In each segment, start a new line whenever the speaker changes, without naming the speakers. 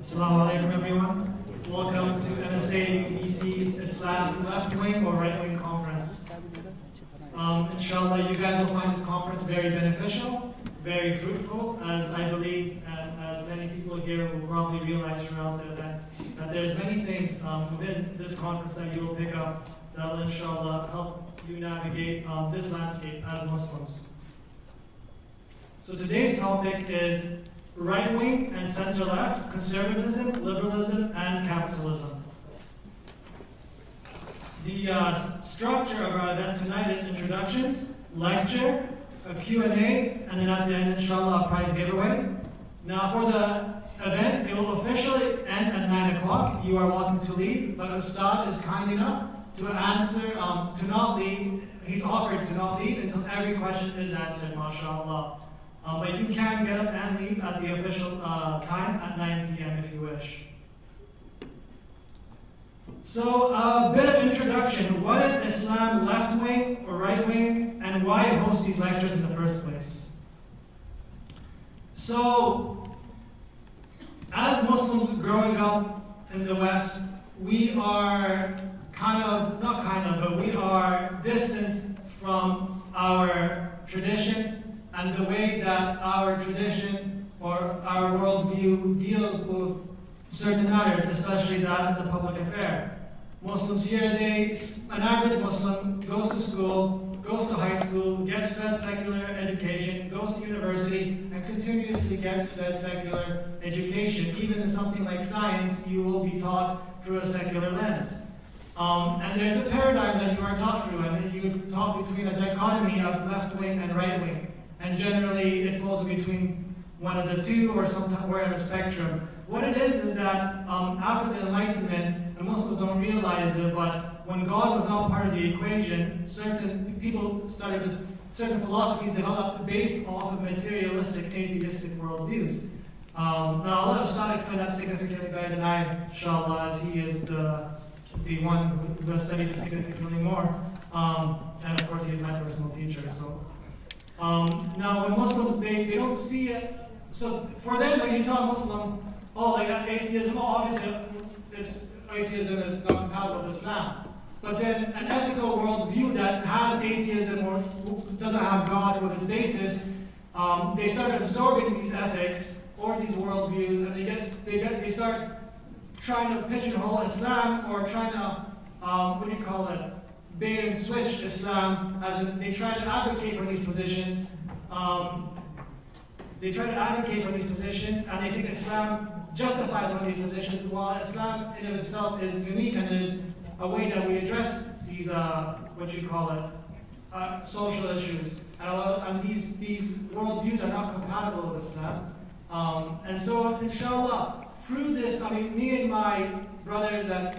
Assalamu alaikum everyone. Welcome to NSA UBC's Islam Left Wing or Right Wing Conference. Inshallah, you guys will find this conference very beneficial, very fruitful, as I believe, and as many people here will probably realize throughout the event, that there's many things within this conference that you will pick up that will inshallah help you navigate this landscape as Muslims. So today's topic is right-wing and center-left, conservatism, liberalism, and capitalism. The structure of our event tonight is introductions, lecture, a Q&A, and then at the end, inshallah, a prize giveaway. Now for the event, it will officially end at 9 o'clock. You are welcome to leave, but Ustad is kind enough to answer, to not leave. He's offered to not leave until every question is answered, mashallah. But you can get up and leave at the official time at 9 p.m. if you wish. So a bit of introduction. What is Islam left wing or right wing, and why host these lectures in the first place? So, as Muslims growing up in the West, we are but we are distant from our tradition and the way that our tradition or our worldview deals with certain matters, especially that in the public affair. Muslims here, an average Muslim goes to school, goes to high school, gets fed secular education, goes to university, and continuously gets fed secular education. Even in something like science, you will be taught through a secular lens. And there's a paradigm that you are taught through, and you talk between a dichotomy of left wing and right wing. And generally, it falls between one of the two, or sometimes we're in a spectrum. What it is that after the Enlightenment, and Muslims don't realize it, but when God was not part of the equation, certain philosophies developed based off of materialistic, atheistic worldviews. Now, I'll let Ustad explain that significantly better than I, inshallah, as he is the one who has studied it significantly more. And of course, he is my personal teacher. So, now, when Muslims, they don't see it. So, for them, when you tell a Muslim, oh, like that's atheism, obviously, atheism is not compatible with Islam. But then an ethical worldview that has atheism or doesn't have God with its basis, they start absorbing these ethics or these worldviews, and they start trying to pigeonhole Islam, or trying to bait and switch Islam, as in they try to advocate for these positions. And they think Islam justifies one of these positions, while Islam in of itself is unique and is a way that we address these, social issues. And these worldviews are not compatible with Islam. And so, inshallah, through this, me and my brothers and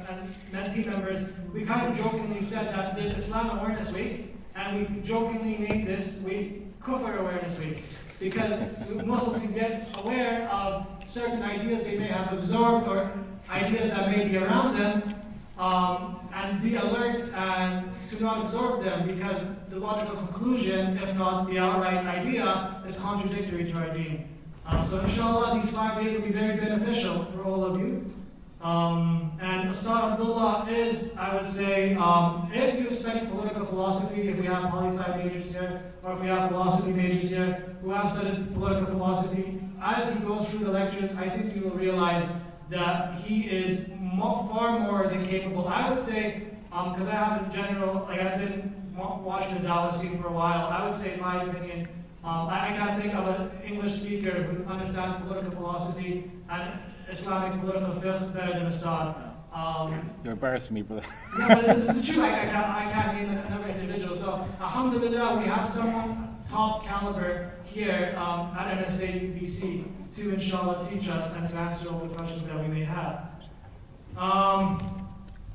mentee members, we kind of jokingly said that there's Islam Awareness Week, and we jokingly made this week Kufr Awareness Week, because Muslims can get aware of certain ideas they may have absorbed or ideas that may be around them, and be alert and to not absorb them, because the logical conclusion, if not the outright idea, is contradictory to our deen. So inshallah, these 5 days will be very beneficial for all of you. And Ustad Abdullah is, I would say, if you've studied political philosophy, if we have poli-sci majors here, or if we have philosophy majors here who have studied political philosophy, as he goes through the lectures, I think you will realize that he is far more than capable. I would say, because I have in general, I've been watching the Al-Andalusi for a while, I would say, in my opinion, I can't think of an English speaker who understands political philosophy and Islamic political fiqh better than Ustad.
You're embarrassing me, brother.
No, but this is the truth. I can't name another individual. So, alhamdulillah, we have someone top caliber here at NSA UBC to, inshallah, teach us and to answer all the questions that we may have.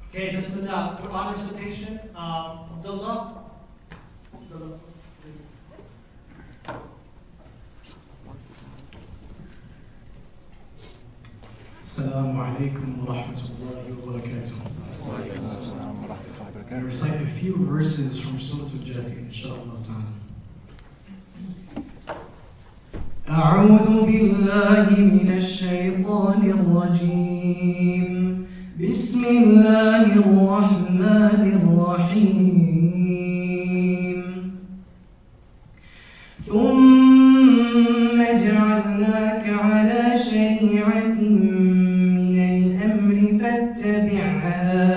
Okay, bismillah. Quran recitation. Abdullah.
Assalamu alaikum wa rahmatullahi wa barakatuh. I recite a few verses from Surah Al-Jathi, inshallah ta'ala.
أعوذ بالله من الشيطان الرجيم بسم الله الرحمن الرحيم ثم جعلناك على شريعة من الأمر فاتبعها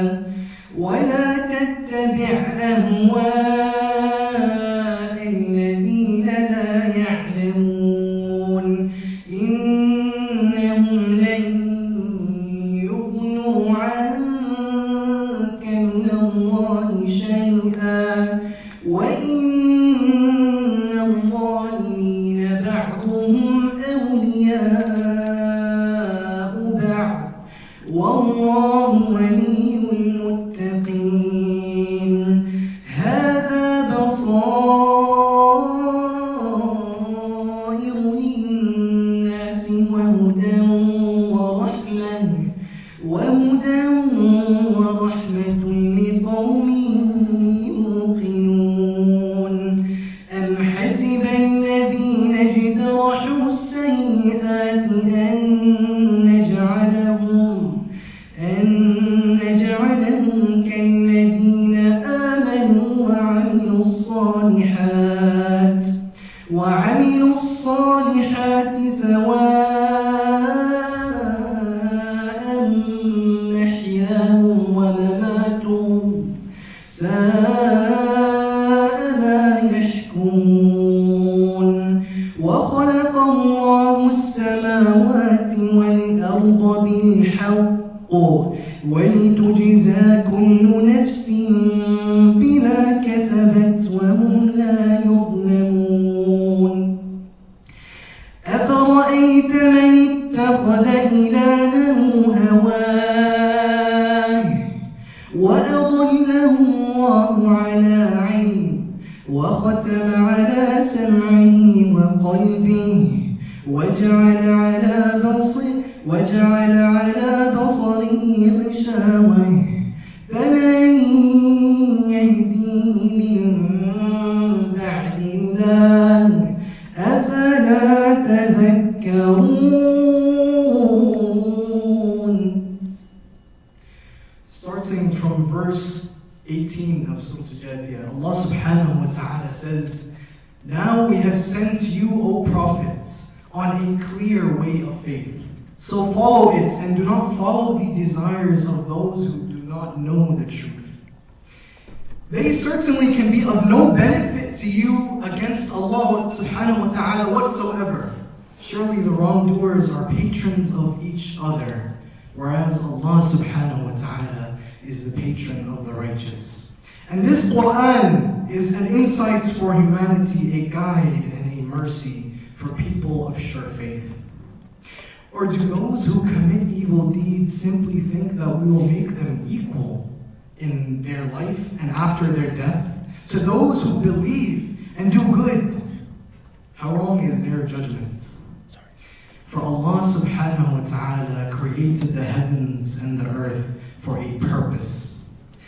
ولا تتبع أهواء الذين لا يعلمون إنهم لن يغنوا عنك من الله شيئا وإن الظالمين بعضهم أولياء بعض والله ولي المتقين هذا بصائر للناس وهدى ورحمة لقوم يوقنون أم حسب الذين اجترحوا السيئات أن نجعلهم كالذين آمنوا وعملوا الصالحات سواء محياهم ومماتهم ساء ما يحكمون وخلق الله السماوات والأرض بالحق ولتجزى كل نفس بما كسبت وهم لا يظلمون أفرأيت من اتخذ إلهه هواه وأضله الله على علم وختم على سمعه وقلبه وجعل على بصره غشاوة فمن يهديه من بعد الله أفلا تذكرون.
Starting from verse 18 of Surah Al-Jatiyah, Allah subhanahu wa ta'ala says, now we have sent you, O prophets, on a clear way of faith. So follow it and do not follow the desires of those who do not know the truth. They certainly can be of no benefit to you against Allah subhanahu wa ta'ala whatsoever. Surely the wrongdoers are patrons of each other, whereas Allah subhanahu wa ta'ala is the patron of the righteous. And this Quran is an insight for humanity, a guide and a mercy for people of sure faith. Or do those who commit evil deeds simply think that we will make them equal in their life and after their death? To those who believe and do good, how long is their judgment? For Allah subhanahu wa ta'ala created the heavens and the earth for a purpose,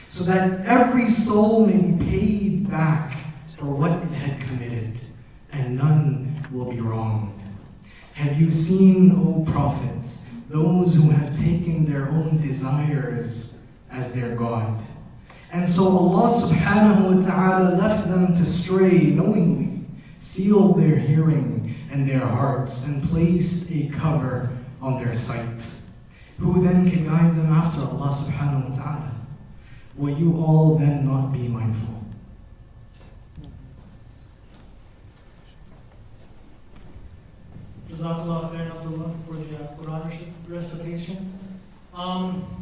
so that every soul may be paid back for what it had committed, and none will be wronged. Have you seen, O prophets, those who have taken their own desires as their God? And so Allah subhanahu wa ta'ala left them to stray knowingly, sealed their hearing and their hearts, and placed a cover on their sight. Who then can guide them after Allah subhanahu wa ta'ala? Will you all then not be mindful?
Jazakallah khairan, Abdullah, for the Quran recitation.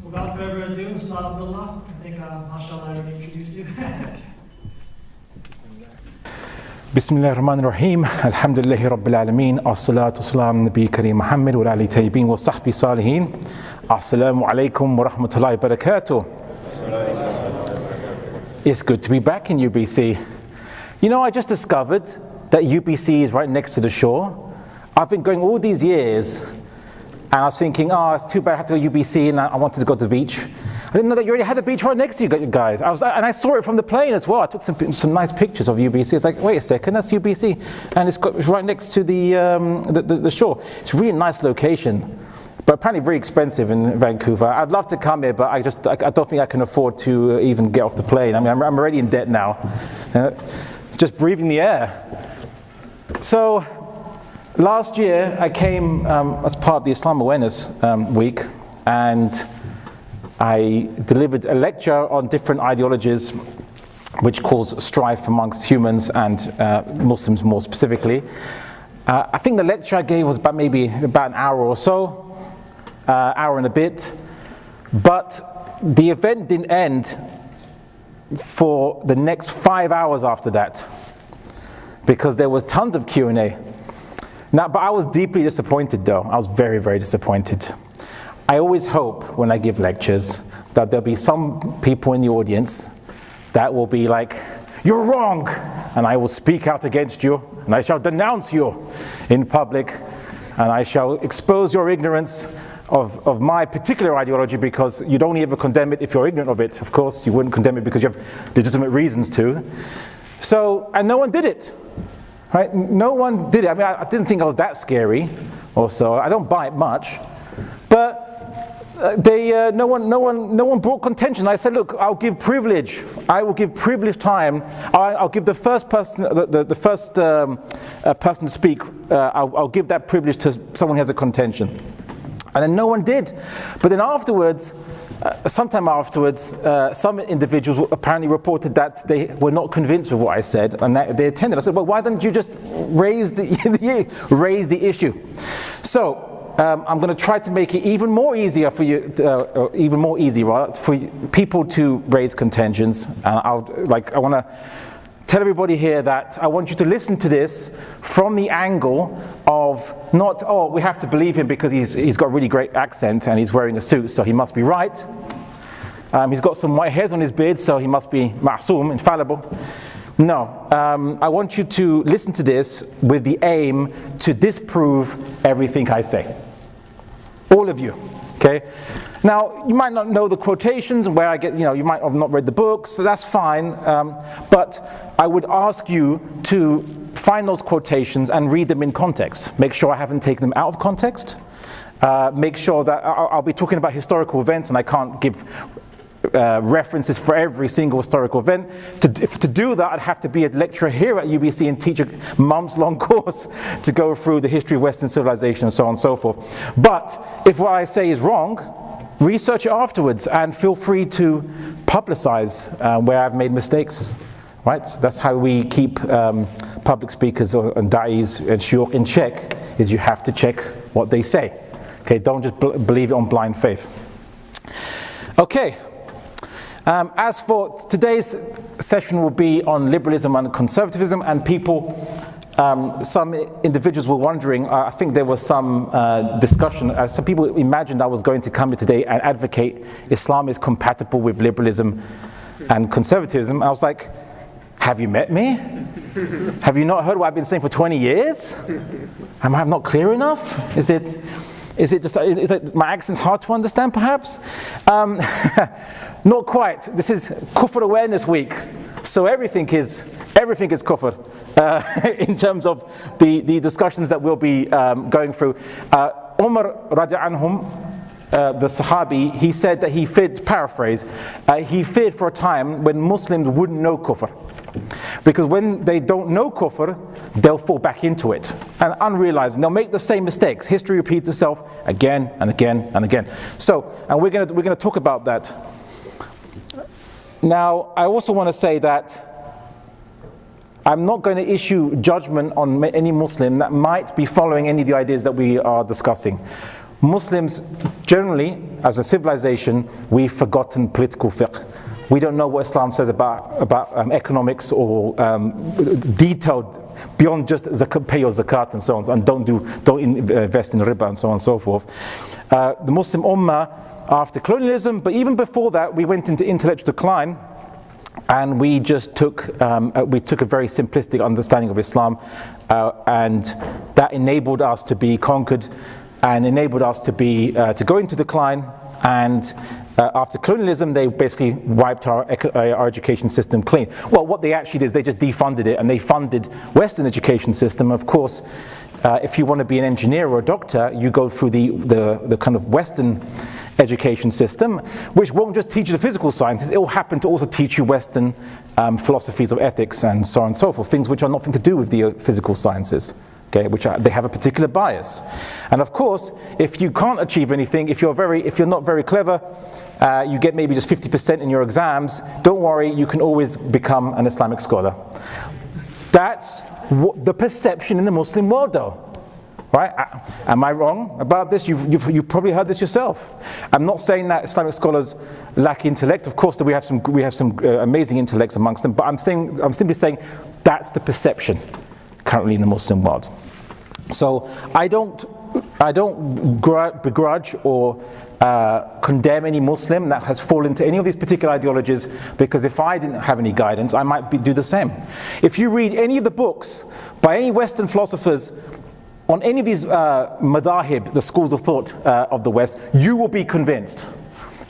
Without further ado, Ustad Abdullah, I think, mashallah, I already introduced you.
Bismillah ar-Rahman ar-Rahim. Alhamdulillahi Rabbil Alameen. As-salatu was-salam Nabi Kareem Muhammad wa ali tayyibin wa sahbi salihin. Assalamu alaikum wa rahmatullahi wa barakatuh. It's good to be back in UBC. You know, I just discovered that UBC is right next to the shore. I've been going all these years, and I was thinking, oh, it's too bad I have to go to UBC, and I wanted to go to the beach. I didn't know that you already had the beach right next to you guys. And I saw it from the plane as well. I took some nice pictures of UBC. It's like, wait a second, that's UBC. And it's right next to the shore. It's a really nice location, but apparently very expensive in Vancouver. I'd love to come here, but I don't think I can afford to even get off the plane. I mean, I'm already in debt now. It's just breathing the air. So last year I came as part of the Islam Awareness Week, and I delivered a lecture on different ideologies which cause strife amongst humans and Muslims more specifically. I think the lecture I gave was about an hour or so, hour and a bit, but the event didn't end for the next 5 hours after that, because there was tons of Q&A. Now, but I was deeply disappointed though. I was very, very disappointed. I always hope when I give lectures that there'll be some people in the audience that will be like, "You're wrong," and I will speak out against you, and I shall denounce you in public, and I shall expose your ignorance of my particular ideology, because you don't ever condemn it if you're ignorant of it. Of course, you wouldn't condemn it because you have legitimate reasons to. So, and no one did it. Right? No one did it. I mean, I didn't think I was that scary, or so. I don't buy it much, but no one brought contention. I said, look, I'll give privilege. I will give privilege time. I'll give the first person, the first person to speak. I'll give that privilege to someone who has a contention. And then no one did. But then afterwards, sometime afterwards, some individuals apparently reported that they were not convinced with what I said, and they attended. I said, well, why don't you just raise the issue? So I'm going to try to make it even more easier for you, for people to raise contentions. I want to tell everybody here that I want you to listen to this from the angle of not, oh, we have to believe him because he's got a really great accent and he's wearing a suit, so he must be right. He's got some white hairs on his beard, so he must be ma'soom, infallible. No, I want you to listen to this with the aim to disprove everything I say. All of you, okay? Now, you might not know the quotations and where I get, you might have not read the books, so that's fine. But I would ask you to find those quotations and read them in context. Make sure I haven't taken them out of context. Make sure that I'll be talking about historical events, and I can't give references for every single historical event. To do that, I'd have to be a lecturer here at UBC and teach a months-long course to go through the history of Western civilization and so on and so forth. But if what I say is wrong, research it afterwards and feel free to publicize where I've made mistakes. Right? That's how we keep public speakers and da'is and shuyukh in check, is you have to check what they say. Okay, don't just believe it on blind faith. Okay. As for today's session will be on liberalism and conservatism, and some individuals were wondering, I think there was some discussion, some people imagined I was going to come here today and advocate Islam is compatible with liberalism and conservatism. I was like, have you met me? Have you not heard what I've been saying for 20 years? Am I not clear enough? Is it my accent's hard to understand perhaps? Not quite. This is Kufr Awareness Week, so everything is kufr in terms of the discussions that we'll be going through. Umar radiallahu anhum, the Sahabi, he said that he feared, paraphrase, he feared for a time when Muslims wouldn't know kufr. Because when they don't know kufr, they'll fall back into it and unrealized, and they'll make the same mistakes. History repeats itself again and again and again. So, and we're going to talk about that. Now, I also want to say that I'm not going to issue judgment on any Muslim that might be following any of the ideas that we are discussing. Muslims, generally, as a civilization, we've forgotten political fiqh. We don't know what Islam says about economics or detailed beyond just pay your zakat and so on, and don't invest in riba and so on and so forth. The Muslim Ummah, after colonialism, but even before that, we went into intellectual decline, and we just took a very simplistic understanding of Islam, and that enabled us to be conquered, and enabled us to go into decline, and after colonialism, they basically wiped our education system clean. Well, what they actually did is they just defunded it, and they funded Western education system. Of course, if you want to be an engineer or a doctor, you go through the kind of Western education system, which won't just teach you the physical sciences, it will happen to also teach you Western philosophies of ethics and so on and so forth, things which are nothing to do with the physical sciences. Okay, they have a particular bias, and of course, if you can't achieve anything, if you're not very clever, you get maybe just 50% in your exams. Don't worry, you can always become an Islamic scholar. That's the perception in the Muslim world, though. Right? Am I wrong about this? You've probably heard this yourself. I'm not saying that Islamic scholars lack intellect. Of course, we have some amazing intellects amongst them. But I'm simply saying that's the perception currently in the Muslim world. So I don't begrudge or condemn any Muslim that has fallen into any of these particular ideologies, because if I didn't have any guidance, I might do the same. If you read any of the books by any Western philosophers on any of these madahib, the schools of thought of the West, you will be convinced.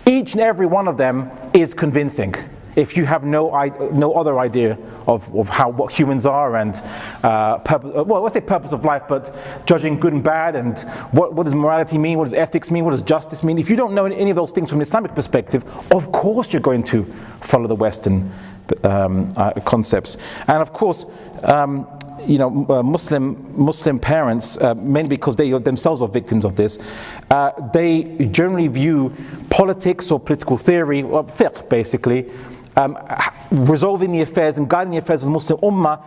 Each and every one of them is convincing. If you have no other idea of what humans are and let's say purpose of life, but judging good and bad, and what does morality mean, what does ethics mean, what does justice mean. If you don't know any of those things from an Islamic perspective, of course you're going to follow the Western concepts. And of course, Muslim parents, mainly because they themselves are victims of this, they generally view politics or political theory, or fiqh basically, resolving the affairs and guiding the affairs of the Muslim Ummah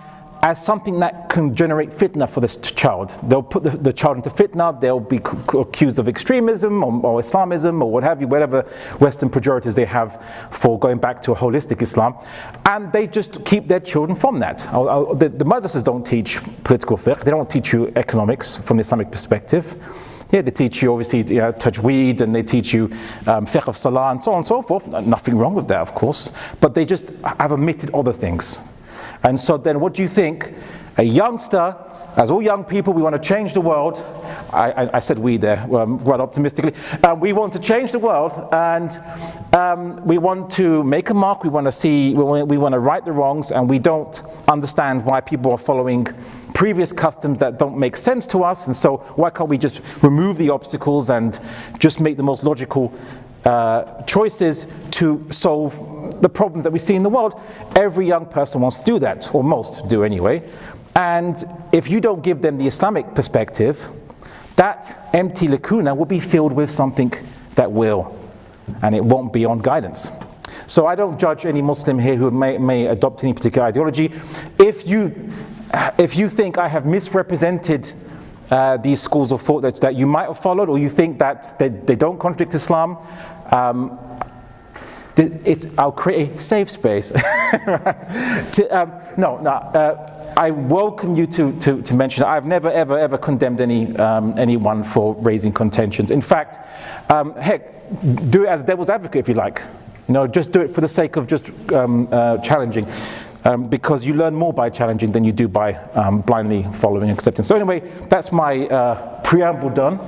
as something that can generate fitna for this child. They'll put the child into fitna, they'll be accused of extremism or Islamism or what have you, whatever Western pejoratives they have for going back to a holistic Islam, and they just keep their children from that. The madrasas don't teach political fiqh, they don't teach you economics from the Islamic perspective. Yeah, they teach you obviously tajweed, and they teach you fiqh of salah and so on and so forth. Nothing wrong with that, of course, but they just have omitted other things. And so then what do you think? A youngster, as all young people, we want to change the world. I said we there, right optimistically. We want to change the world, and we want to make a mark. We want to right the wrongs, and we don't understand why people are following previous customs that don't make sense to us. And so why can't we just remove the obstacles and just make the most logical choices to solve the problems that we see in the world? Every young person wants to do that, or most do anyway. And if you don't give them the Islamic perspective, that empty lacuna will be filled with something that will, and it won't be on guidance. So I don't judge any Muslim here who may adopt any particular ideology. If you think I have misrepresented these schools of thought that you might have followed, or you think that they don't contradict Islam, I'll create a safe space. I welcome you to mention it. I've never ever condemned anyone for raising contentions. In fact, heck, do it as devil's advocate if you like. Just do it for the sake of just challenging. Because you learn more by challenging than you do by blindly following and accepting. So anyway, that's my preamble done.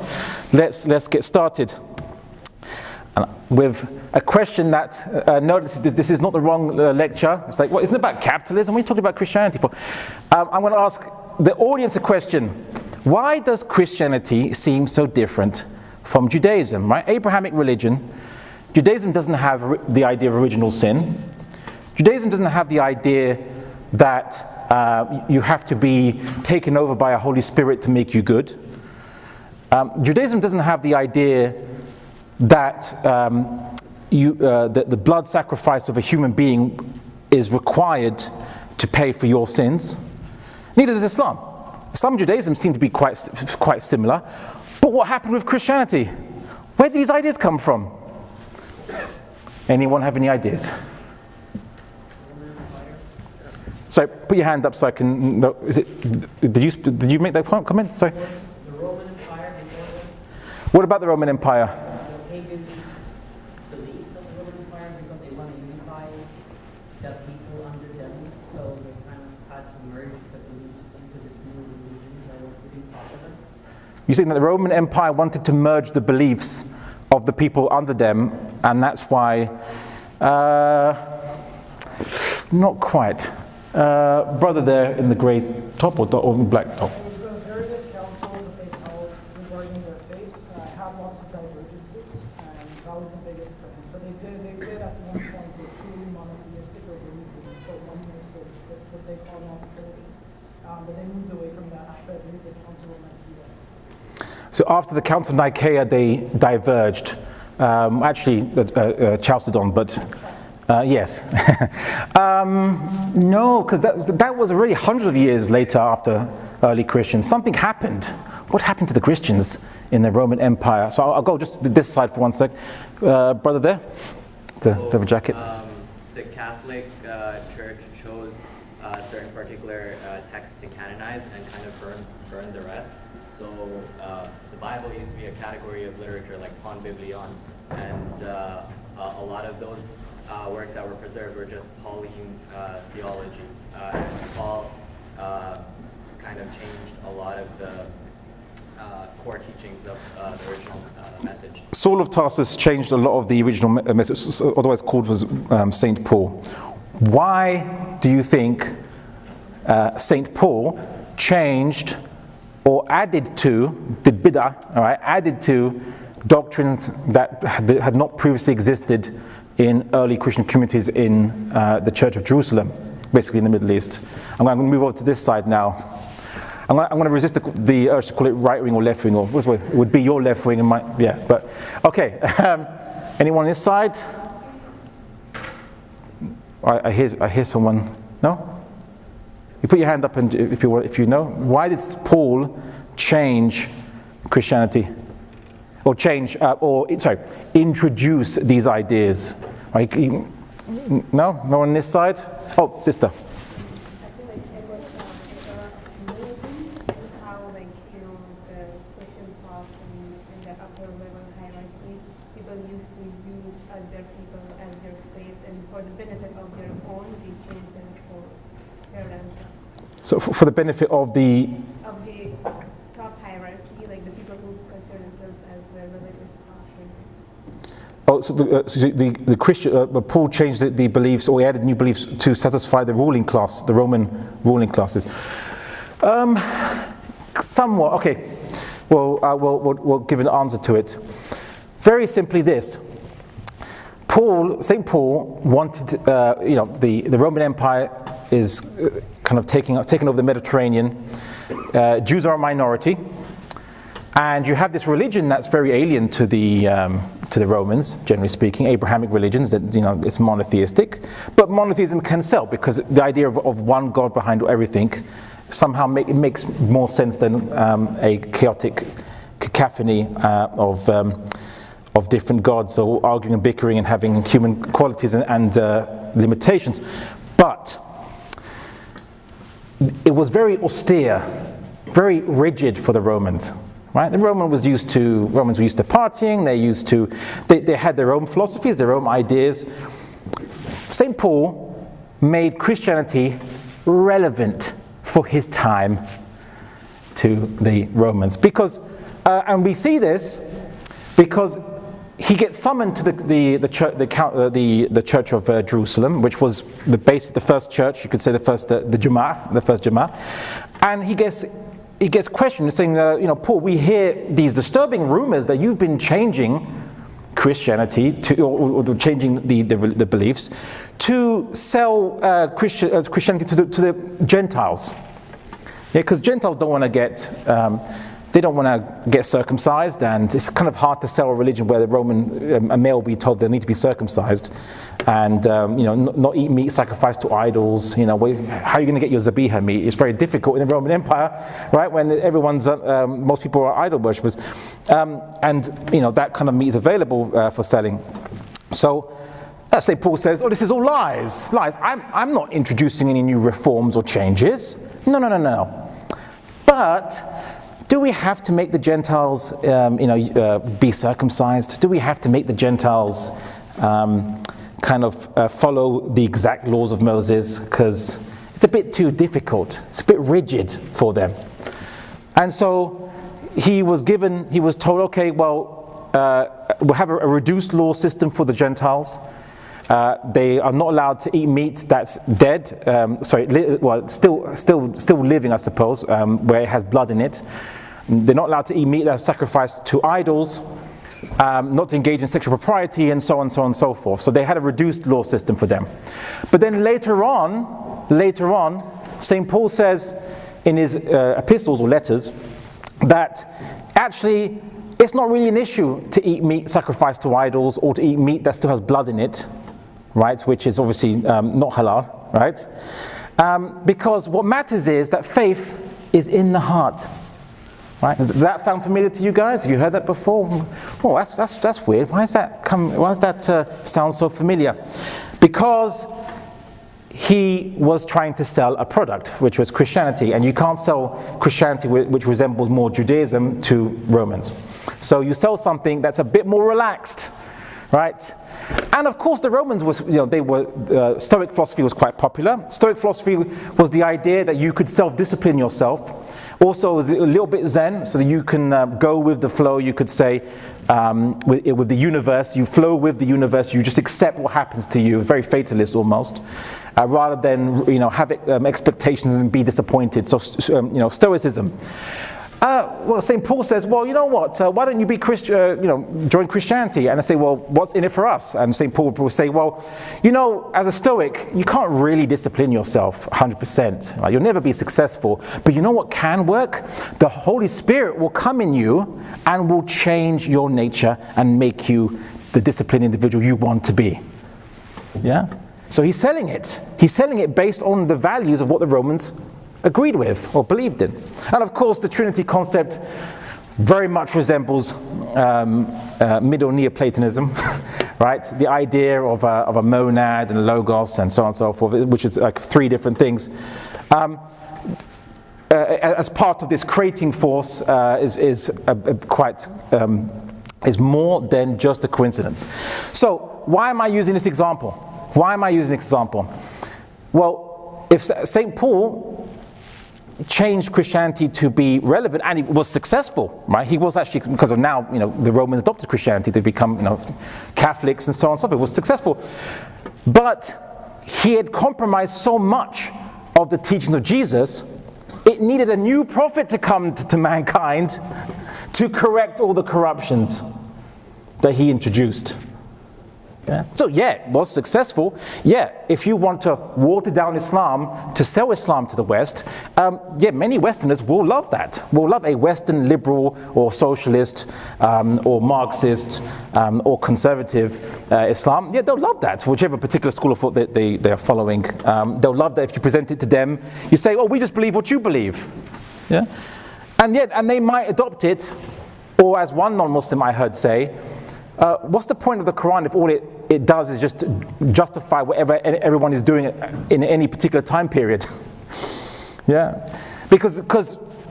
Let's get started. And with a question that, notice this is not the wrong lecture. It's like, well, isn't it about capitalism? What are you talking about Christianity for? I'm going to ask the audience a question. Why does Christianity seem so different from Judaism, right? Abrahamic religion. Judaism doesn't have the idea of original sin. Judaism doesn't have the idea that you have to be taken over by a Holy Spirit to make you good. Judaism doesn't have the idea that the blood sacrifice of a human being is required to pay for your sins. Neither does Islam. Islam and Judaism seem to be quite similar. But what happened with Christianity? Where did these ideas come from? Anyone have any ideas? Sorry, put your hand up so I can know. Did you make that comment? Sorry.
The Roman Empire before them.
What about the Roman Empire?
The pagans believed of the Roman Empire because they want to unify the people under them, so they kind of had to merge the beliefs into this new religion that was pretty popular.
You're saying that the Roman Empire wanted to merge the beliefs of the people under them and that's why, not quite. Brother there in the grey top or the black top.
There was various councils that they've held regarding their faith, had lots of divergences, and that was the biggest thing. So they did at one point go truly monotheistic or monotheistic, what they call non-Trinity. But they moved away from that after the Council of Nicaea.
So after the Council of Nicaea, they diverged. Chalcedon, but yes. No, because that was already hundreds of years later after early Christians. Something happened. What happened to the Christians in the Roman Empire? So I'll go just to this side for one sec. Brother there, the leather jacket.
The Catholic Church chose certain particular texts to canonize and kind of burn the rest. So the Bible used to be a category of literature like Pon Biblion, and a lot of those works that were preserved were just Pauline theology. And Paul kind of changed a lot of the core teachings of the original message.
Saul of Tarsus changed a lot of the original message, otherwise called was Saint Paul. Why do you think Saint Paul changed or added to, did bid'ah, all right, added to doctrines that had not previously existed in early Christian communities in the Church of Jerusalem, basically in the Middle East? I'm going to move over to this side now. I'm going to resist the urge to call it right wing or left wing, or it would be your left wing and my, yeah, but okay. Anyone on this side? I hear someone. No? You put your hand up, and if you know. Why did Paul change Christianity, or introduce these ideas? Right? No one on this side. Oh, sister. So for the benefit of the
top hierarchy, like the people who consider themselves as a religious class.
Oh, so the Christian Paul changed the beliefs, or he added new beliefs to satisfy the ruling class, the Roman ruling classes. Somewhat. Okay. Well, we'll give an answer to it. Very simply, this. Saint Paul wanted, the Roman Empire is kind of taking over the Mediterranean. Jews are a minority, and you have this religion that's very alien to the Romans, generally speaking. Abrahamic religions that it's monotheistic, but monotheism can sell because the idea of one God behind everything somehow makes more sense than a chaotic cacophony of different gods, so arguing and bickering and having human qualities and limitations. But it was very austere, very rigid for the Romans. Right? The Romans were used to partying. They had their own philosophies, their own ideas. St. Paul made Christianity relevant for his time to the Romans, because, and we see this because he gets summoned to the Church of Jerusalem, which was the first church, you could say the first Jama'ah, and he gets questioned, saying, Paul, we hear these disturbing rumors that you've been changing Christianity or changing the beliefs to sell Christianity to the Gentiles. Yeah, because Gentiles don't want to get circumcised, and it's kind of hard to sell a religion where a male will be told they need to be circumcised, and not eat meat sacrificed to idols. How are you going to get your zabiha meat? It's very difficult in the Roman Empire, right? When most people are idol worshippers, and that kind of meat is available for selling. So St. Paul says, this is all lies. I'm not introducing any new reforms or changes. No. But do we have to make the Gentiles, be circumcised? Do we have to make the Gentiles follow the exact laws of Moses? Because it's a bit too difficult. It's a bit rigid for them. And so he was told, okay, well, will have a reduced law system for the Gentiles. They are not allowed to eat meat that's dead, still living, I suppose, where it has blood in it. They're not allowed to eat meat that's sacrificed to idols, not to engage in sexual propriety, and so on, so on, and so forth. So they had a reduced law system for them. But then later on, St. Paul says in his epistles or letters that actually it's not really an issue to eat meat sacrificed to idols or to eat meat that still has blood in it, right, which is obviously not halal, right? Because what matters is that faith is in the heart, right? Does that sound familiar to you guys? Have you heard that before? Oh, that's weird. Why does that sound so familiar? Because he was trying to sell a product, which was Christianity, and you can't sell Christianity which resembles more Judaism to Romans. So you sell something that's a bit more relaxed, right? And of course the Romans Stoic philosophy was quite popular. Stoic philosophy was the idea that you could self-discipline yourself. Also it was a little bit Zen, so that you can go with the flow, you could say, with the universe. You flow with the universe, you just accept what happens to you, very fatalist almost, rather than have expectations and be disappointed. So Stoicism. Well, St. Paul says, well, you know what, why don't you be join Christianity? And I say, well, what's in it for us? And St. Paul will say, well, as a Stoic, you can't really discipline yourself 100%. Right? You'll never be successful. But you know what can work? The Holy Spirit will come in you and will change your nature and make you the disciplined individual you want to be. Yeah? So he's selling it. He's selling it based on the values of what the Romans agreed with or believed in. And of course the Trinity concept very much resembles Middle Neoplatonism, right? The idea of a monad and a logos and so on and so forth, which is like three different things. As part of this creating force is more than just a coincidence. So why am I using this example? Why am I using this example? Well, if St. Paul changed Christianity to be relevant, and he was successful, right? He was actually, because of now, the Romans adopted Christianity to become, Catholics and so on and so forth. It was successful. But he had compromised so much of the teachings of Jesus, it needed a new prophet to come to mankind to correct all the corruptions that he introduced. Yeah. So it was successful. If you want to water down Islam, to sell Islam to the West, many Westerners will love that. Will love a Western liberal or socialist or Marxist or conservative Islam. Yeah, they'll love that, whichever particular school of thought they are following. They'll love that if you present it to them. You say, oh, we just believe what you believe. Yeah, and they might adopt it, or as one non-Muslim I heard say, what's the point of the Quran if all it does is just justify whatever everyone is doing in any particular time period? Yeah, because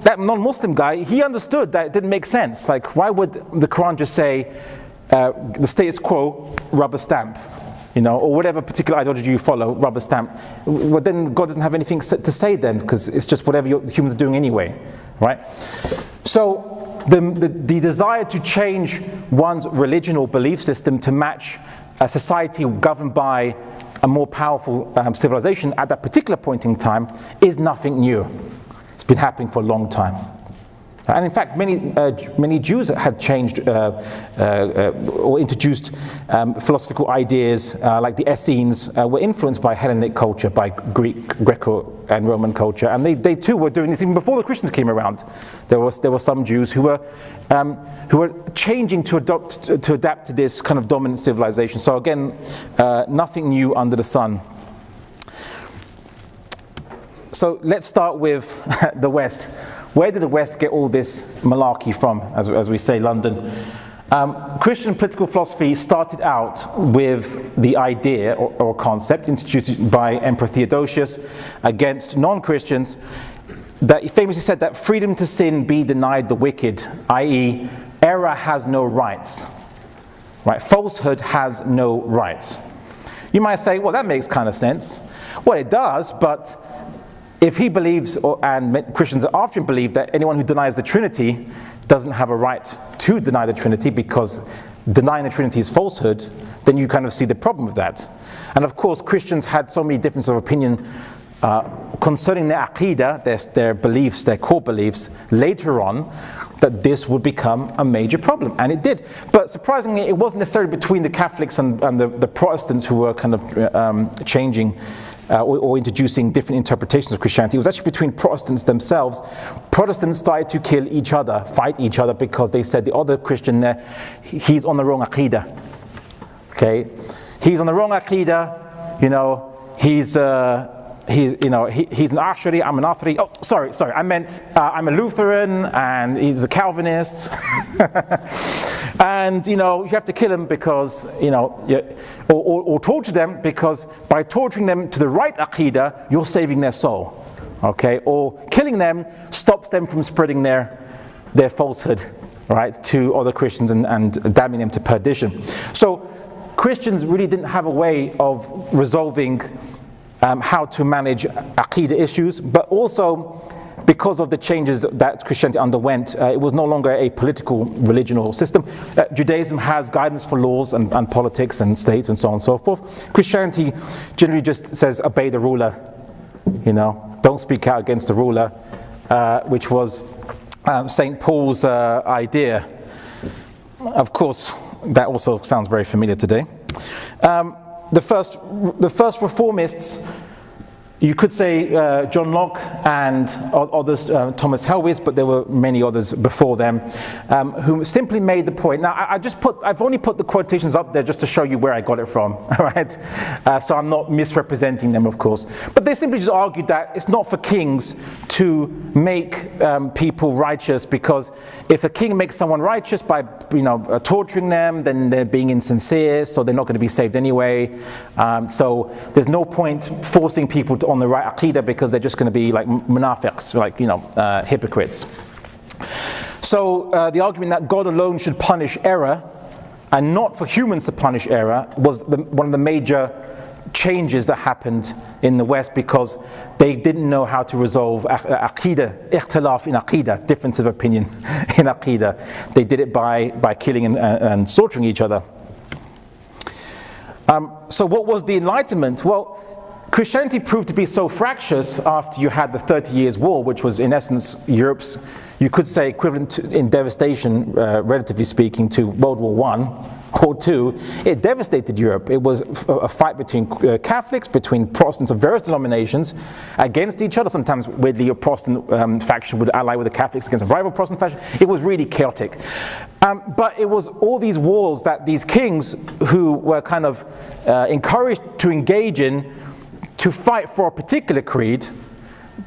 that non-Muslim guy, he understood that it didn't make sense. Like, why would the Quran just say the status quo, rubber stamp, or whatever particular ideology you follow, rubber stamp? Well, then God doesn't have anything to say then, because it's just whatever humans are doing anyway, right? So the desire to change one's religion or belief system to match a society governed by a more powerful civilization at that particular point in time is nothing new. It's been happening for a long time. And in fact, many Jews had changed or introduced philosophical ideas, like the Essenes, were influenced by Hellenic culture, by Greco and Roman culture, and they too were doing this even before the Christians came around. There were some Jews who were changing to adapt to this kind of dominant civilization. So again, nothing new under the sun. So let's start with the West. Where did the West get all this malarkey from, as we say, London? Christian political philosophy started out with the idea or concept introduced by Emperor Theodosius against non-Christians, that he famously said that freedom to sin be denied the wicked, i.e. error has no rights, right? Falsehood has no rights. You might say, well, that makes kind of sense. Well, it does, but if he believes, and Christians after him believe, that anyone who denies the Trinity doesn't have a right to deny the Trinity, because denying the Trinity is falsehood, then you kind of see the problem with that. And of course, Christians had so many differences of opinion concerning their aqidah, their beliefs, their core beliefs, later on, that this would become a major problem, and it did. But surprisingly, it wasn't necessarily between the Catholics and the Protestants who were kind of changing or introducing different interpretations of Christianity. It was actually between Protestants themselves. Protestants started to kill each other, fight each other, because they said the other Christian there, he's on the wrong aqidah. Okay, he's on the wrong aqidah. You know, he's an Ashari, I'm an Athari. Oh, sorry, I meant I'm a Lutheran and he's a Calvinist. And, you know, you have to kill him because, you know, or torture them, because by torturing them to the right Aqidah, you're saving their soul. Okay, or killing them stops them from spreading their falsehood, right, to other Christians and damning them to perdition. So Christians really didn't have a way of resolving how to manage Aqidah issues, but also because of the changes that Christianity underwent, it was no longer a political religion or system. Judaism has guidance for laws and politics and states and so on and so forth. Christianity generally just says obey the ruler, you know, don't speak out against the ruler, which was St. Paul's idea. Of course, that also sounds very familiar today. The first reformists, you could say John Locke and others, Thomas Helwys, but there were many others before them, who simply made the point. Now, I've only put the quotations up there just to show you where I got it from, right? So I'm not misrepresenting them, of course. But they simply just argued that it's not for kings to make people righteous, because if a king makes someone righteous by, you know, torturing them, then they're being insincere, so they're not going to be saved anyway. So there's no point forcing people on the right aqidah, because they're just going to be like munafiqs, like, you know, hypocrites. So the argument that God alone should punish error and not for humans to punish error was one of the major changes that happened in the West, because they didn't know how to resolve aqidah, ikhtilaf in aqidah, difference of opinion in aqidah. They did it by killing and slaughtering each other. So what was the Enlightenment? Well, Christianity proved to be so fractious after you had the 30 Years' War, which was in essence Europe's, you could say, equivalent in devastation, relatively speaking, to World War I or II. It devastated Europe. It was a fight between Catholics, between Protestants of various denominations against each other. Sometimes, weirdly, a Protestant faction would ally with the Catholics against a rival Protestant faction. It was really chaotic. But it was all these wars that these kings, who were kind of encouraged to engage in, to fight for a particular creed,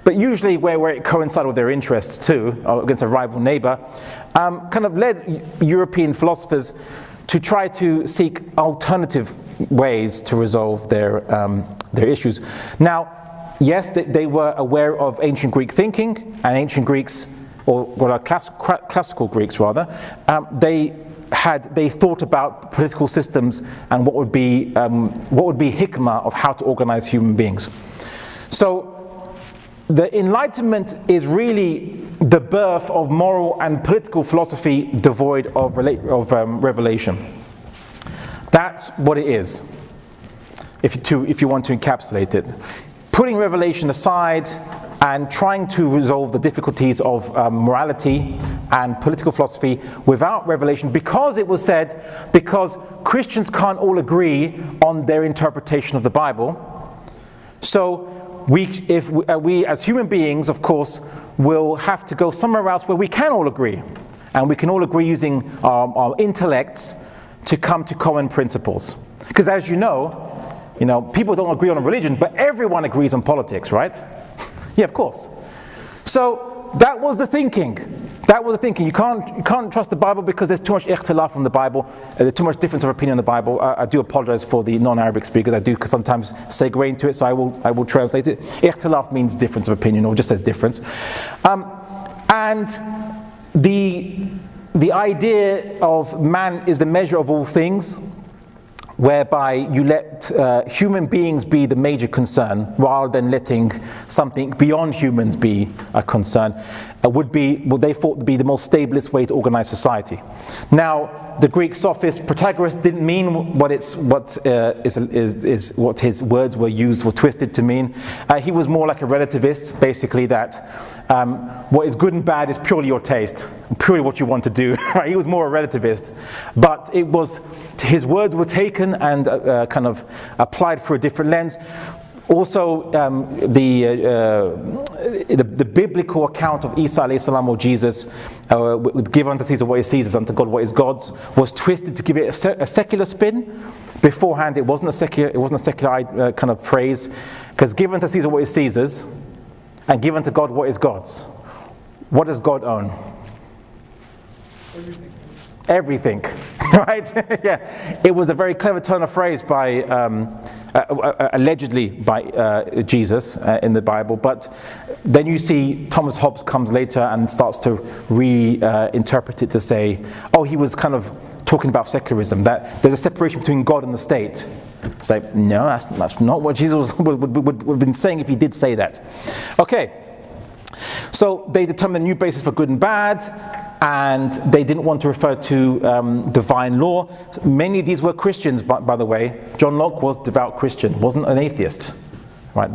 but usually where it coincided with their interests too, or against a rival neighbor, kind of led European philosophers to try to seek alternative ways to resolve their issues. Now, yes, they were aware of ancient Greek thinking, and ancient Greeks, or what are classical Greeks rather, they thought about political systems and what would be hikmah of how to organize human beings. So the Enlightenment is really the birth of moral and political philosophy devoid of revelation. That's what it is, if you want to encapsulate it. Putting revelation aside and trying to resolve the difficulties of morality and political philosophy without revelation, because it was said, because Christians can't all agree on their interpretation of the Bible. So we as human beings, of course, will have to go somewhere else where we can all agree. And we can all agree using our intellects to come to common principles. Because as you know, people don't agree on a religion, but everyone agrees on politics, right? Yeah, of course. So that was the thinking. You can't trust the Bible because there's too much ikhtilaf from the Bible. There's too much difference of opinion in the Bible. I do apologize for the non-Arabic speakers. I do sometimes segue into it, so I will translate it. Ikhtilaf means difference of opinion, or just says difference. And the idea of man is the measure of all things, whereby you let human beings be the major concern rather than letting something beyond humans be a concern. would be what they thought would be the most stablest way to organize society. Now, the Greek sophist Protagoras didn't mean what his words were used or twisted to mean. He was more like a relativist, basically that what is good and bad is purely your taste, purely what you want to do. Right? He was more a relativist, but it was his words were taken and kind of applied through a different lens. Also, the biblical account of Isa alayhi salam, or Jesus, with give unto Caesar what is Caesar's, unto God what is God's, was twisted to give it a secular spin. Beforehand, it wasn't a secular kind of phrase, because give unto Caesar what is Caesar's, and give unto God what is God's. What does God own? Everything, right? Yeah, it was a very clever turn of phrase by, allegedly by Jesus in the Bible. But then you see Thomas Hobbes comes later and starts to reinterpret it to say, oh, he was kind of talking about secularism, that there's a separation between God and the state. It's like, no, that's not what Jesus would have been saying if he did say that. Okay, so they determined a new basis for good and bad, and they didn't want to refer to divine law. Many of these were Christians, by the way. John Locke was devout Christian, wasn't an atheist. Right?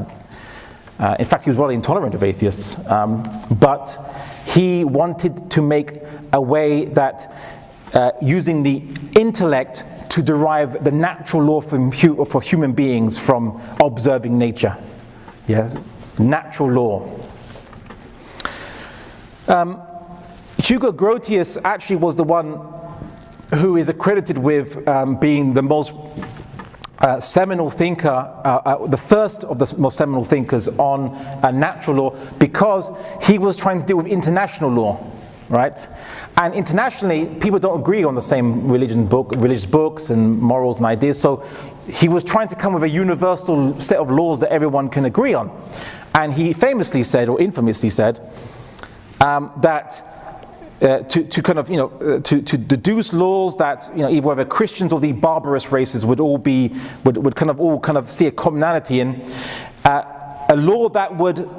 In fact, he was rather intolerant of atheists. But he wanted to make a way that using the intellect to derive the natural law for human beings from observing nature. Yes, natural law. Hugo Grotius actually was the one who is accredited with being the most seminal thinker, the first of the most seminal thinkers on natural law, because he was trying to deal with international law, right? And internationally, people don't agree on the same religious books and morals and ideas, so he was trying to come with a universal set of laws that everyone can agree on. And he famously said, or infamously said, that to kind of, to deduce laws that, either whether Christians or the barbarous races would kind of see a commonality in, a law that would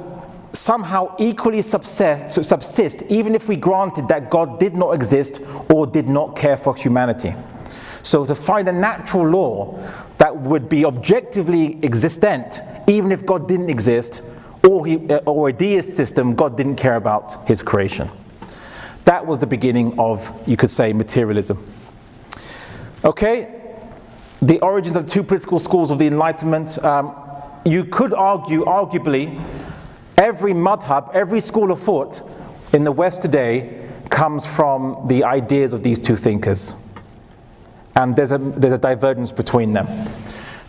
somehow equally subsist, even if we granted that God did not exist or did not care for humanity. So to find a natural law that would be objectively existent, even if God didn't exist, or a deist system, God didn't care about his creation. That was the beginning of, you could say, materialism. Okay, the origins of two political schools of the Enlightenment. You could argue, arguably, every madhab, every school of thought in the West today comes from the ideas of these two thinkers. And there's a divergence between them.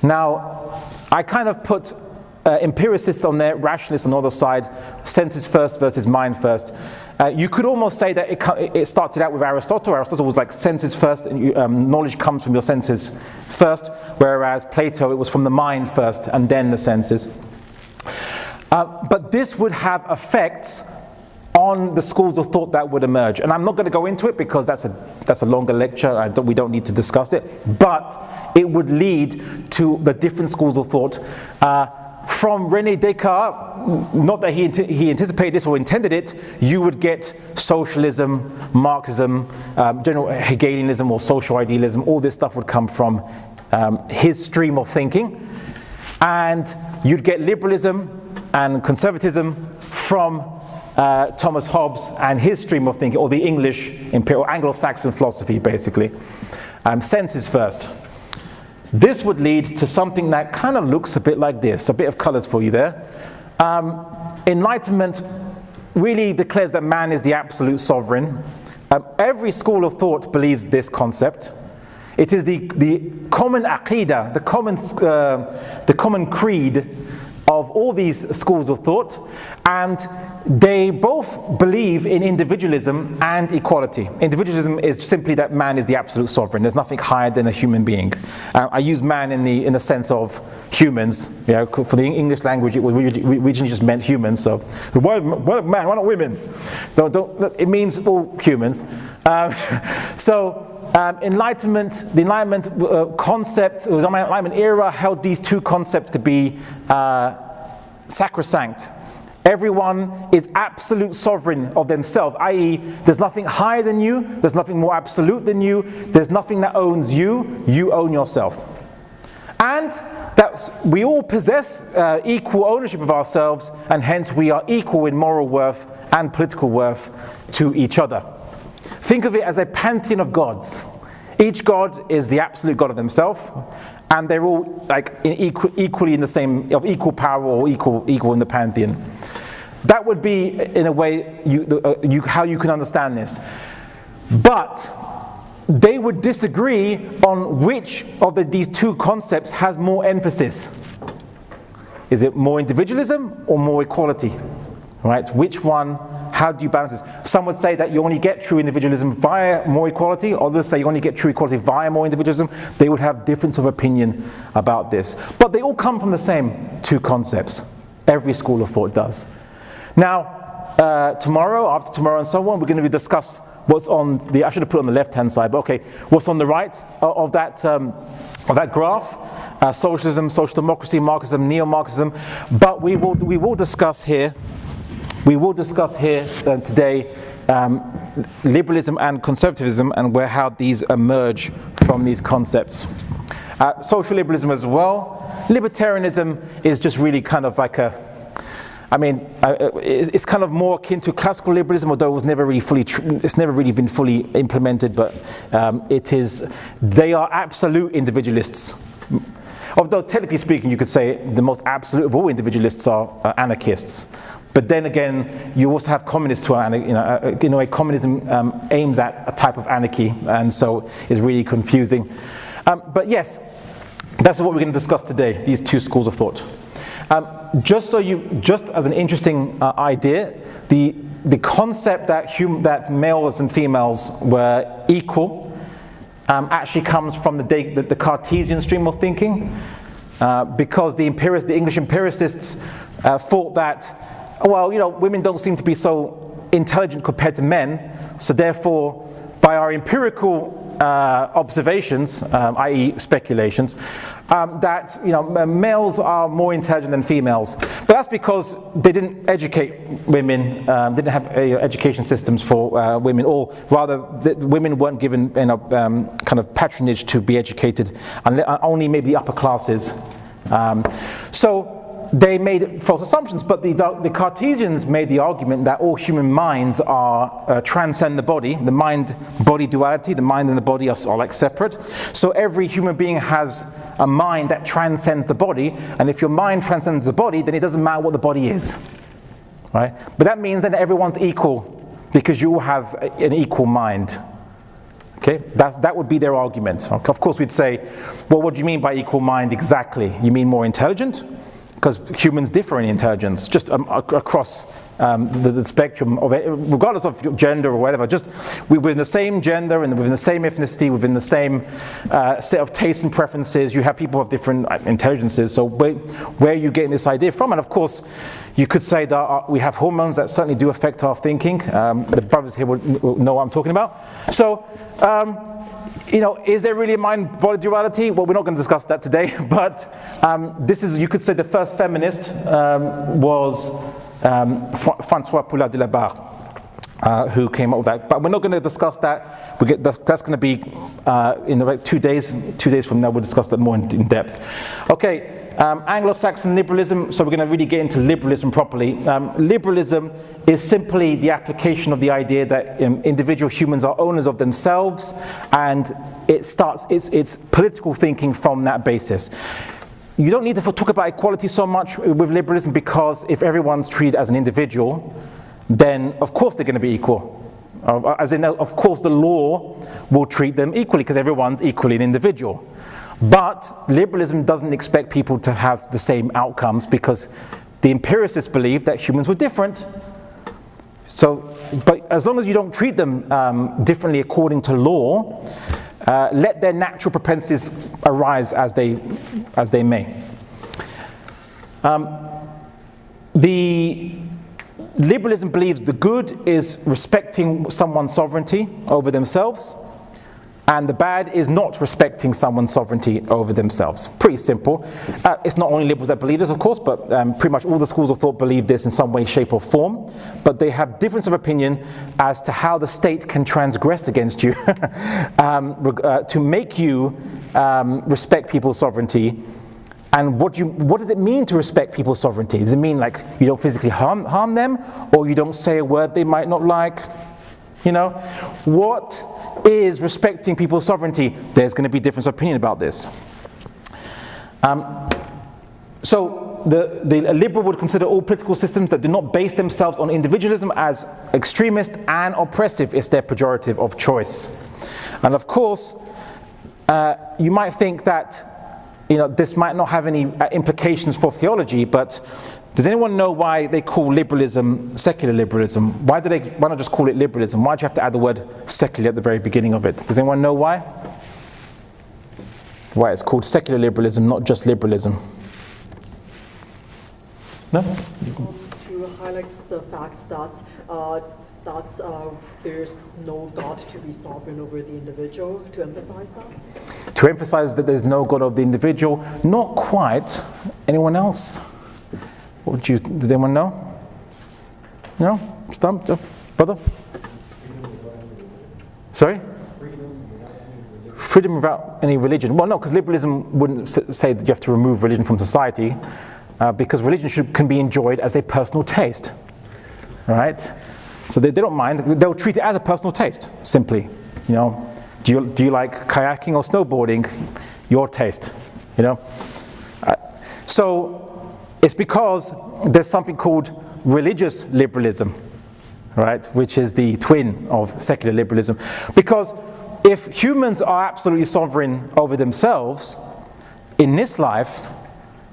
Now, I kind of put empiricists on there, rationalists on the other side, senses first versus mind first. You could almost say that it started out with Aristotle. Aristotle was like senses first, and knowledge comes from your senses first, whereas Plato, it was from the mind first and then the senses. But this would have effects on the schools of thought that would emerge. And I'm not going to go into it because that's a longer lecture. We don't need to discuss it. But it would lead to the different schools of thought. From René Descartes, not that he anticipated this or intended it, you would get socialism, Marxism, general Hegelianism or social idealism. All this stuff would come from his stream of thinking. And you'd get liberalism and conservatism from Thomas Hobbes and his stream of thinking, or the English imperial Anglo-Saxon philosophy, basically. Senses first. This would lead to something that kind of looks a bit like this. A bit of colors for you there. Enlightenment really declares that man is the absolute sovereign. Every school of thought believes this concept. It is the common aqidah, the common creed of all these schools of thought, and they both believe in individualism and equality. Individualism is simply that man is the absolute sovereign. There's nothing higher than a human being. I use man in the sense of humans. For the English language, it was originally just meant humans. So why man? Why not women? It means all humans. The Enlightenment concept, the Enlightenment era held these two concepts to be sacrosanct. Everyone is absolute sovereign of themselves, i.e. there's nothing higher than you, there's nothing more absolute than you, there's nothing that owns you, you own yourself. And that we all possess equal ownership of ourselves, and hence we are equal in moral worth and political worth to each other. Think of it as a pantheon of gods. Each god is the absolute god of themselves, and they're all like equally in the same, of equal power or equal in the pantheon. That would be, in a way, how you can understand this. But they would disagree on which of these two concepts has more emphasis. Is it more individualism or more equality? Right? Which one? How do you balance this? Some would say that you only get true individualism via more equality. Others say you only get true equality via more individualism. They would have difference of opinion about this. But they all come from the same two concepts. Every school of thought does. Now, tomorrow, after tomorrow and so on, we're going to discuss what's on the, I should have put it on the left-hand side, but okay, what's on the right of that graph, socialism, social democracy, Marxism, neo-Marxism. But we will discuss here today liberalism and conservatism and how these emerge from these concepts. Social liberalism as well. Libertarianism is just really kind of like it's kind of more akin to classical liberalism, although it was never really it's never really been fully implemented. But they are absolute individualists. Although technically speaking, you could say the most absolute of all individualists are anarchists. But then again, you also have communists who are, communism aims at a type of anarchy, and so is really confusing. But yes, that's what we're going to discuss today, these two schools of thought. Just as an interesting idea, the concept that males and females were equal actually comes from the Cartesian stream of thinking, because the English empiricists thought that, women don't seem to be so intelligent compared to men, so therefore, by our empirical observations, i.e. speculations, that males are more intelligent than females. But that's because they didn't educate women, didn't have education systems for women, or rather, women weren't given kind of patronage to be educated, and only maybe upper classes. So they made false assumptions, but the Cartesians made the argument that all human minds transcend the body. The mind-body duality, the mind and the body are like separate. So every human being has a mind that transcends the body, and if your mind transcends the body, then it doesn't matter what the body is, right? But that means that everyone's equal, because you all have an equal mind. Okay, that would be their argument. Of course, we'd say, well, what do you mean by equal mind exactly? You mean more intelligent? Because humans differ in intelligence, just across the spectrum of it, regardless of gender or whatever. Just within the same gender and within the same ethnicity, within the same set of tastes and preferences, you have people of different intelligences. So where are you getting this idea from? And of course, you could say that we have hormones that certainly do affect our thinking. The brothers here will know what I'm talking about. So. Is there really a mind-body duality? Well, we're not going to discuss that today, but this is, you could say, the first feminist was François Poulin de la Barre, who came up with that. But we're not going to discuss that. That's going to be in about 2 days. 2 days from now, we'll discuss that more in depth. Okay. Anglo-Saxon liberalism, so we're going to really get into liberalism properly. Liberalism is simply the application of the idea that individual humans are owners of themselves, and it starts its political thinking from that basis. You don't need to talk about equality so much with liberalism, because if everyone's treated as an individual, then of course they're going to be equal. As in, of course the law will treat them equally, because everyone's equally an individual. But liberalism doesn't expect people to have the same outcomes, because the empiricists believe that humans were different. So, but as long as you don't treat them differently according to law, let their natural propensities arise as they may. The liberalism believes the good is respecting someone's sovereignty over themselves. And the bad is not respecting someone's sovereignty over themselves. Pretty simple. It's not only liberals that believe this, of course, but pretty much all the schools of thought believe this in some way, shape, or form. But they have difference of opinion as to how the state can transgress against you to make you respect people's sovereignty. And what does it mean to respect people's sovereignty? Does it mean like you don't physically harm them, or you don't say a word they might not like? You know, what is respecting people's sovereignty? There's going to be difference of opinion about this. So a liberal would consider all political systems that do not base themselves on individualism as extremist and oppressive. It's their pejorative of choice. And of course, you might think that this might not have any implications for theology, but does anyone know why they call liberalism secular liberalism? Why not just call it liberalism? Why do you have to add the word secular at the very beginning of it? Does anyone know why? Why it's called secular liberalism, not just liberalism? No?
To highlight the fact that there's no God to be sovereign over the individual, to emphasize that?
To emphasize that there's no God of the individual? Not quite. Anyone else? Does anyone know? No? Stumped? Brother? Sorry? Freedom without any religion. Well, no, because liberalism wouldn't say that you have to remove religion from society, because religion can be enjoyed as a personal taste. Right? So they don't mind. They'll treat it as a personal taste, simply. Do you like kayaking or snowboarding? Your taste. So it's because there's something called religious liberalism, right, which is the twin of secular liberalism. Because if humans are absolutely sovereign over themselves in this life,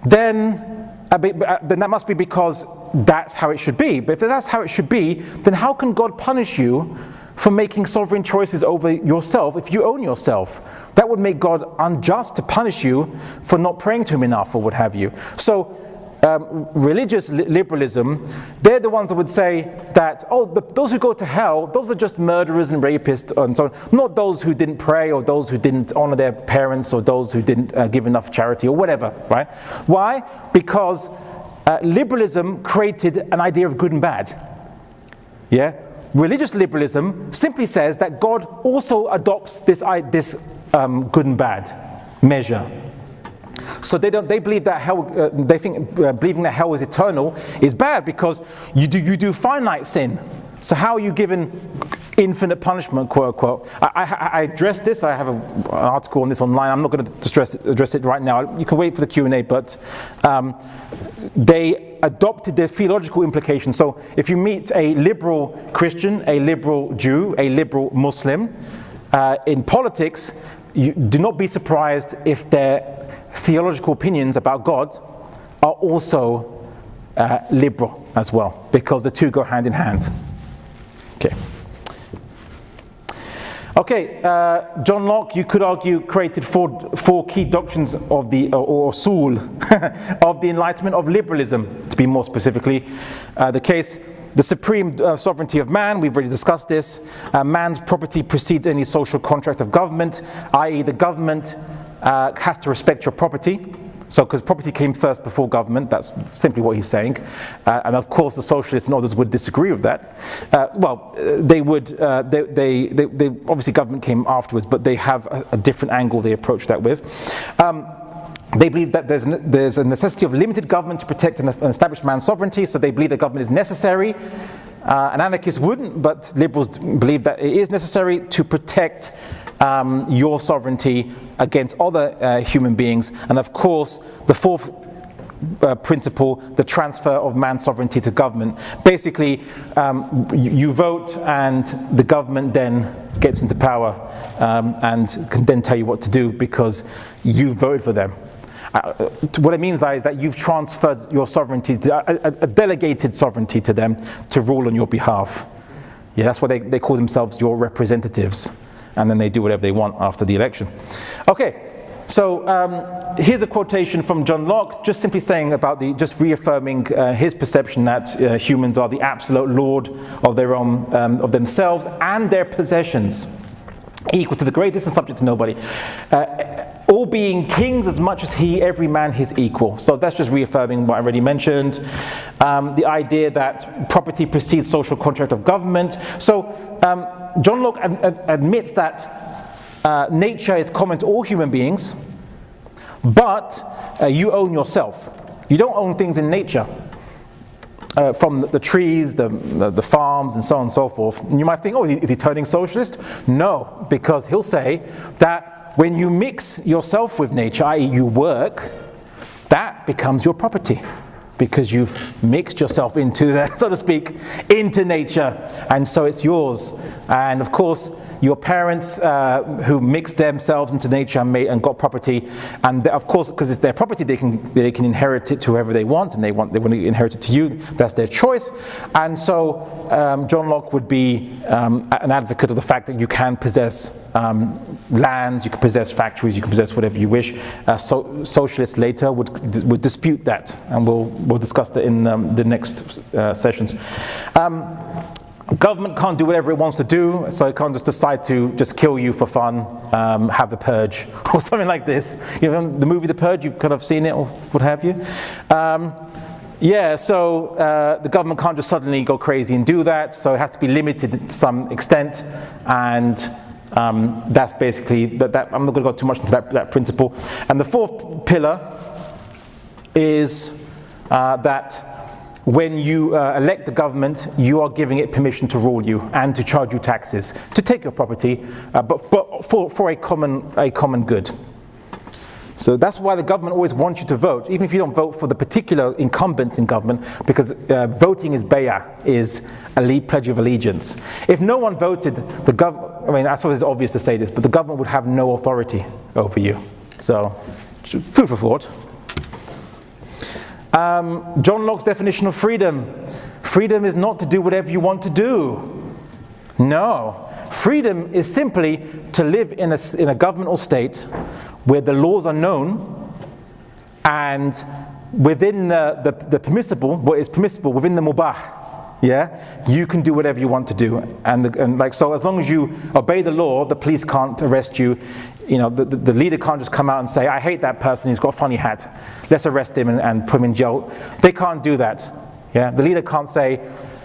then that must be because that's how it should be. But if that's how it should be, then how can God punish you for making sovereign choices over yourself if you own yourself? That would make God unjust to punish you for not praying to him enough or what have you. So religious liberalism, they're the ones that would say that, those who go to hell, those are just murderers and rapists and so on, not those who didn't pray or those who didn't honor their parents or those who didn't give enough charity or whatever, right? Why? Because liberalism created an idea of good and bad. Yeah? Religious liberalism simply says that God also adopts this good and bad measure. So they believe that hell. They think believing that hell is eternal is bad because you do finite sin. So how are you given infinite punishment, quote unquote? I addressed this. I have an article on this online. I'm not going to address it right now. You can wait for the Q&A. But they adopted their theological implications. So if you meet a liberal Christian, a liberal Jew, a liberal Muslim in politics, you do not be surprised if their theological opinions about God are also liberal as well, because the two go hand in hand. Okay, John Locke, you could argue, created four key doctrines of the, or soul, of the Enlightenment of liberalism, to be more specifically. The supreme sovereignty of man, we've already discussed this. Man's property precedes any social contract of government, i.e. the government has to respect your property. So, because property came first before government, that's simply what he's saying. And of course, the socialists and others would disagree with that. They would. They obviously government came afterwards, but they have a different angle they approach that with. They believe that there's a necessity of limited government to protect and establish man's sovereignty. So they believe that government is necessary. An anarchist wouldn't, but liberals believe that it is necessary to protect your sovereignty against other human beings. And of course, the fourth principle, the transfer of man's sovereignty to government. Basically, you vote and the government then gets into power and can then tell you what to do because you voted for them. What it means is that you've transferred your sovereignty, a delegated sovereignty to them to rule on your behalf. Yeah, that's why they call themselves your representatives. And then they do whatever they want after the election. Okay, so here's a quotation from John Locke, just simply saying about just reaffirming his perception that humans are the absolute lord of their own, of themselves and their possessions. equal to the greatest and subject to nobody. All being kings as much as he, every man his equal. So that's just reaffirming what I already mentioned. The idea that property precedes social contract of government. So John Locke admits that nature is common to all human beings, but you own yourself. You don't own things in nature. From the trees, the farms, and so on and so forth. And you might think, oh, is he turning socialist? No, because he'll say that when you mix yourself with nature, i.e. you work, that becomes your property. Because you've mixed yourself into the, so to speak, into nature, and so it's yours. And of course, your parents who mixed themselves into nature and got property, and of course, because it's their property, they can inherit it to whoever they want, and they want to inherit it to you. That's their choice. And so John Locke would be an advocate of the fact that you can possess lands, you can possess factories, you can possess whatever you wish. Socialists later would dispute that, and we'll discuss that in the next sessions. Government can't do whatever it wants to do, so it can't just decide to just kill you for fun, have the purge, or something like this. You know, the movie The Purge, you've kind of seen it, or what have you. Yeah, so the government can't just suddenly go crazy and do that, so it has to be limited to some extent, and that's basically, that I'm not going to go too much into that principle. And the fourth pillar is that when you elect the government, you are giving it permission to rule you and to charge you taxes, to take your property, but for a common good. So that's why the government always wants you to vote, even if you don't vote for the particular incumbents in government, because voting is bay'ah, is a pledge of allegiance. If no one voted, the government, I mean, I suppose it's obvious to say this, but the government would have no authority over you. So, food for thought. John Locke's definition of freedom. Freedom is not to do whatever you want to do. No. Freedom is simply to live in a government or state where the laws are known, and within the permissible, what is permissible, within the mubah, yeah, you can do whatever you want to do. And like, so as long as you obey the law, the police can't arrest you. You know, the leader can't just come out and say, I hate that person, he's got a funny hat, let's arrest him and put him in jail. They can't do that. Yeah, the leader can't say,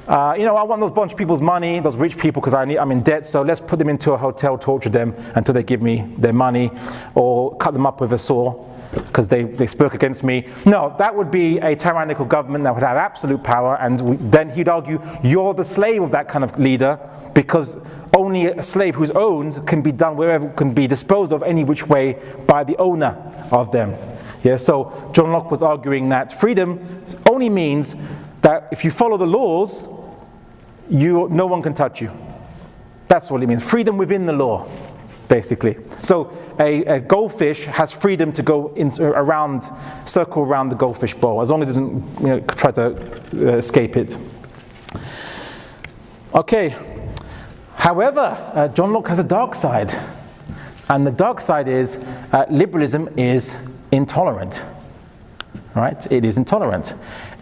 you know, I want those bunch of people's money, those rich people, because I'm in debt, so let's put them into a hotel, torture them until they give me their money, or cut them up with a saw because they spoke against me. No, that would be a tyrannical government that would have absolute power, and then he'd argue, you're the slave of that kind of leader, because only a slave who's owned can be done wherever, can be disposed of any which way by the owner of them. Yeah, so John Locke was arguing that freedom only means that if you follow the laws, no one can touch you. That's what it means. Freedom within the law, basically. So a goldfish has freedom to go circle around the goldfish bowl, as long as it doesn't try to escape it. Okay. However, John Locke has a dark side, and the dark side is liberalism is intolerant. Right? It is intolerant.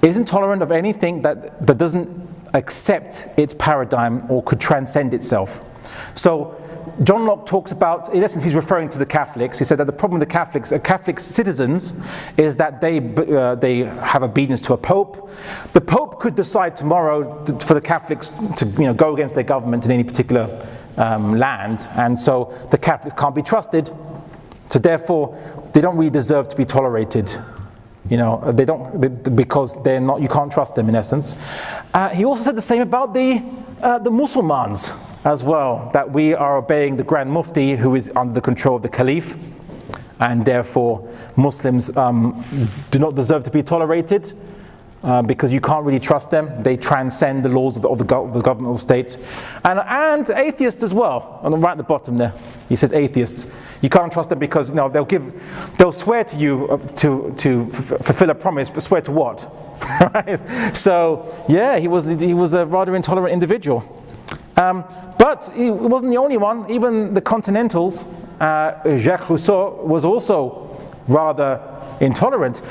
It is intolerant of anything that doesn't accept its paradigm or could transcend itself. So John Locke talks about, in essence, he's referring to the Catholics. He said that the problem with the Catholics, Catholic citizens, is that they have obedience to a pope. The pope could decide tomorrow for the Catholics to go against their government in any particular land, and so the Catholics can't be trusted. So therefore, they don't really deserve to be tolerated. Because they're not. You can't trust them, in essence. He also said the same about the Muslims as well, that we are obeying the Grand Mufti, who is under the control of the Caliph, and therefore Muslims do not deserve to be tolerated because you can't really trust them. They transcend the laws of the governmental state, and atheists as well. And right at the bottom there, he says atheists. You can't trust them because they'll swear to you to fulfill a promise, but swear to what? Right? So yeah, he was a rather intolerant individual. But he wasn't the only one. Even the Continentals, Jacques Rousseau was also rather intolerant.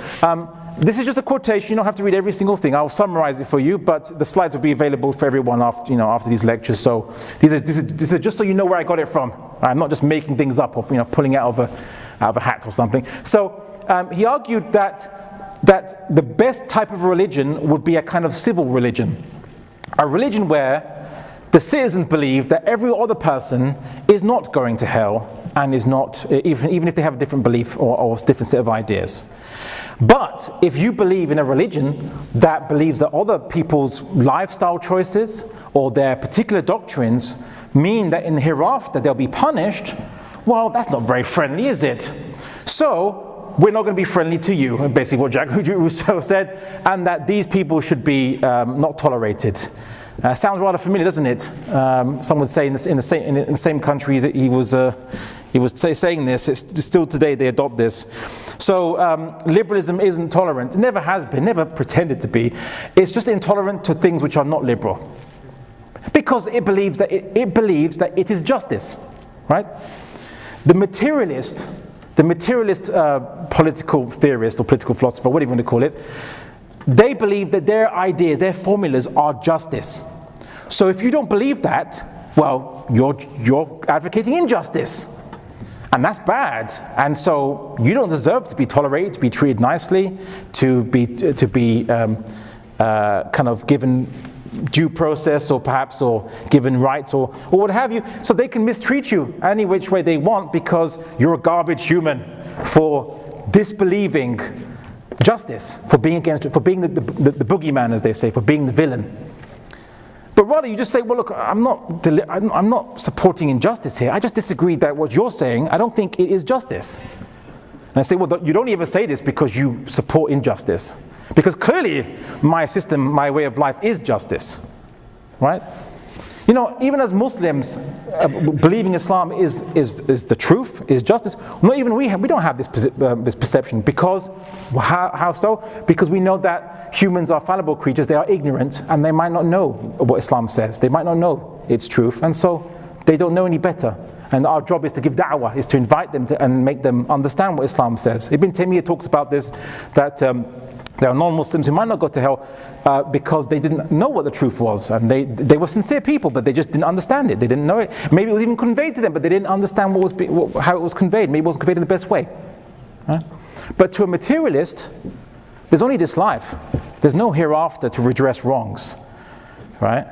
This is just a quotation. You don't have to read every single thing. I'll summarize it for you, but the slides will be available for everyone after, after these lectures. So this is just so you know where I got it from. I'm not just making things up or pulling it out of a hat or something. So he argued that the best type of religion would be a kind of civil religion, a religion where the citizens believe that every other person is not going to hell and is not, even if they have a different belief or a different set of ideas. But if you believe in a religion that believes that other people's lifestyle choices or their particular doctrines mean that in the hereafter they'll be punished, well, that's not very friendly, is it? So we're not going to be friendly to you, basically what Jacques Rousseau said, and that these people should be not tolerated. Sounds rather familiar, doesn't it? Some would say in the same countries he was saying this. It's still today they adopt this. So liberalism isn't tolerant. It never has been, never pretended to be. It's just intolerant to things which are not liberal, because it believes that it is justice, right? The materialist political theorist or political philosopher, whatever you want to call it, they believe that their ideas, their formulas are justice. So if you don't believe that, well, you're advocating injustice. And that's bad. And so you don't deserve to be tolerated, to be treated nicely, to be kind of given due process or given rights or what have you. So they can mistreat you any which way they want because you're a garbage human for disbelieving justice, for being against it, for being the boogeyman, as they say, for being the villain. But rather you just say, well, look, I'm not supporting injustice here. I just disagree that what you're saying, I don't think it is justice. And I say, well, you don't even say this because you support injustice. Because clearly my system, my way of life is justice, right? Even as Muslims, believing Islam is the truth, is justice. Not even we don't have this perception. Because how so? Because we know that humans are fallible creatures. They are ignorant, and they might not know what Islam says. They might not know its truth, and so they don't know any better. And our job is to give da'wah, is to invite them and make them understand what Islam says. Ibn Taymiyyah talks about this, that there are non-Muslims who might not go to hell because they didn't know what the truth was, and they were sincere people, but they just didn't understand it. They didn't know it. Maybe it was even conveyed to them, but they didn't understand how it was conveyed. Maybe it wasn't conveyed in the best way. Right? But to a materialist, there's only this life. There's no hereafter to redress wrongs, right?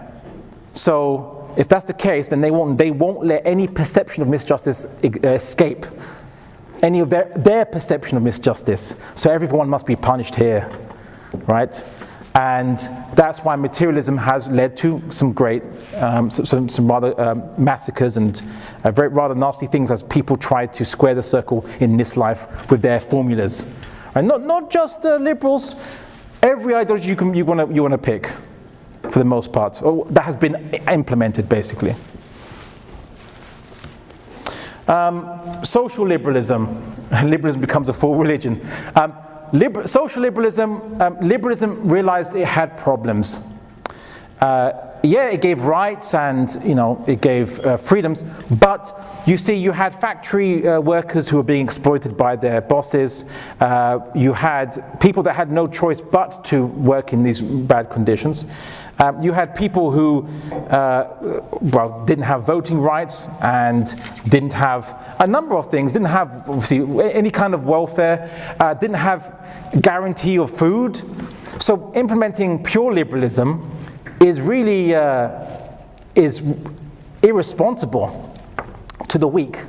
So if that's the case, then they won't let any perception of misjustice escape. Any of their perception of misjustice. So everyone must be punished here, right? And that's why materialism has led to some great, some rather massacres and rather nasty things as people try to square the circle in this life with their formulas. And not just liberals, every ideology you want to pick, for the most part, that has been implemented basically. Social liberalism. Liberalism becomes a full religion. Social liberalism realized it had problems. It gave rights and it gave freedoms, but you see, you had factory workers who were being exploited by their bosses. You had people that had no choice but to work in these bad conditions. You had people who didn't have voting rights and didn't have a number of things, didn't have obviously any kind of welfare, didn't have guarantee of food. So implementing pure liberalism is really is irresponsible to the weak.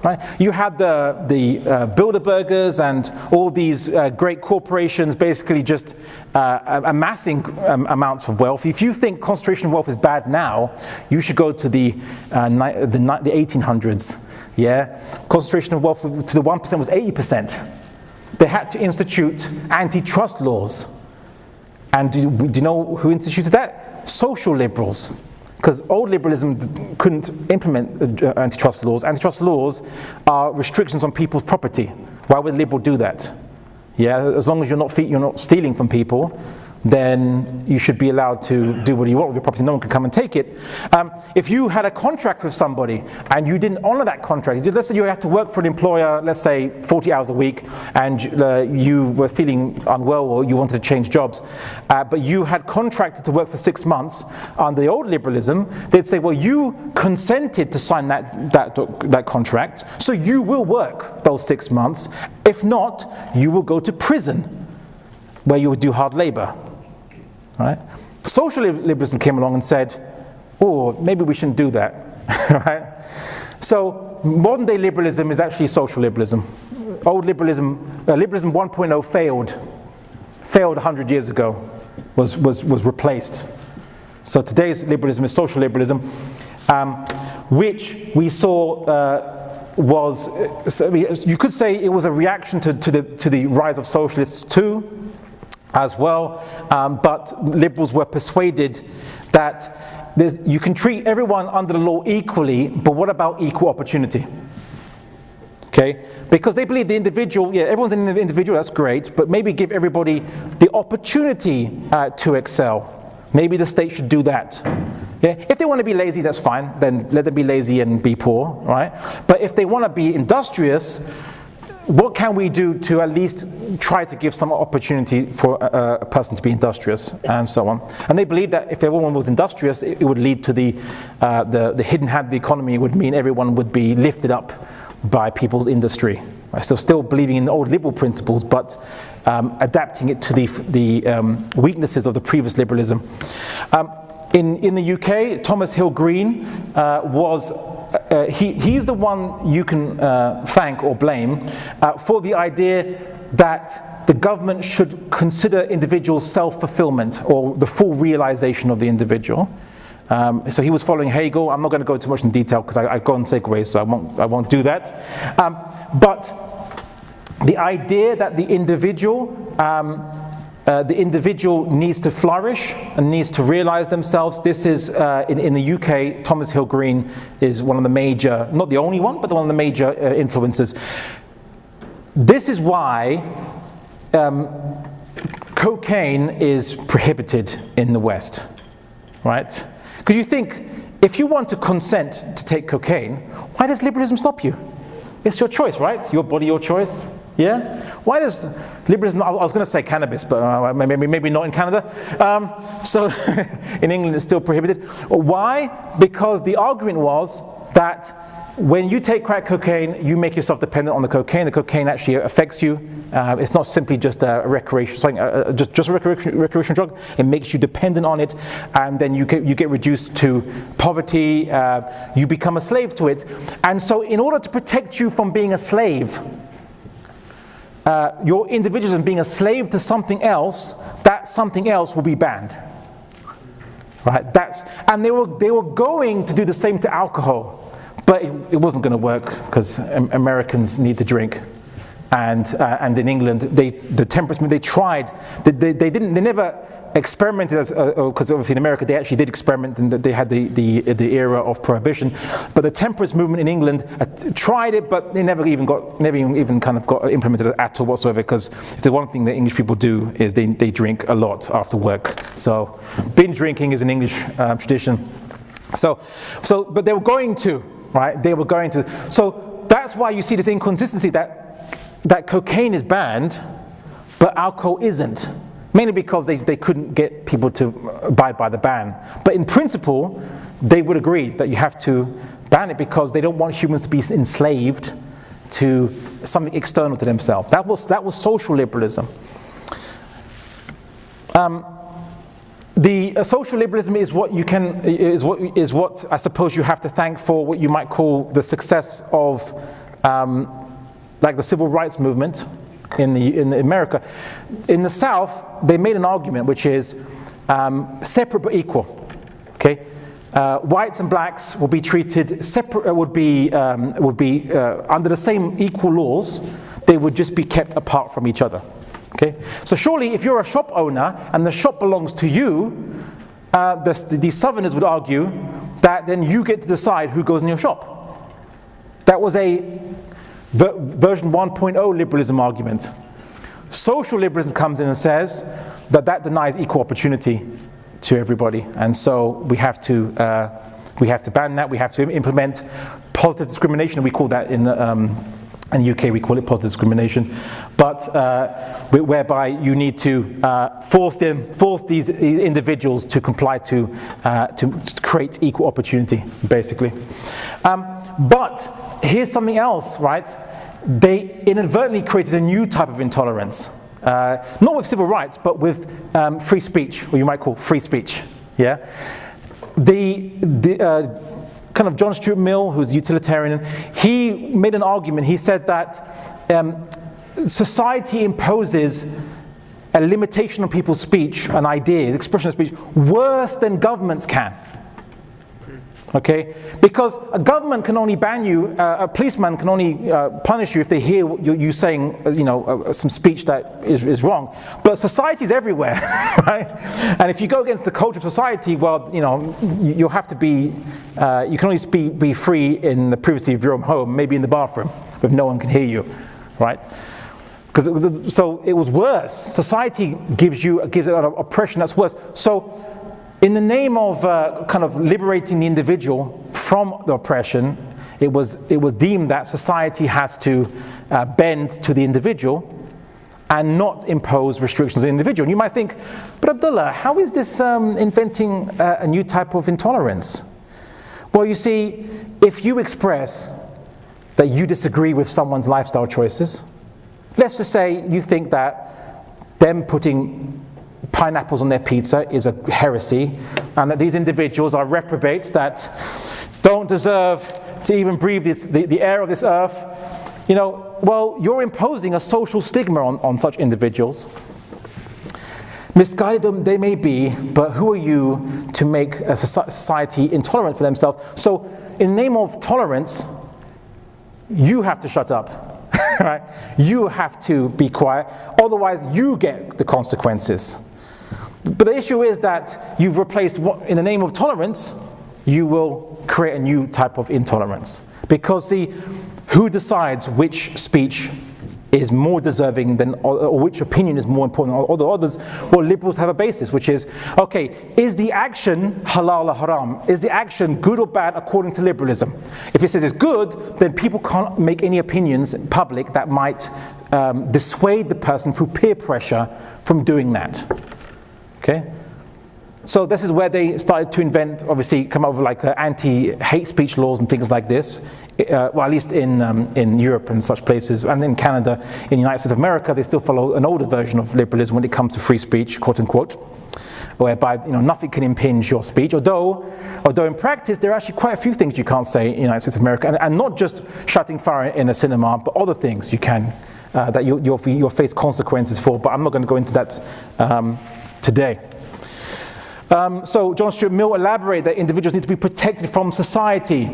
Right? You had the Bilderbergers and all these great corporations basically just amassing amounts of wealth. If you think concentration of wealth is bad now, you should go to the 1800s. Yeah, concentration of wealth to the 1% was 80%. They had to institute antitrust laws. And do you know who instituted that? Social liberals. Because old liberalism couldn't implement antitrust laws. Antitrust laws are restrictions on people's property. Why would a liberal do that? Yeah, as long as you're not stealing from people, then you should be allowed to do what you want with your property. No one can come and take it. If you had a contract with somebody and you didn't honor that contract, let's say you have to work for an employer, let's say 40 hours a week, and you were feeling unwell or you wanted to change jobs, but you had contracted to work for 6 months under the old liberalism, they'd say, well, you consented to sign that contract, so you will work those 6 months. If not, you will go to prison, where you would do hard labor. Right? Social liberalism came along and said, oh, maybe we shouldn't do that. Right? So modern day liberalism is actually social liberalism. Old liberalism, liberalism 1.0 failed 100 years ago, was replaced. So today's liberalism is social liberalism, which we saw you could say it was a reaction to the rise of socialists too, as well, but liberals were persuaded that you can treat everyone under the law equally, but what about equal opportunity? Okay, because they believe the individual, yeah, everyone's an individual, that's great, but maybe give everybody the opportunity to excel. Maybe the state should do that. Yeah? If they want to be lazy, that's fine, then let them be lazy and be poor, right? But if they want to be industrious, what can we do to at least try to give some opportunity for a person to be industrious, and so on? And they believe that if everyone was industrious, it would lead to the hidden hand of the economy. Would mean everyone would be lifted up by people's industry. So still believing in old liberal principles, but adapting it to the weaknesses of the previous liberalism. In the UK, Thomas Hill Green was. He's the one you can thank or blame for the idea that the government should consider individuals' self-fulfillment or the full realization of the individual. So he was following Hegel. I'm not going to go too much in detail because I go on segues, so I won't do that. But the idea that the individual needs to flourish and needs to realize themselves. This is, in the UK, Thomas Hill Green is one of the major, not the only one, but one of the major influences. This is why cocaine is prohibited in the West, right? Because you think, if you want to consent to take cocaine, why does liberalism stop you? It's your choice, right? Your body, your choice. Yeah? Why does liberalism, I was going to say cannabis, but maybe not in Canada. So in England it's still prohibited. Why? Because the argument was that when you take crack cocaine, you make yourself dependent on the cocaine. The cocaine actually affects you. It's not simply just a recreational, just a recreational drug. It makes you dependent on it, and then you get reduced to poverty. You become a slave to it. And so, in order to protect you from being a slave, your individualism being a slave to something else, that something else will be banned. Right? And they were going to do the same to alcohol. But it wasn't going to work because Americans need to drink, and in England the temperance movement, they tried. They never experimented because obviously in America they actually did experiment, and they had the era of prohibition. But the temperance movement in England tried it, but they never even got implemented at all whatsoever. Because if the one thing that English people do is they drink a lot after work. So binge drinking is an English tradition. But they were going to. Right? They were going to. So that's why you see this inconsistency that cocaine is banned, but alcohol isn't. Mainly because they couldn't get people to abide by the ban. But in principle, they would agree that you have to ban it because they don't want humans to be enslaved to something external to themselves. That was social liberalism. The social liberalism is what I suppose you have to thank for what you might call the success of like the civil rights movement in America. In the South, they made an argument which is separate but equal. Okay, whites and blacks will be treated separate. Would be under the same equal laws. They would just be kept apart from each other. Okay, so surely if you're a shop owner and the shop belongs to you, the Southerners would argue that then you get to decide who goes in your shop. That was a version 1.0 liberalism argument. Social liberalism comes in and says, that denies equal opportunity to everybody, and so we have to ban that. We have to implement positive discrimination. We call that in the UK we call it positive discrimination, but whereby you need to force these individuals to comply to create equal opportunity, basically. But here's something else, right? They inadvertently created a new type of intolerance. Not with civil rights, but with free speech, or you might call free speech. Yeah, kind of John Stuart Mill, who's a utilitarian, he made an argument. He said that society imposes a limitation on people's speech and ideas, expression of speech, worse than governments can. Okay, because a government can only ban you, a policeman can only punish you if they hear you saying, some speech that is wrong. But society's everywhere, right? And if you go against the culture of society, well, you'll have to be, you can only be free in the privacy of your own home, maybe in the bathroom, if no one can hear you, right? So it was worse. Society gives an oppression that's worse. So, in the name of kind of liberating the individual from the oppression, it was deemed that society has to bend to the individual and not impose restrictions on the individual. And you might think, but Abdullah, how is this inventing a new type of intolerance? Well, you see, if you express that you disagree with someone's lifestyle choices, let's just say you think that them putting pineapples on their pizza is a heresy, and that these individuals are reprobates that don't deserve to even breathe the air of this earth, well, you're imposing a social stigma on such individuals. Misguided they may be, but who are you to make a society intolerant for themselves? So, in the name of tolerance, you have to shut up, right? You have to be quiet, otherwise you get the consequences. But the issue is that you've replaced in the name of tolerance, you will create a new type of intolerance. Because who decides which speech is more deserving than, or which opinion is more important than others? Well, liberals have a basis, which is, okay, is the action halal or haram? Is the action good or bad according to liberalism? If it says it's good, then people can't make any opinions in public that might dissuade the person through peer pressure from doing that. Okay, so this is where they started to invent, obviously, come up with like anti-hate speech laws and things like this. Well, at least in Europe and such places, and in Canada, in the United States of America, they still follow an older version of liberalism when it comes to free speech, quote unquote, whereby nothing can impinge your speech. Although in practice, there are actually quite a few things you can't say in the United States of America, and not just shouting fire in a cinema, but other things you can that you'll face consequences for. But I'm not going to go into that today. So John Stuart Mill elaborated that individuals need to be protected from society.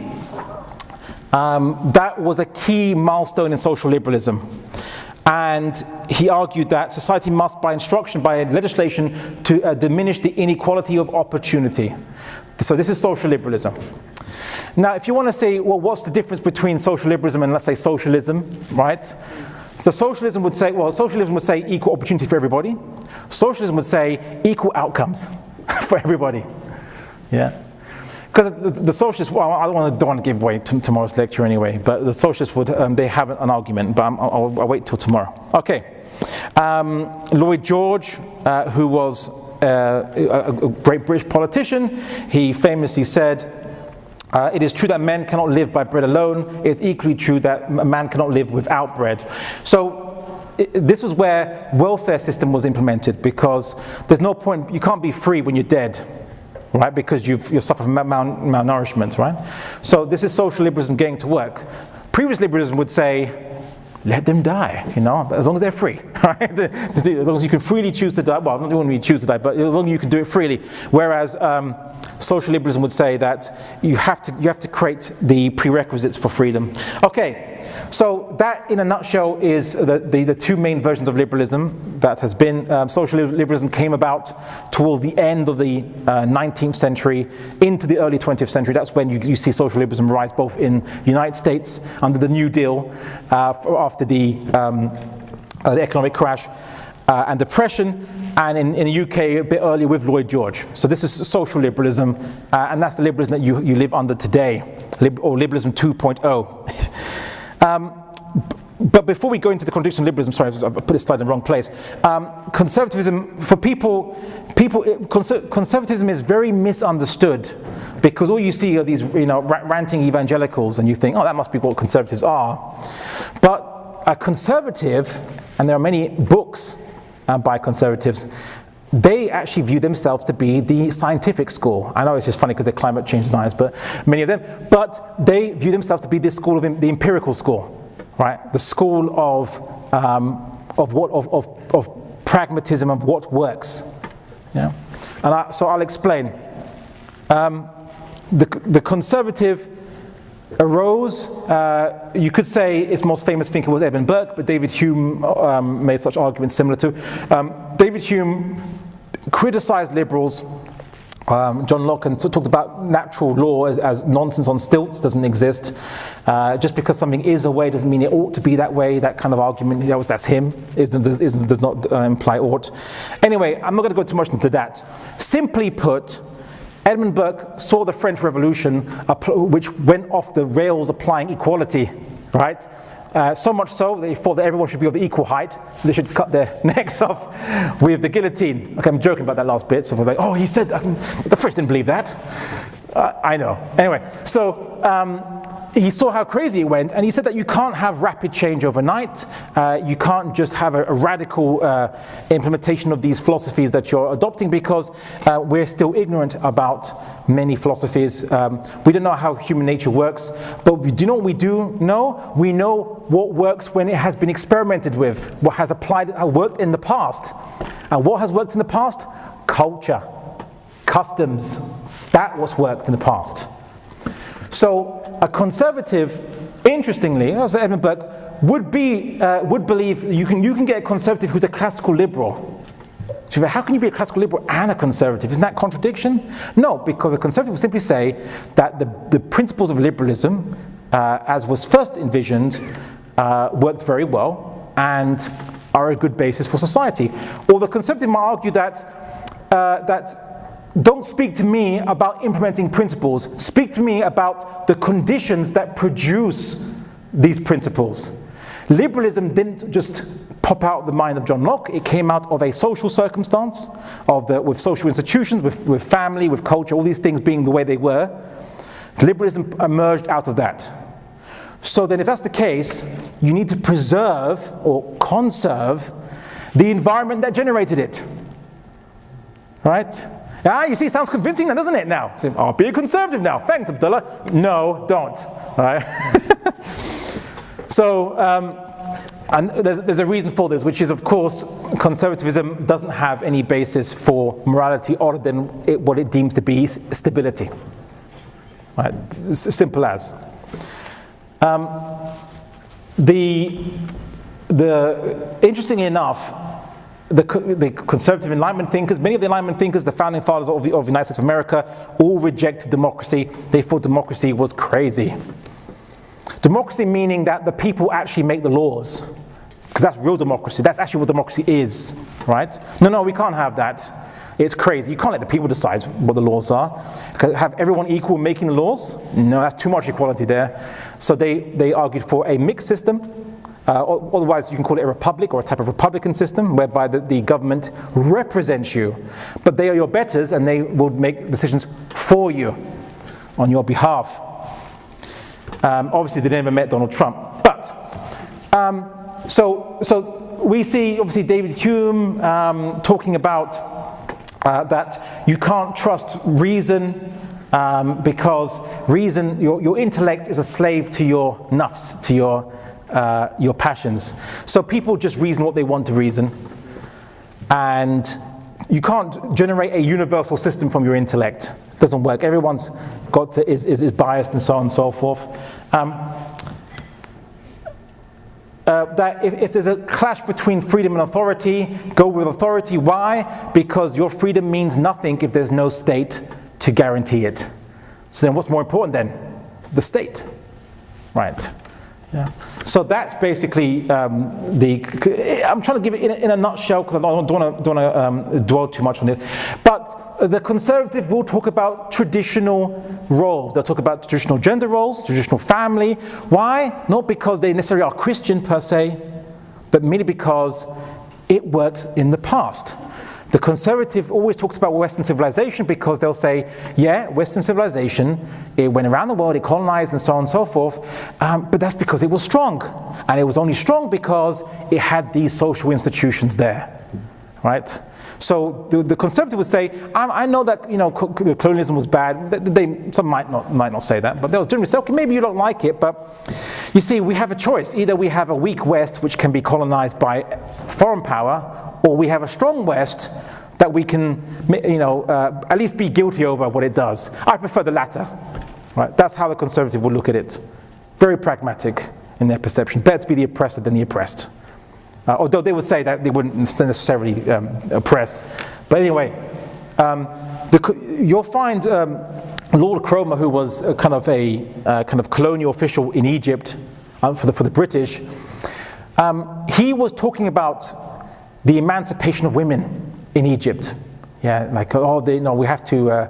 That was a key milestone in social liberalism. And he argued that society must, by legislation, to diminish the inequality of opportunity. So this is social liberalism. Now, if you want to say, well, what's the difference between social liberalism and, let's say, socialism, right? So socialism would say equal opportunity for everybody. Socialism would say equal outcomes for everybody. Yeah. Because the socialists, well, I don't want to give away tomorrow's lecture anyway, but the socialists would, they have an argument, but I'll wait till tomorrow. Okay. Lloyd George, who was a great British politician, he famously said, it is true that men cannot live by bread alone. It's equally true that a man cannot live without bread. So this was where welfare system was implemented, because there's no point, you can't be free when you're dead, right? Because you're suffering from malnourishment, right? So this is social liberalism getting to work. Previous liberalism would say, let them die, as long as they're free, right? As long as you can freely choose to die. Well, not only you choose to die, but as long as you can do it freely. Whereas social liberalism would say that you have to create the prerequisites for freedom. Okay, so that in a nutshell is the two main versions of liberalism that has been. Social liberalism came about towards the end of the 19th century into the early 20th century. That's when you see social liberalism rise, both in the United States under the New Deal after the economic crash, and depression, and in the UK a bit earlier with Lloyd George. So this is social liberalism, and that's the liberalism that you live under today, or liberalism 2.0. But before we go into the contradiction of liberalism, sorry, I put this slide in the wrong place. Conservatism, for conservatism is very misunderstood, because all you see are these, ranting evangelicals, and you think, oh, that must be what conservatives are. But a conservative, and there are many books by conservatives, they actually view themselves to be the scientific school. I know it's just funny because they're climate change deniers, but many of them. But they view themselves to be this school of the empirical school, right? The school of pragmatism, of what works. Yeah, and so I'll explain. The conservative arose, you could say its most famous thinker was Edmund Burke, but David Hume made such arguments similar to. David Hume criticized liberals, John Locke, and talked about natural law as nonsense on stilts, doesn't exist. Just because something is a way doesn't mean it ought to be that way. That kind of argument, that's him, does not imply ought. Anyway, I'm not going to go too much into that. Simply put, Edmund Burke saw the French Revolution, which went off the rails applying equality, right? So much so, they thought that everyone should be of the equal height, so they should cut their necks off with the guillotine. Okay, I'm joking about that last bit, so I was like, oh, he said, the French didn't believe that. I know. Anyway, so he saw how crazy it went, and he said that you can't have rapid change overnight. You can't just have a radical implementation of these philosophies that you're adopting, because we're still ignorant about many philosophies. We don't know how human nature works, but do you know what we do know? We know what works when it has been experimented with, what has worked in the past. And what has worked in the past? Culture, customs. That was worked in the past. So a conservative, interestingly, as Edmund Burke, would believe you can get a conservative who's a classical liberal. So how can you be a classical liberal and a conservative? Isn't that a contradiction? No, because a conservative would simply say that the principles of liberalism, as was first envisioned, worked very well and are a good basis for society. Or the conservative might argue that don't speak to me about implementing principles. Speak to me about the conditions that produce these principles. Liberalism didn't just pop out of the mind of John Locke. It came out of a social circumstance, with social institutions, with family, with culture, all these things being the way they were. Liberalism emerged out of that. So then if that's the case, you need to preserve or conserve the environment that generated it. Right? You see, it sounds convincing now, doesn't it now? So, I'll be a conservative now. Thanks, Abdullah. No, don't. All right? So, and there's a reason for this, which is, of course, conservatism doesn't have any basis for morality other than what it deems to be stability. Right? It's as simple as. Interestingly enough, the conservative Enlightenment thinkers, many of the Enlightenment thinkers, the founding fathers of the United States of America, all rejected democracy. They thought democracy was crazy. Democracy meaning that the people actually make the laws, because that's real democracy. That's actually what democracy is, right? No, we can't have that. It's crazy. You can't let the people decide what the laws are. Have everyone equal making the laws? No, that's too much equality there. So they argued for a mixed system. Otherwise, you can call it a republic or a type of republican system whereby the government represents you. But they are your betters and they will make decisions for you on your behalf. Obviously, they never met Donald Trump. But, so we see, obviously, David Hume talking about that you can't trust reason because reason, your intellect is a slave to your nafs, to your passions. So people just reason what they want to reason, and you can't generate a universal system from your intellect. It doesn't work. Everyone's got is biased and so on and so forth. That if there's a clash between freedom and authority, go with authority. Why? Because your freedom means nothing if there's no state to guarantee it. So then what's more important then? The state, right? Yeah. So that's basically I'm trying to give it in a nutshell because I don't want to dwell too much on it. But the conservative will talk about traditional roles. They'll talk about traditional gender roles, traditional family. Why? Not because they necessarily are Christian per se, but merely because it worked in the past. The conservative always talks about Western civilization because they'll say, yeah, Western civilization, it went around the world, it colonized and so on and so forth, but that's because it was strong. And it was only strong because it had these social institutions there, right? So the conservative would say, I know that colonialism was bad. Some might not say that, but they'll generally say, okay, maybe you don't like it, but you see, we have a choice. Either we have a weak West which can be colonized by foreign power, or we have a strong West that we can, at least be guilty over what it does. I prefer the latter, right? That's how the conservative will look at it. Very pragmatic in their perception. Better to be the oppressor than the oppressed. Although they would say that they wouldn't necessarily oppress. But anyway, you'll find Lord Cromer, who was a kind of colonial official in Egypt for the British, he was talking about the emancipation of women in Egypt. Yeah, like, we have to,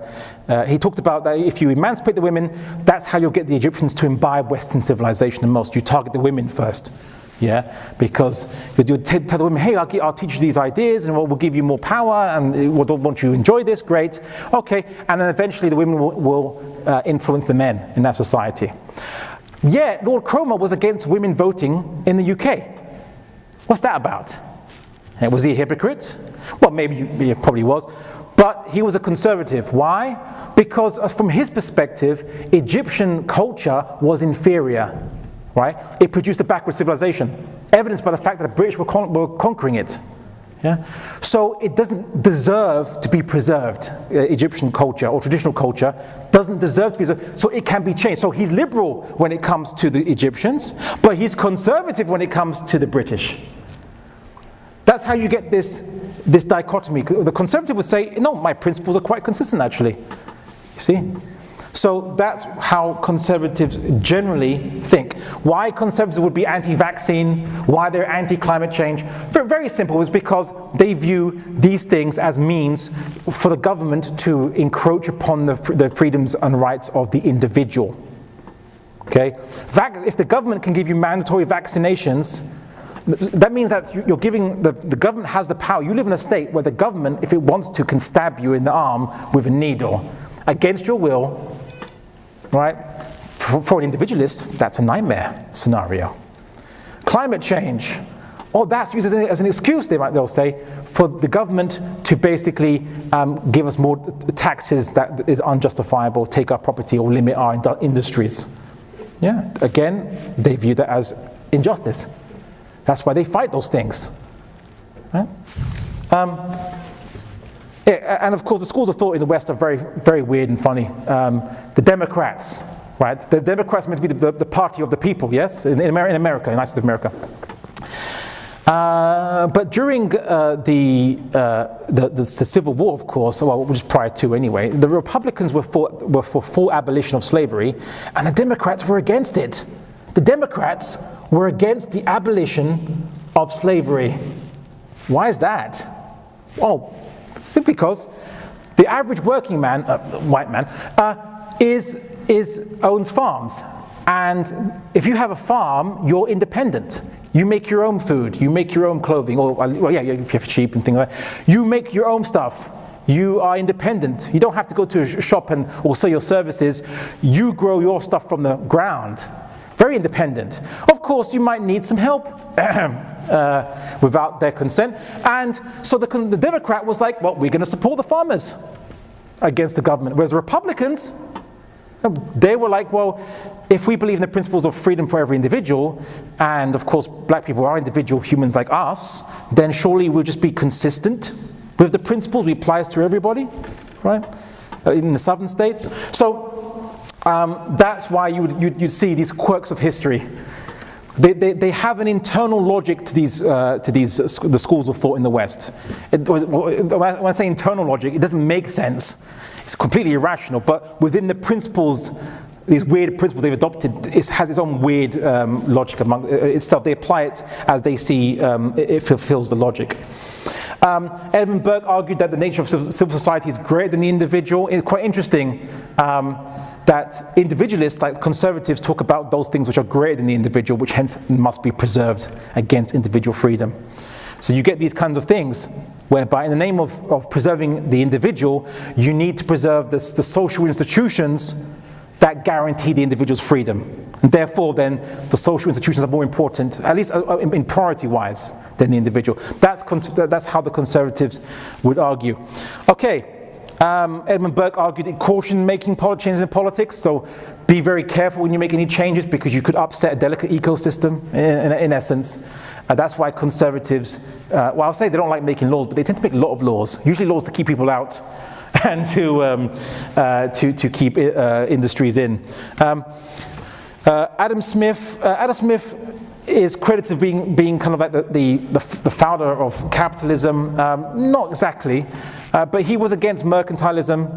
he talked about that if you emancipate the women, that's how you'll get the Egyptians to imbibe Western civilization the most. You target the women first. Yeah, because you tell the women, hey, I'll teach you these ideas and we'll give you more power and won't you enjoy this? Great. Okay, and then eventually the women will influence the men in that society. Yet, Lord Cromer was against women voting in the UK. What's that about? Was he a hypocrite? Well, maybe he probably was, but he was a conservative. Why? Because from his perspective, Egyptian culture was inferior, right? It produced a backward civilization, evidenced by the fact that the British were conquering it. Yeah? So it doesn't deserve to be preserved. Egyptian culture or traditional culture doesn't deserve to be preserved, so it can be changed. So he's liberal when it comes to the Egyptians, but he's conservative when it comes to the British. That's how you get this dichotomy. The conservative would say, no, my principles are quite consistent actually. You see? So that's how conservatives generally think. Why conservatives would be anti-vaccine, why they're anti-climate change. Very simple, it's because they view these things as means for the government to encroach upon the freedoms and rights of the individual. Okay? If the government can give you mandatory vaccinations, that means that you're giving, the government has the power. You live in a state where the government, if it wants to, can stab you in the arm with a needle against your will, right? For an individualist, that's a nightmare scenario. Climate change, that's used as an excuse, they'll say, for the government to basically give us more taxes that is unjustifiable, take our property or limit our industries. Yeah, again, they view that as injustice. That's why they fight those things. Right? And of course, the schools of thought in the West are very, very weird and funny. The Democrats, right? The Democrats meant to be the party of the people, yes? In America, in the United States of America. But during the Civil War, of course, well, just prior to anyway, the Republicans were for full abolition of slavery, and the Democrats were against it. The Democrats were against the abolition of slavery. Why is that? Well, simply because the average working man, white man, owns farms. And if you have a farm, you're independent. You make your own food, you make your own clothing, if you have sheep and things like that. You make your own stuff. You are independent. You don't have to go to a shop or sell your services. You grow your stuff from the ground. Very independent. Of course, you might need some help without their consent. And so the Democrat was like, well, we're going to support the farmers against the government. Whereas the Republicans, they were like, well, if we believe in the principles of freedom for every individual, and of course black people are individual humans like us, then surely we'll just be consistent with the principles we apply to everybody, right? In the southern states. So that's why you'd see these quirks of history. They have an internal logic to the schools of thought in the West. When I say internal logic, it doesn't make sense. It's completely irrational, but within the principles these weird principles they've adopted, it has its own weird logic among itself. They apply it as they see it fulfills the logic. Edmund Burke argued that the nature of civil society is greater than the individual. It's quite interesting that individualists, like conservatives, talk about those things which are greater than the individual, which hence must be preserved against individual freedom. So you get these kinds of things whereby in the name of preserving the individual, you need to preserve the social institutions that guarantee the individual's freedom. And therefore, then, the social institutions are more important, at least in priority-wise, than the individual. That's how the conservatives would argue. Okay, Edmund Burke argued it cautioned making changes in politics, so be very careful when you make any changes because you could upset a delicate ecosystem, in essence. That's why conservatives, well, I'll say they don't like making laws, but they tend to make a lot of laws, usually laws to keep people out and to keep industries in. Adam Smith is credited with being kind of like the founder of capitalism. Not exactly, but he was against mercantilism,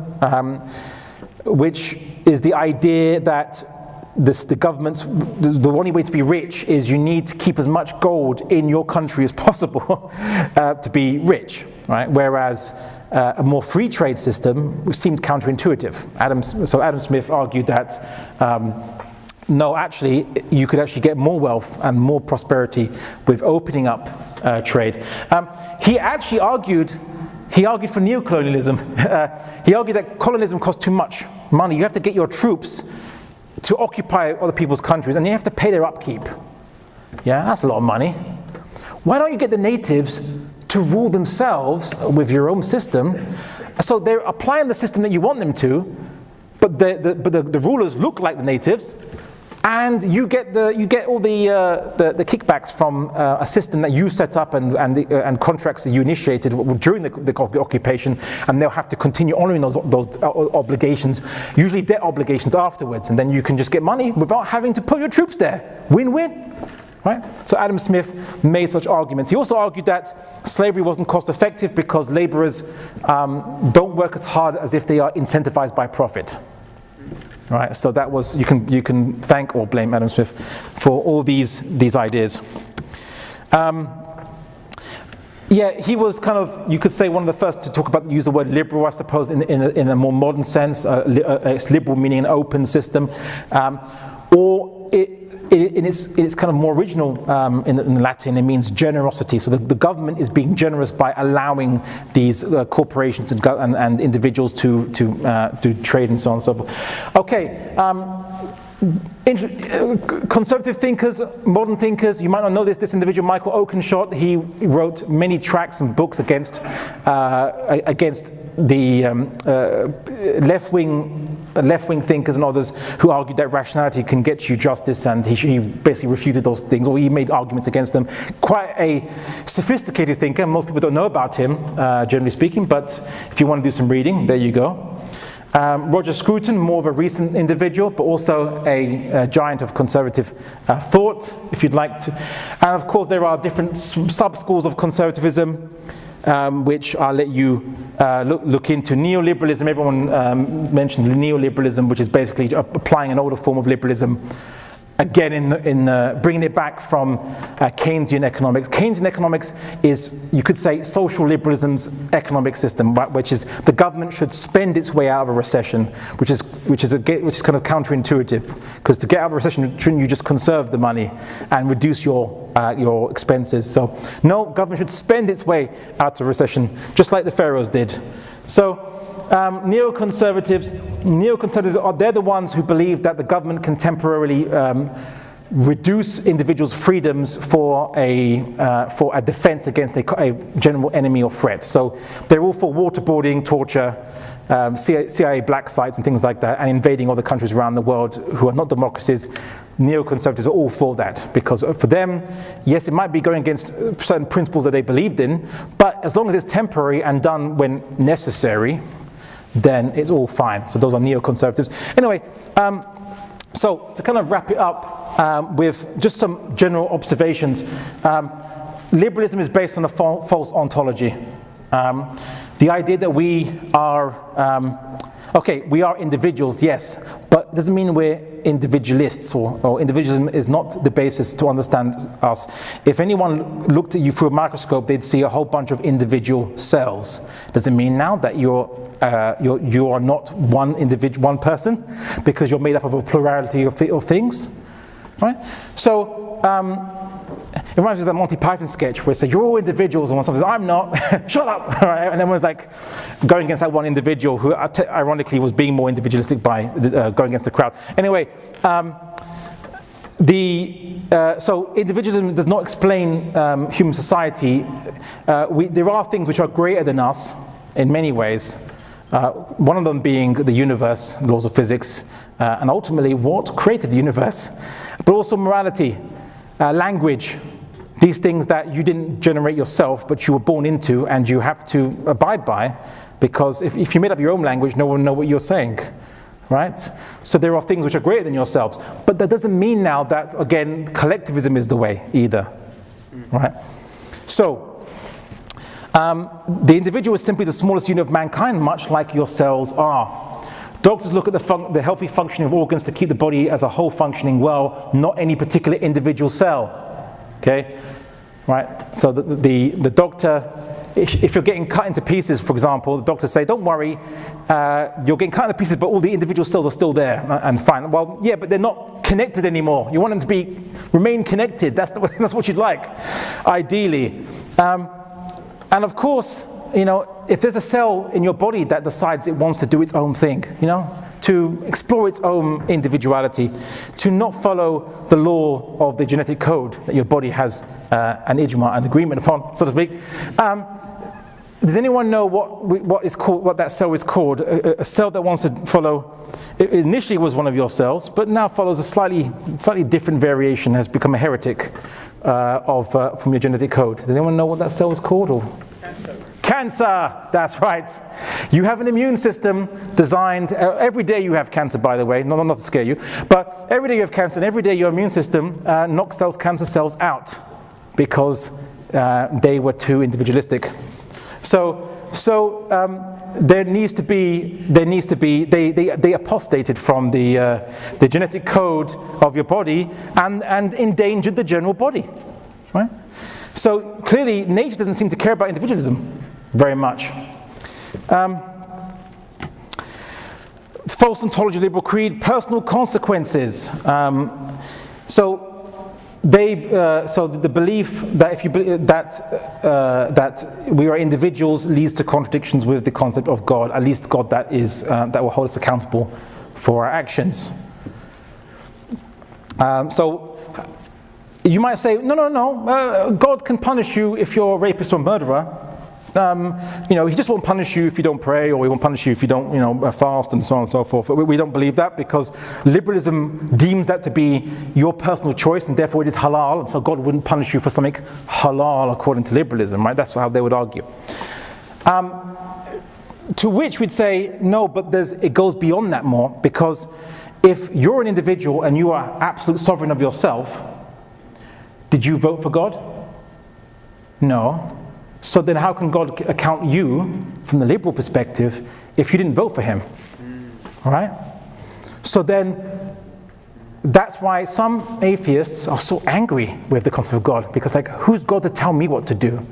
which is the idea that the government's, the only way to be rich is you need to keep as much gold in your country as possible to be rich, right? Whereas a more free trade system seemed counterintuitive. So Adam Smith argued that no, actually, you could actually get more wealth and more prosperity with opening up trade. He actually argued for neocolonialism. He argued that colonialism costs too much money. You have to get your troops to occupy other people's countries, and you have to pay their upkeep. Yeah, that's a lot of money. Why don't you get the natives to rule themselves with your own system? So they're applying the system that you want them to, but the rulers look like the natives, and you get all the kickbacks from a system that you set up and contracts that you initiated during the occupation, and they'll have to continue honoring those obligations, usually debt obligations afterwards, and then you can just get money without having to put your troops there. Win-win. Right? So Adam Smith made such arguments. He also argued that slavery wasn't cost effective because laborers don't work as hard as if they are incentivized by profit. Right? So that was, you can thank or blame Adam Smith for all these ideas. Yeah, he was kind of, you could say, one of the first to talk about, use the word liberal, I suppose, in a more modern sense. It's liberal meaning an open system, or in its kind of more original, in Latin, it means generosity. So the government is being generous by allowing these corporations and individuals to do trade and so on and so forth. Okay. Conservative thinkers, modern thinkers, you might not know this individual, Michael Oakeshott, he wrote many tracts and books against the left-wing thinkers and others who argued that rationality can get you justice, and he basically refuted those things, or he made arguments against them. Quite a sophisticated thinker. Most people don't know about him, generally speaking, but if you want to do some reading, there you go. Roger Scruton, more of a recent individual, but also a giant of conservative thought, if you'd like to. And of course, there are different sub-schools of conservatism, which I'll let you look into. Neoliberalism, everyone mentioned neoliberalism, which is basically applying an older form of liberalism, again in bringing it back from Keynesian economics. Keynesian economics is, you could say, social liberalism's economic system, which is the government should spend its way out of a recession, which is kind of counterintuitive, because to get out of a recession, shouldn't you just conserve the money and reduce your expenses? So no, government should spend its way out of a recession, just like the pharaohs did. So neoconservatives they're the ones who believe that the government can temporarily reduce individuals' freedoms for a defense against a general enemy or threat. So they're all for waterboarding, torture, CIA black sites and things like that, and invading other countries around the world who are not democracies. Neoconservatives are all for that, because for them, yes, it might be going against certain principles that they believed in, but as long as it's temporary and done when necessary, then it's all fine. So those are neoconservatives. Anyway, so to kind of wrap it up with just some general observations, liberalism is based on a false ontology. The idea that we are, we are individuals, yes, but but it doesn't mean we're individualists, or individualism is not the basis to understand us. If anyone looked at you through a microscope, they'd see a whole bunch of individual cells. Does it mean now that you are not one person, because you're made up of a plurality of things, right? So it reminds me of that Monty Python sketch where it says, you're all individuals, and one says, I'm not, shut up, right? And everyone's like going against that one individual who ironically was being more individualistic by going against the crowd. Anyway, so individualism does not explain human society. There are things which are greater than us in many ways. One of them being the universe, the laws of physics, and ultimately what created the universe, but also morality, language, these things that you didn't generate yourself, but you were born into and you have to abide by, because if you made up your own language, no one will know what you're saying, right? So there are things which are greater than yourselves, but that doesn't mean now that, again, collectivism is the way either, right? So, the individual is simply the smallest unit of mankind, much like your cells are. Doctors look at the healthy functioning of organs to keep the body as a whole functioning well, not any particular individual cell. Okay, right? So the doctor, if you're getting cut into pieces, for example, the doctors say, don't worry, you're getting cut into pieces, but all the individual cells are still there and fine. Well, yeah, but they're not connected anymore. You want them to remain connected. That's what you'd like, ideally. And of course, you know, if there's a cell in your body that decides it wants to do its own thing, you know, to explore its own individuality, to not follow the law of the genetic code that your body has an agreement upon, so to speak. Does anyone know what that cell is called? A cell that wants to follow, it initially was one of your cells, but now follows a slightly different variation, has become a heretic from your genetic code. Does anyone know what that cell is called? Or? Cancer, that's right. You have an immune system designed, every day you have cancer, by the way, not to scare you, but every day you have cancer, and every day your immune system knocks those cancer cells out because they were too individualistic. So there needs to be they apostated from the genetic code of your body and endangered the general body, right? So clearly nature doesn't seem to care about individualism very much. False ontology, liberal creed, personal consequences. So the belief that if you that we are individuals leads to contradictions with the concept of God, at least God that will hold us accountable for our actions. So you might say, no, God can punish you if you're a rapist or murderer. You know, he just won't punish you if you don't pray, or he won't punish you if you don't, fast, and so on and so forth. But we don't believe that, because liberalism deems that to be your personal choice, and therefore it is halal, and so God wouldn't punish you for something halal according to liberalism, right? That's how they would argue. To which we'd say, no, but it goes beyond that more, because if you're an individual and you are absolute sovereign of yourself, did you vote for God? No. So then how can God account you from the liberal perspective if you didn't vote for him? All right? So then that's why some atheists are so angry with the concept of God, because who's God to tell me what to do?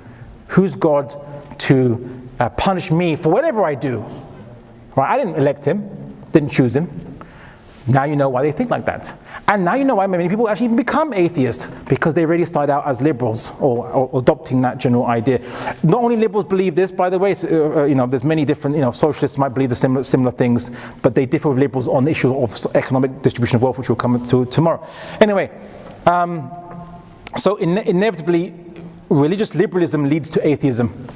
Who's God to punish me for whatever I do? Right? I didn't elect him, didn't choose him. Now you know why they think like that. And now you know why many people actually even become atheists, because they really started out as liberals or adopting that general idea. Not only liberals believe this, by the way, there's many different, socialists might believe the similar things, but they differ with liberals on the issue of economic distribution of wealth, which we'll come to tomorrow. Anyway, so inevitably, religious liberalism leads to atheism,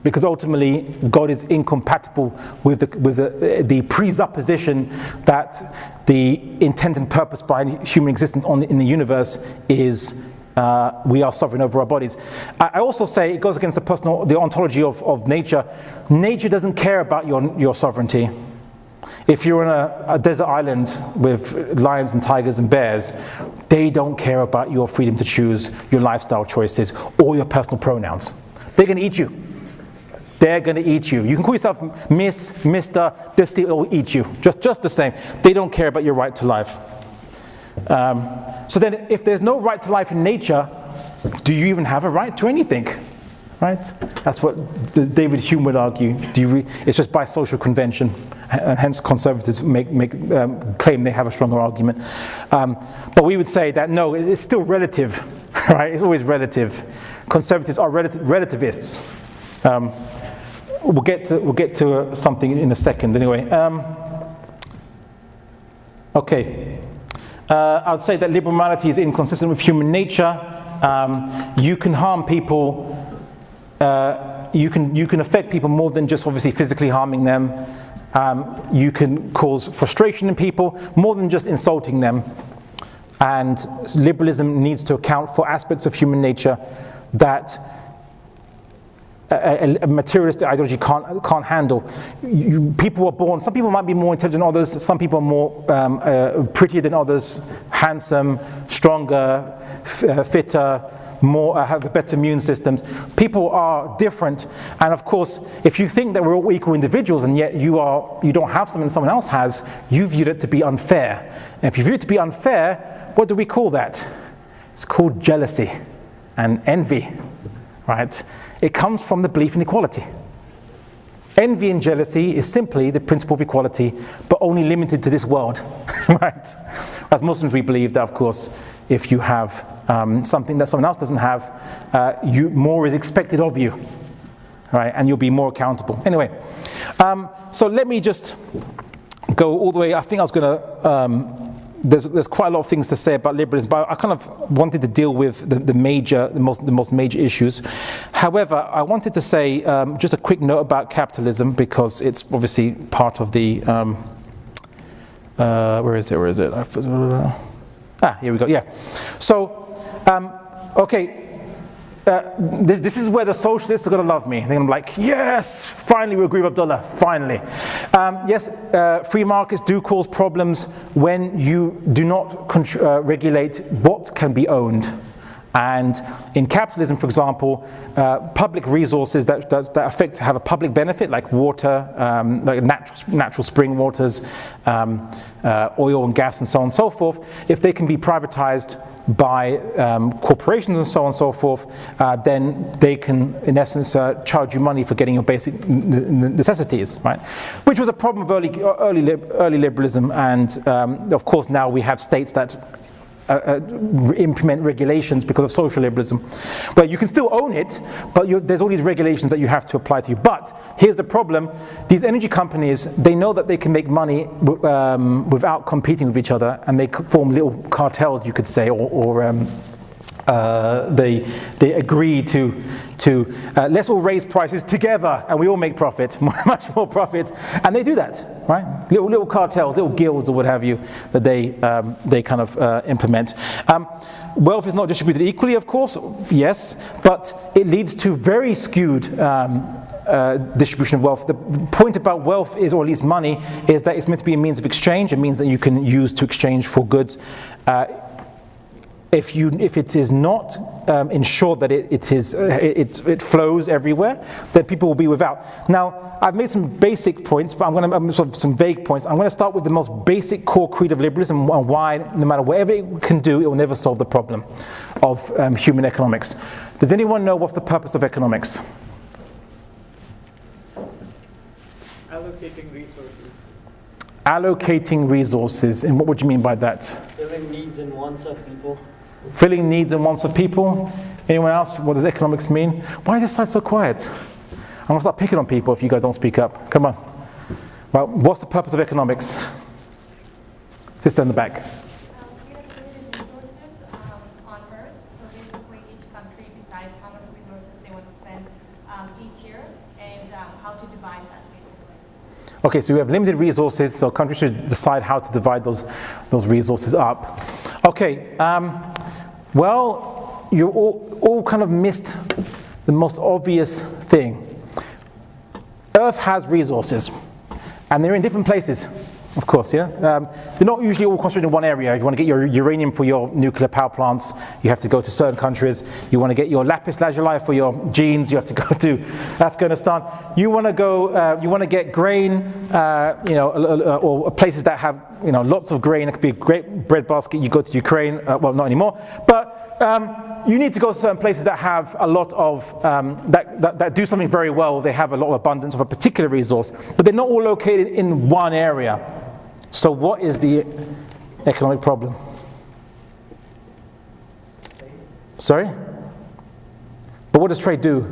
because ultimately God is incompatible with the presupposition that the intent and purpose behind human existence in the universe is we are sovereign over our bodies. I also say it goes against the ontology of nature. Nature doesn't care about your sovereignty. If you're on a desert island with lions and tigers and bears, they don't care about your freedom to choose your lifestyle choices or your personal pronouns. They're going to eat you. they're going to eat you. You can call yourself Miss, Mr., they still will eat you, just the same. They don't care about your right to life. So then if there's no right to life in nature, do you even have a right to anything? Right? That's what David Hume would argue. It's just by social convention, and hence conservatives claim they have a stronger argument. But we would say that no, it's still relative, right? It's always relative. Conservatives are relativists. We'll get to something in a second. Anyway, okay. I would say that liberal morality is inconsistent with human nature. You can harm people. You can affect people more than just obviously physically harming them. You can cause frustration in people more than just insulting them. And liberalism needs to account for aspects of human nature that a materialistic ideology can't handle. People are born, some people might be more intelligent than others, some people are more prettier than others, handsome, stronger, fitter, have better immune systems. People are different, and of course, if you think that we're all equal individuals and yet you don't have something someone else has, you view it to be unfair. And if you view it to be unfair, what do we call that? It's called jealousy and envy, right? It comes from the belief in equality. Envy and jealousy is simply the principle of equality, but only limited to this world, right? As Muslims, we believe that, of course, if you have something that someone else doesn't have, more is expected of you, right? And you'll be more accountable. Anyway, so let me just go all the way. I think I was going to. There's quite a lot of things to say about liberalism, but I kind of wanted to deal with the most major issues. However, I wanted to say just a quick note about capitalism, because it's obviously part of the. Where is it? Here we go. Yeah. So, okay. This is where the socialists are going to love me. They're going to be like, yes, finally we agree with Abdullah, finally. Yes, free markets do cause problems when you do not regulate what can be owned. And in capitalism, for example, public resources that have a public benefit, like water, like natural spring waters, oil and gas and so on and so forth, if they can be privatized by corporations and so on and so forth, then they can, in essence, charge you money for getting your basic necessities, right? Which was a problem of early liberalism, and of course now we have states that implement regulations because of social liberalism. But you can still own it, but there's all these regulations that you have to apply to you. But here's the problem: these energy companies, they know that they can make money without competing with each other, and they form little cartels, you could say, or they agree to let's all raise prices together and we all make profit, much more profit, and they do that, right? Little cartels, little guilds or what have you, that they kind of implement. Wealth is not distributed equally, of course, yes, but it leads to very skewed distribution of wealth. The point about wealth is, or at least money, is that it's meant to be a means of exchange. It means that you can use to exchange for goods. If it is not ensured that it flows everywhere, then people will be without. Now, I've made some basic points, but I'm going to some vague points. I'm going to start with the most basic core creed of liberalism, and why, no matter whatever it can do, it will never solve the problem of human economics. Does anyone know what's the purpose of economics?
Allocating resources.
Allocating resources, and what would you mean by that?
Filling needs and wants of people.
Filling needs and wants of people. Anyone else? What does economics mean? Why is this side so quiet? I'm going to start picking on people if you guys don't speak up. Come on. Well, what's the purpose of economics? Sister in the back.
We have limited resources on Earth, so basically each country decides how much resources they want to spend each year and how to divide that, basically.
Okay, so we have limited resources, so countries should decide how to divide those resources up. Okay, well, you all kind of missed the most obvious thing. Earth has resources, and they're in different places. Of course, yeah. They're not usually all concentrated in one area. If you want to get your uranium for your nuclear power plants, you have to go to certain countries. You want to get your lapis lazuli for your genes, you have to go to Afghanistan. You want to go, you want to get grain, or places that have, lots of grain. It could be a great breadbasket. You go to Ukraine, well, not anymore, but you need to go to certain places that have a lot of, that do something very well. They have a lot of abundance of a particular resource, but they're not all located in one area. So what is the economic problem? Sorry? But what does trade do?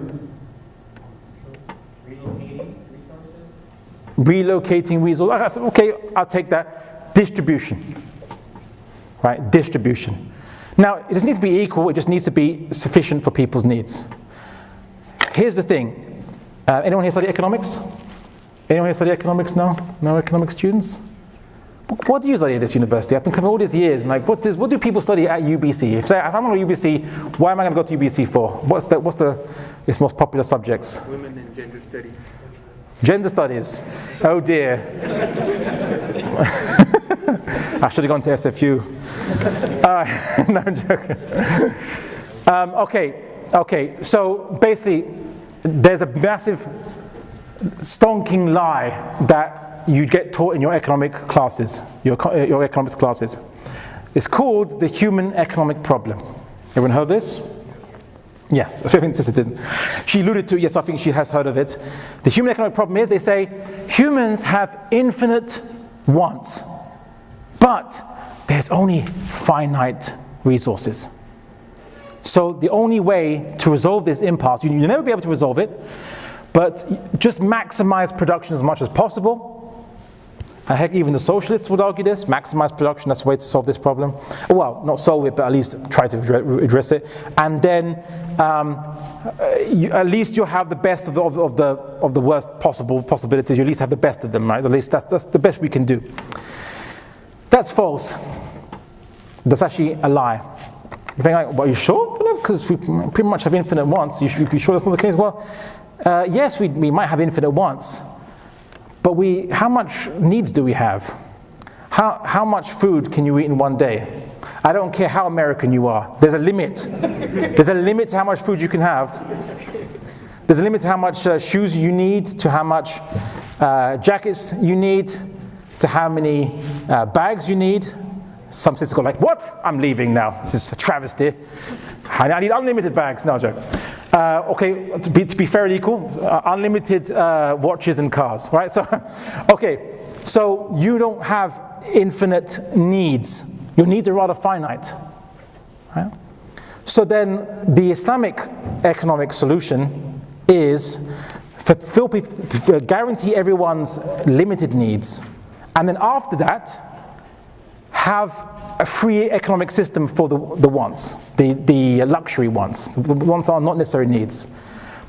Relocating resources. Okay, I'll take that. Distribution. Right, distribution. Now, it doesn't need to be equal, it just needs to be sufficient for people's needs. Here's the thing. Anyone here study economics? Anyone here study economics? No? No economics students? What do you study at this university? I've been coming all these years, and like, what do people study at UBC? If I'm on UBC, why am I going to go to UBC for? What's its most popular subjects?
Women and gender studies.
Gender studies. Oh dear. I should have gone to SFU. No, I'm joking. Okay. So basically, there's a massive stonking lie that you get taught in your economic classes, your economics classes. It's called the human economic problem. Everyone heard this? Yeah, I think Sister didn't. She alluded to it, yes, I think she has heard of it. The human economic problem is, they say, humans have infinite wants, but there's only finite resources. So the only way to resolve this impasse, you'll never be able to resolve it, but just maximize production as much as possible. Heck, even the socialists would argue this, maximize production, that's the way to solve this problem. Well, not solve it, but at least try to address it. And then at least you'll have the best of the worst possible possibilities. You at least have the best of them, right? At least that's the best we can do. That's false. That's actually a lie. You think, like, well, are you sure? Because we pretty much have infinite wants. You should be sure that's not the case. Well, yes, we might have infinite wants. But how much needs do we have? How much food can you eat in one day? I don't care how American you are. There's a limit. There's a limit to how much food you can have. There's a limit to how much shoes you need, to how much jackets you need, to how many bags you need. Some sisters go like, what? I'm leaving now. This is a travesty. I need unlimited bags. No, joke. Okay, to be fair and equal, unlimited watches and cars, right? So, okay, so you don't have infinite needs. Your needs are rather finite, right? So then the Islamic economic solution is guarantee everyone's limited needs, and then after that, have a free economic system for the wants, the luxury wants, the ones that are not necessary needs.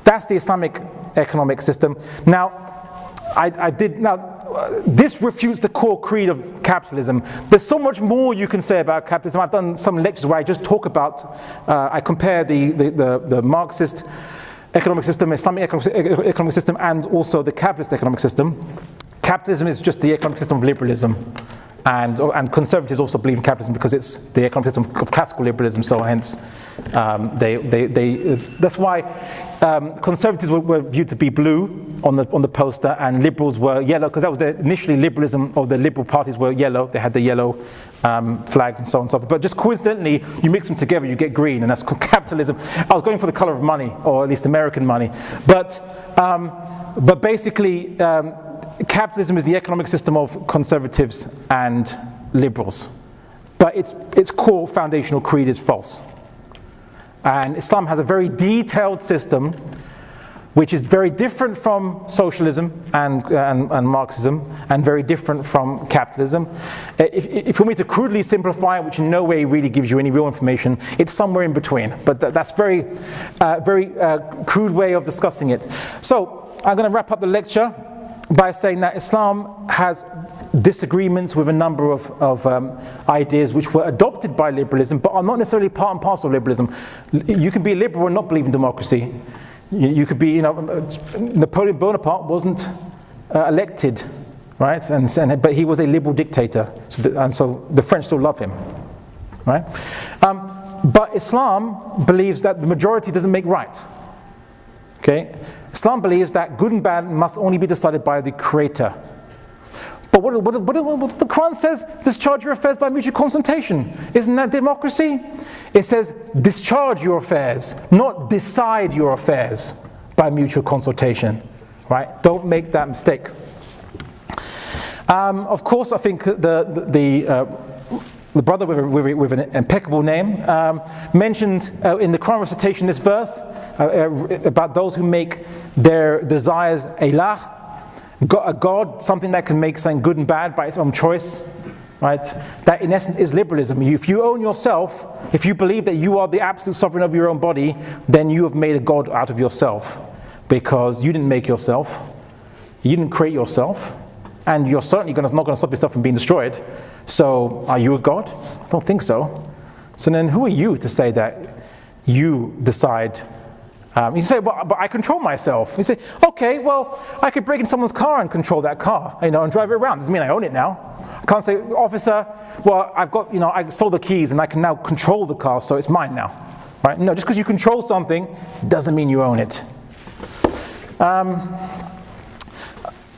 That's the Islamic economic system. Now, this refutes the core creed of capitalism. There's so much more you can say about capitalism. I've done some lectures where I just talk about, I compare the Marxist economic system, Islamic economic system, and also the capitalist economic system. Capitalism is just the economic system of liberalism. And conservatives also believe in capitalism because it's the economic system of classical liberalism. So hence, that's why conservatives were viewed to be blue on the poster, and liberals were yellow, because that was initially liberalism, or the liberal parties were yellow. They had the yellow flags and so on and so forth. But just coincidentally, you mix them together, you get green, and that's capitalism. I was going for the color of money, or at least American money. But basically. Capitalism is the economic system of conservatives and liberals, but its core foundational creed is false. And Islam has a very detailed system, which is very different from socialism and Marxism, and very different from capitalism. If you want me to crudely simplify it, which in no way really gives you any real information, it's somewhere in between. But that's very crude way of discussing it. So I'm going to wrap up the lecture by saying that Islam has disagreements with a number of ideas which were adopted by liberalism, but are not necessarily part and parcel of liberalism. You can be liberal and not believe in democracy. You could be, Napoleon Bonaparte wasn't elected right? But he was a liberal dictator, so the French still love him, right? But Islam believes that the majority doesn't make right. Okay? Islam believes that good and bad must only be decided by the Creator. But what the Quran says, discharge your affairs by mutual consultation. Isn't that democracy? It says discharge your affairs, not decide your affairs by mutual consultation. Right? Don't make that mistake. Of course, I think the brother with an impeccable name mentioned in the Quran recitation this verse about those who make their desires ilah, a God, something that can make something good and bad by its own choice, right? That in essence is liberalism. If you own yourself, if you believe that you are the absolute sovereign of your own body, then you have made a God out of yourself, because you didn't make yourself, you didn't create yourself, and you're certainly not going to stop yourself from being destroyed. So are you a God? I don't think so. So then who are you to say that you decide? You say, but I control myself. You say, okay, well, I could break in someone's car and control that car, and drive it around. Doesn't mean I own it now. I can't say, officer, well, I've got, I sold the keys and I can now control the car, so it's mine now. Right? No, just because you control something doesn't mean you own it.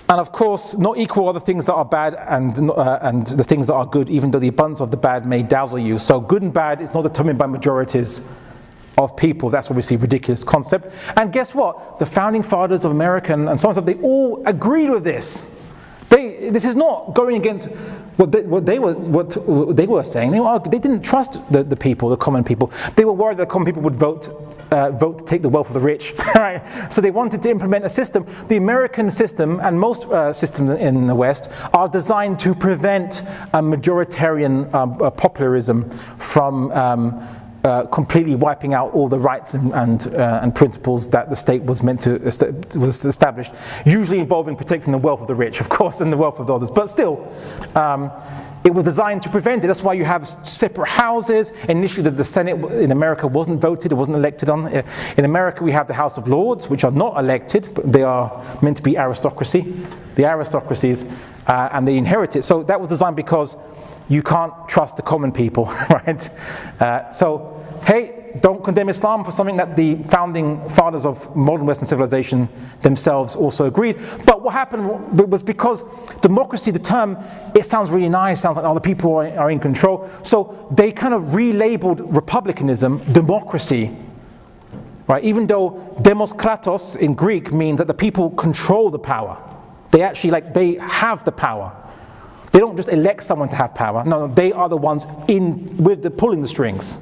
And of course, not equal are the things that are bad and the things that are good, even though the abundance of the bad may dazzle you. So good and bad is not determined by majorities of people. That's obviously a ridiculous concept. And guess what? The founding fathers of America and so on, they all agreed with this. This is not going against what they were saying. They didn't trust the people, the common people. They were worried that the common people would vote to take the wealth of the rich. Right? So they wanted to implement a system. The American system and most systems in the West are designed to prevent majoritarian popularism from completely wiping out all the rights and principles that the state was meant to was established, usually involving protecting the wealth of the rich, of course, and the wealth of others. But still, it was designed to prevent it. That's why you have separate houses. Initially, the Senate in America wasn't voted, it wasn't elected on. In America, we have the House of Lords, which are not elected, but they are meant to be aristocracy. The aristocracies, and they inherit it. So that was designed because you can't trust the common people, right? So, hey, don't condemn Islam for something that the founding fathers of modern Western civilization themselves also agreed. But what happened was because democracy, the term, it sounds really nice, sounds like the people are in control. So they kind of relabeled republicanism democracy, right? Even though demos kratos in Greek means that the people control the power. They actually, they have the power. They don't just elect someone to have power. No, they are the ones pulling the strings.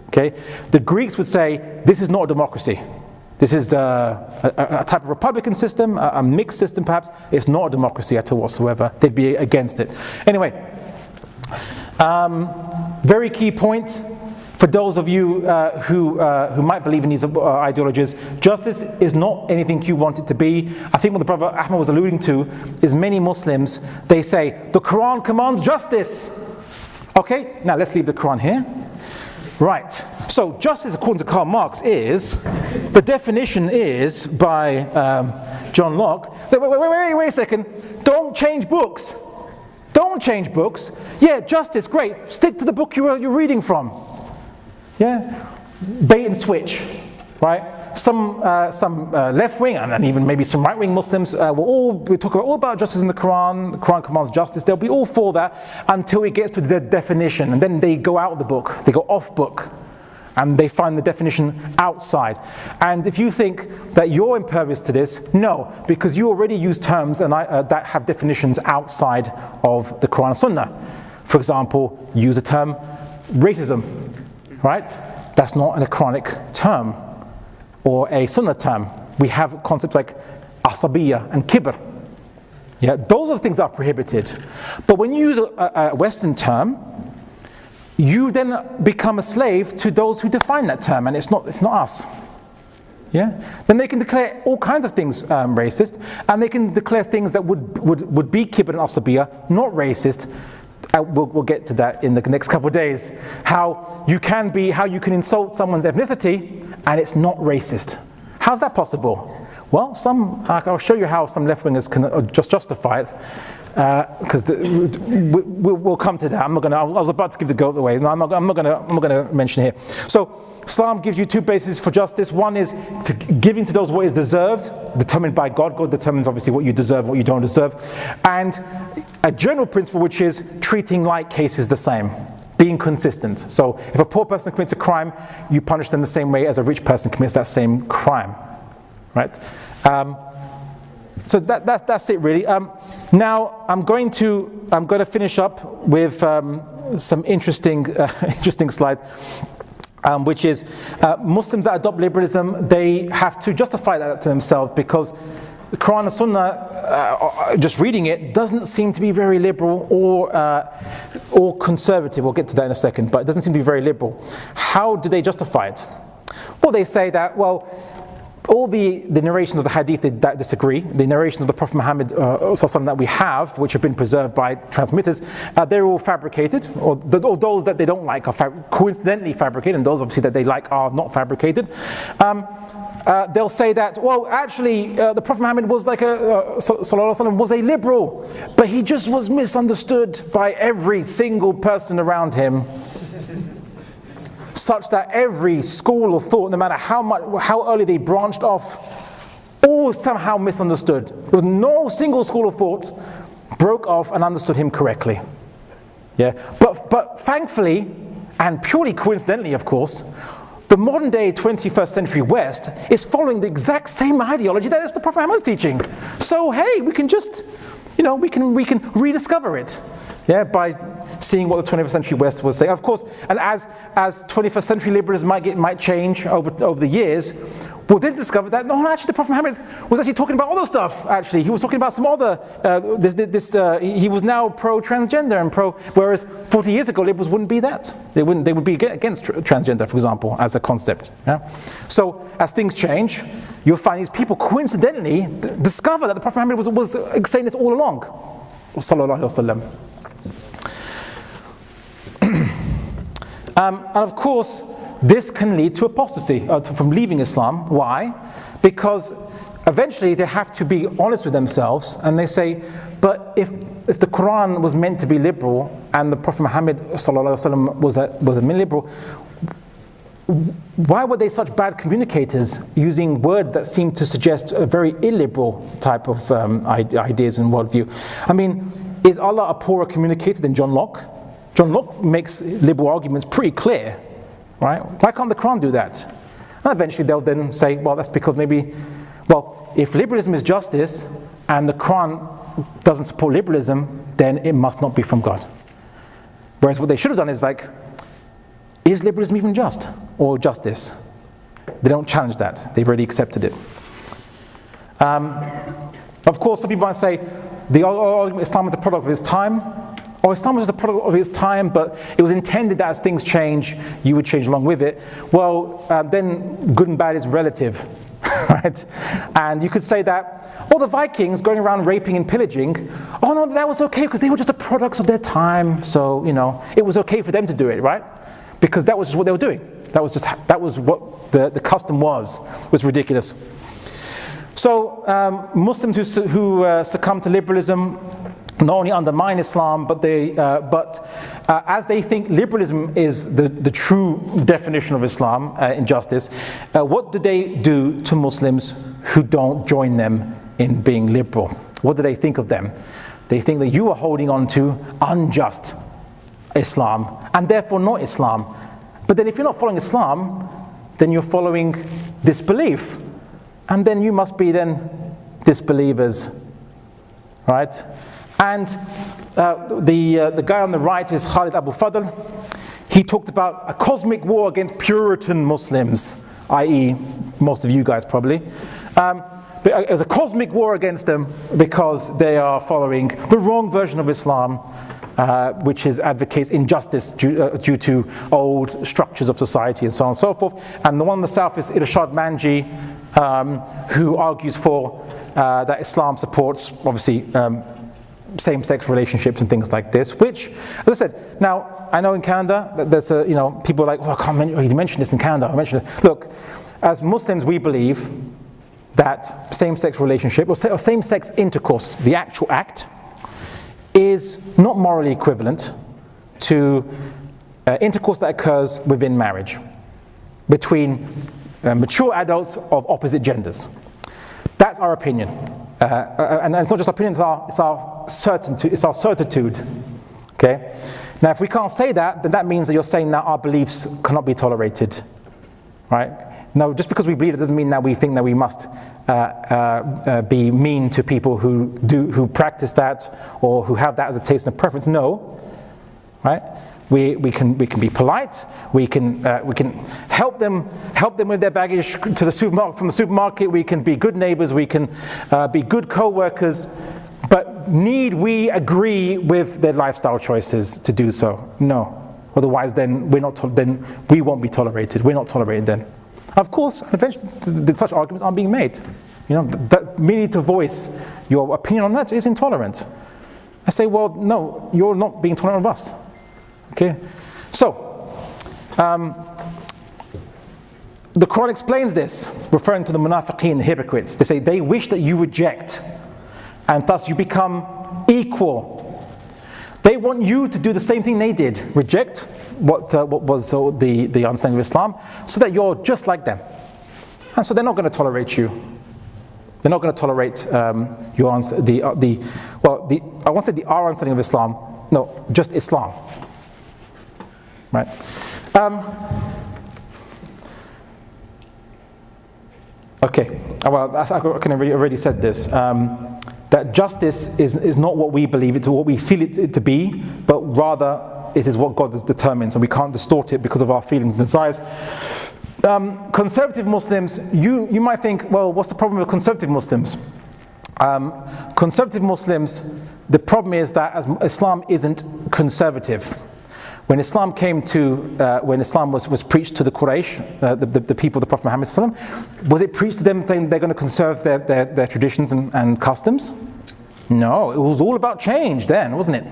Okay? The Greeks would say, this is not a democracy. This is a type of republican system, a mixed system perhaps. It's not a democracy at all whatsoever. They'd be against it. Anyway, very key point for those of you who might believe in these ideologies. Justice is not anything you want it to be. I think what the brother Ahmed was alluding to is many Muslims, they say, the Quran commands justice. Okay, now let's leave the Quran here. Right, so justice according to Karl Marx is, the definition is by John Locke. So wait a second, don't change books. Don't change books. Yeah, justice, great, stick to the book you're reading from. Yeah, bait and switch, right? Some left-wing and even maybe some right-wing Muslims we talk all about justice in the Quran. The Quran commands justice. They'll be all for that until it gets to the definition, and then they go out of the book. They go off book, and they find the definition outside. And if you think that you're impervious to this, no, because you already use terms that have definitions outside of the Quran and Sunnah. For example, use the term racism. Right? That's not an Quranic term or a Sunnah term. We have concepts like asabiyya and kibr. Yeah, those are the things that are prohibited. But when you use a Western term, you then become a slave to those who define that term, and it's not us. Yeah? Then they can declare all kinds of things racist, and they can declare things that would be kibr and asabiyya, not racist. We'll get to that in the next couple of days. How you can insult someone's ethnicity and it's not racist. How's that possible? Well, I'll show you how some left-wingers can just justify it. because we'll come to that. I was about to give the goat away. No, I'm not going to mention it here. So Islam gives you two bases for justice. One is giving to those what is deserved, determined by God. God determines obviously what you deserve, what you don't deserve. And a general principle which is treating like cases the same. Being consistent. So if a poor person commits a crime, you punish them the same way as a rich person commits that same crime. Right? So that's it really. Now I'm going to finish up with some interesting slides, which is Muslims that adopt liberalism, they have to justify that to themselves because the Quran and Sunnah, just reading it, doesn't seem to be very liberal or conservative. We'll get to that in a second, but it doesn't seem to be very liberal. How do they justify it? Well, they say that, all the narrations of the hadith that disagree, the narrations of the Prophet Muhammad that we have, which have been preserved by transmitters, they're all fabricated, or those that they don't like are coincidentally fabricated, and those obviously that they like are not fabricated. They'll say that, actually, the Prophet Muhammad was like was a liberal, but he just was misunderstood by every single person around him, such that every school of thought, no matter how early they branched off, all somehow misunderstood. There was no single school of thought broke off and understood him correctly. Yeah, but thankfully, and purely coincidentally, of course, the modern day 21st century West is following the exact same ideology that is the Prophet Muhammad's teaching. So hey, we can just, we can rediscover it, by seeing what the 21st century West was saying. Of course, and as 21st century liberalism might change over the years, we'll then discover that actually the Prophet Muhammad was actually talking about other stuff. Actually, he was talking about some other. He was now pro-transgender and whereas 40 years ago liberals wouldn't be that. They would be against transgender, for example, as a concept. Yeah? So as things change, you'll find these people coincidentally discover that the Prophet Muhammad was saying this all along. Sallallahu alaihi wasallam. And of course, this can lead to apostasy, from leaving Islam. Why? Because eventually they have to be honest with themselves, and they say, but if the Quran was meant to be liberal, and the Prophet Muhammad was a liberal, why were they such bad communicators, using words that seem to suggest a very illiberal type of ideas and worldview? I mean, is Allah a poorer communicator than John Locke? John Locke makes liberal arguments pretty clear, right? Why can't the Quran do that? And eventually they'll then say, that's because if liberalism is justice and the Quran doesn't support liberalism, then it must not be from God. Whereas what they should have done is is liberalism even just or justice? They don't challenge that. They've already accepted it. Of course, some people might say the argument Islam is the product of its time. Or Islam was just a product of its time, but it was intended that as things change, you would change along with it. Then good and bad is relative, right? And you could say that, the Vikings going around raping and pillaging, no, that was okay because they were just the products of their time. So, it was okay for them to do it, right? Because that was just what they were doing. That was what the custom was ridiculous. So Muslims who succumb to liberalism not only undermine Islam, but as they think liberalism is the true definition of Islam in justice, what do they do to Muslims who don't join them in being liberal? What do they think of them? They think that you are holding on to unjust Islam, and therefore not Islam. But then if you're not following Islam, then you're following disbelief. And then you must be then disbelievers, right? And the guy on the right is Khalid Abu Fadl. He talked about a cosmic war against Puritan Muslims, i.e. most of you guys probably. But as a cosmic war against them because they are following the wrong version of Islam, which advocates injustice due to old structures of society and so on and so forth. And the one on the south is Irshad Manji, who argues for that Islam supports, obviously, same-sex relationships and things like this, which, as I said, now I know in Canada there's people are like, I can't mention this in Canada. I mentioned this. Look, as Muslims, we believe that same-sex relationship or same-sex intercourse, the actual act, is not morally equivalent to intercourse that occurs within marriage between mature adults of opposite genders. That's our opinion. And it's not just our opinion, it's our certitude. Okay? Now, if we can't say that, then that means that you're saying that our beliefs cannot be tolerated. Right? Now, just because we believe it doesn't mean that we think that we must be mean to people who practice that or who have that as a taste and a preference. No. Right? We can be polite. We can help them with their baggage to the supermarket, from the supermarket. We can be good neighbors. We can be good co-workers. But need we agree with their lifestyle choices to do so? No. Otherwise, then then we won't be tolerated. We're not tolerated then. Of course, eventually, such arguments aren't being made. That merely to voice your opinion on that is intolerant. I say, well, no, you're not being tolerant of us. Okay, so the Quran explains this, referring to the munafiqeen, the hypocrites. They say they wish that you reject, and thus you become equal. They want you to do the same thing they did, reject what was the understanding of Islam, so that you're just like them. And so they're not going to tolerate you. They're not going to tolerate your answer. I won't say our understanding of Islam. No, just Islam. Right. Okay. Well, I kind of already said this. That justice is not what we believe it to, what we feel it to be, but rather it is what God has determined, so we can't distort it because of our feelings and desires. Conservative Muslims, you might think, well, what's the problem with conservative Muslims? Conservative Muslims, the problem is that Islam isn't conservative. When Islam was preached to the Quraysh, the people of the Prophet Muhammad, was it preached to them saying they're going to conserve their traditions and customs? No, it was all about change then, wasn't it?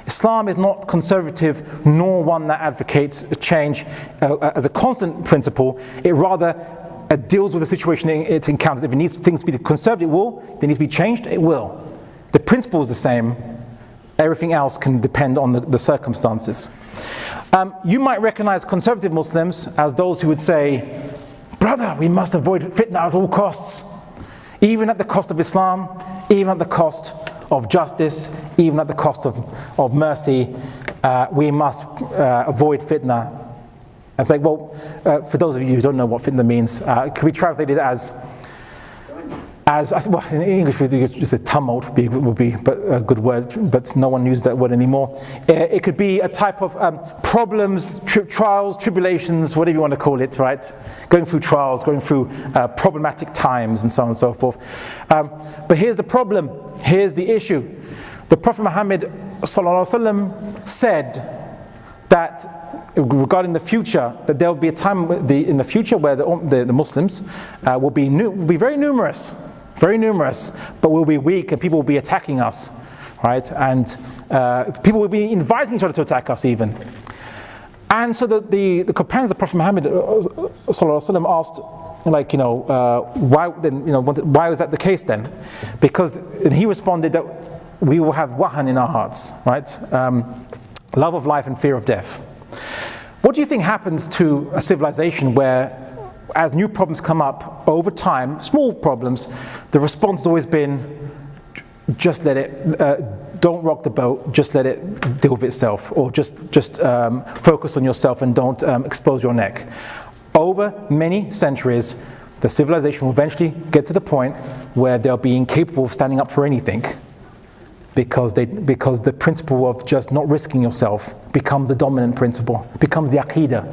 Islam is not conservative, nor one that advocates change as a constant principle. It rather deals with the situation it encounters. If it needs things to be conserved, it will. If they need to be changed, it will. The principle is the same. Everything else can depend on the circumstances. You might recognize conservative Muslims as those who would say, brother, we must avoid fitna at all costs, even at the cost of Islam, even at the cost of justice, even at the cost of mercy. We must avoid fitna. It's like, well, for those of you who don't know what fitna means, it could be translated as well, in English we just say tumult would be a good word, but no one uses that word anymore. It could be a type of problems, trials, tribulations, whatever you want to call it, right? Going through trials, going through problematic times, and so on and so forth. But here's the problem. Here's the issue. The Prophet Muhammad ﷺ said that regarding the future, that there will be a time in the future where the Muslims will be very numerous, but will be weak, and people will be attacking us, right? And people will be inviting each other to attack us even. And so the companions of the Prophet Muhammad ﷺ asked, why was that the case then? And he responded that we will have wahan in our hearts, right? Love of life and fear of death. What do you think happens to a civilization where, as new problems come up over time, small problems, the response has always been, just let it, don't rock the boat, just let it deal with itself, or just focus on yourself and don't expose your neck. Over many centuries, the civilization will eventually get to the point where they'll be incapable of standing up for anything, because the principle of just not risking yourself becomes the dominant principle, becomes the aqidah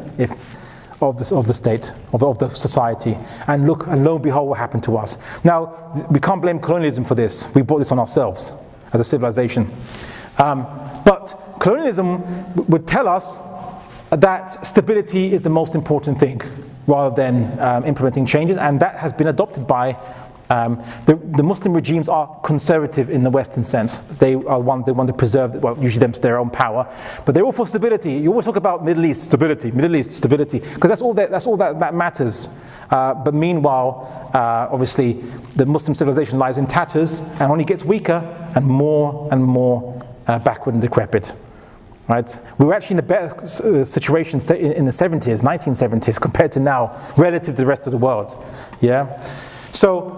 of the state, of the society. And lo and behold, what happened to us. Now, we can't blame colonialism for this. We brought this on ourselves as a civilization. But colonialism would tell us that stability is the most important thing, rather than implementing changes, and that has been adopted by The Muslim regimes are conservative in the Western sense. They are ones they want to preserve, well, usually their own power, but they're all for stability. You always talk about Middle East stability, because that's all that matters. But meanwhile, obviously, the Muslim civilization lies in tatters and only gets weaker and more backward and decrepit. Right? We were actually in a better situation in the 1970s, compared to now, relative to the rest of the world. Yeah. So,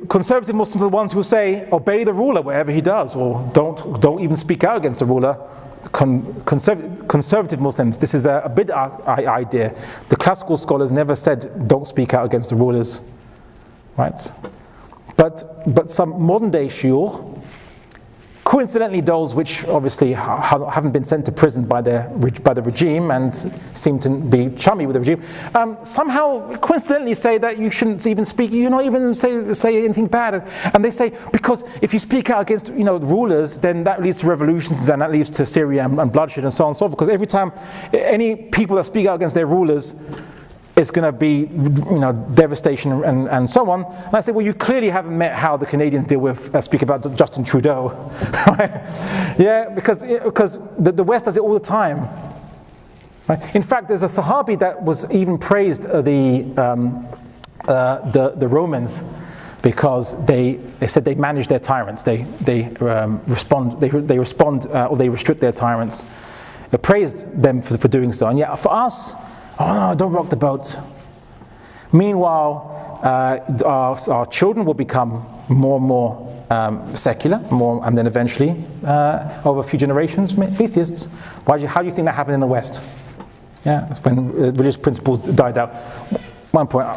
conservative Muslims are the ones who say, obey the ruler wherever he does, or don't even speak out against the ruler. Conservative Muslims, this is a bid'ah idea. The classical scholars never said, don't speak out against the rulers. Right? But some modern day shuyukh, coincidentally those which obviously haven't been sent to prison by the regime and seem to be chummy with the regime, somehow coincidentally say that you shouldn't even speak, you not even say anything bad. And they say, because if you speak out against rulers, then that leads to revolutions and that leads to Syria and bloodshed and so on and so forth. Because every time any people that speak out against their rulers, it's going to be, devastation and so on. And I say, well, you clearly haven't met how the Canadians deal with speak about Justin Trudeau, right? Yeah, because the West does it all the time. Right? In fact, there's a Sahabi that was even praised the Romans because they said they manage their tyrants. They respond or they restrict their tyrants. They praised them for doing so. And yet for us, oh no, don't rock the boat. Meanwhile, our children will become more and more secular, and then eventually, over a few generations, atheists. How do you think that happened in the West? Yeah, that's when religious principles died out. One point.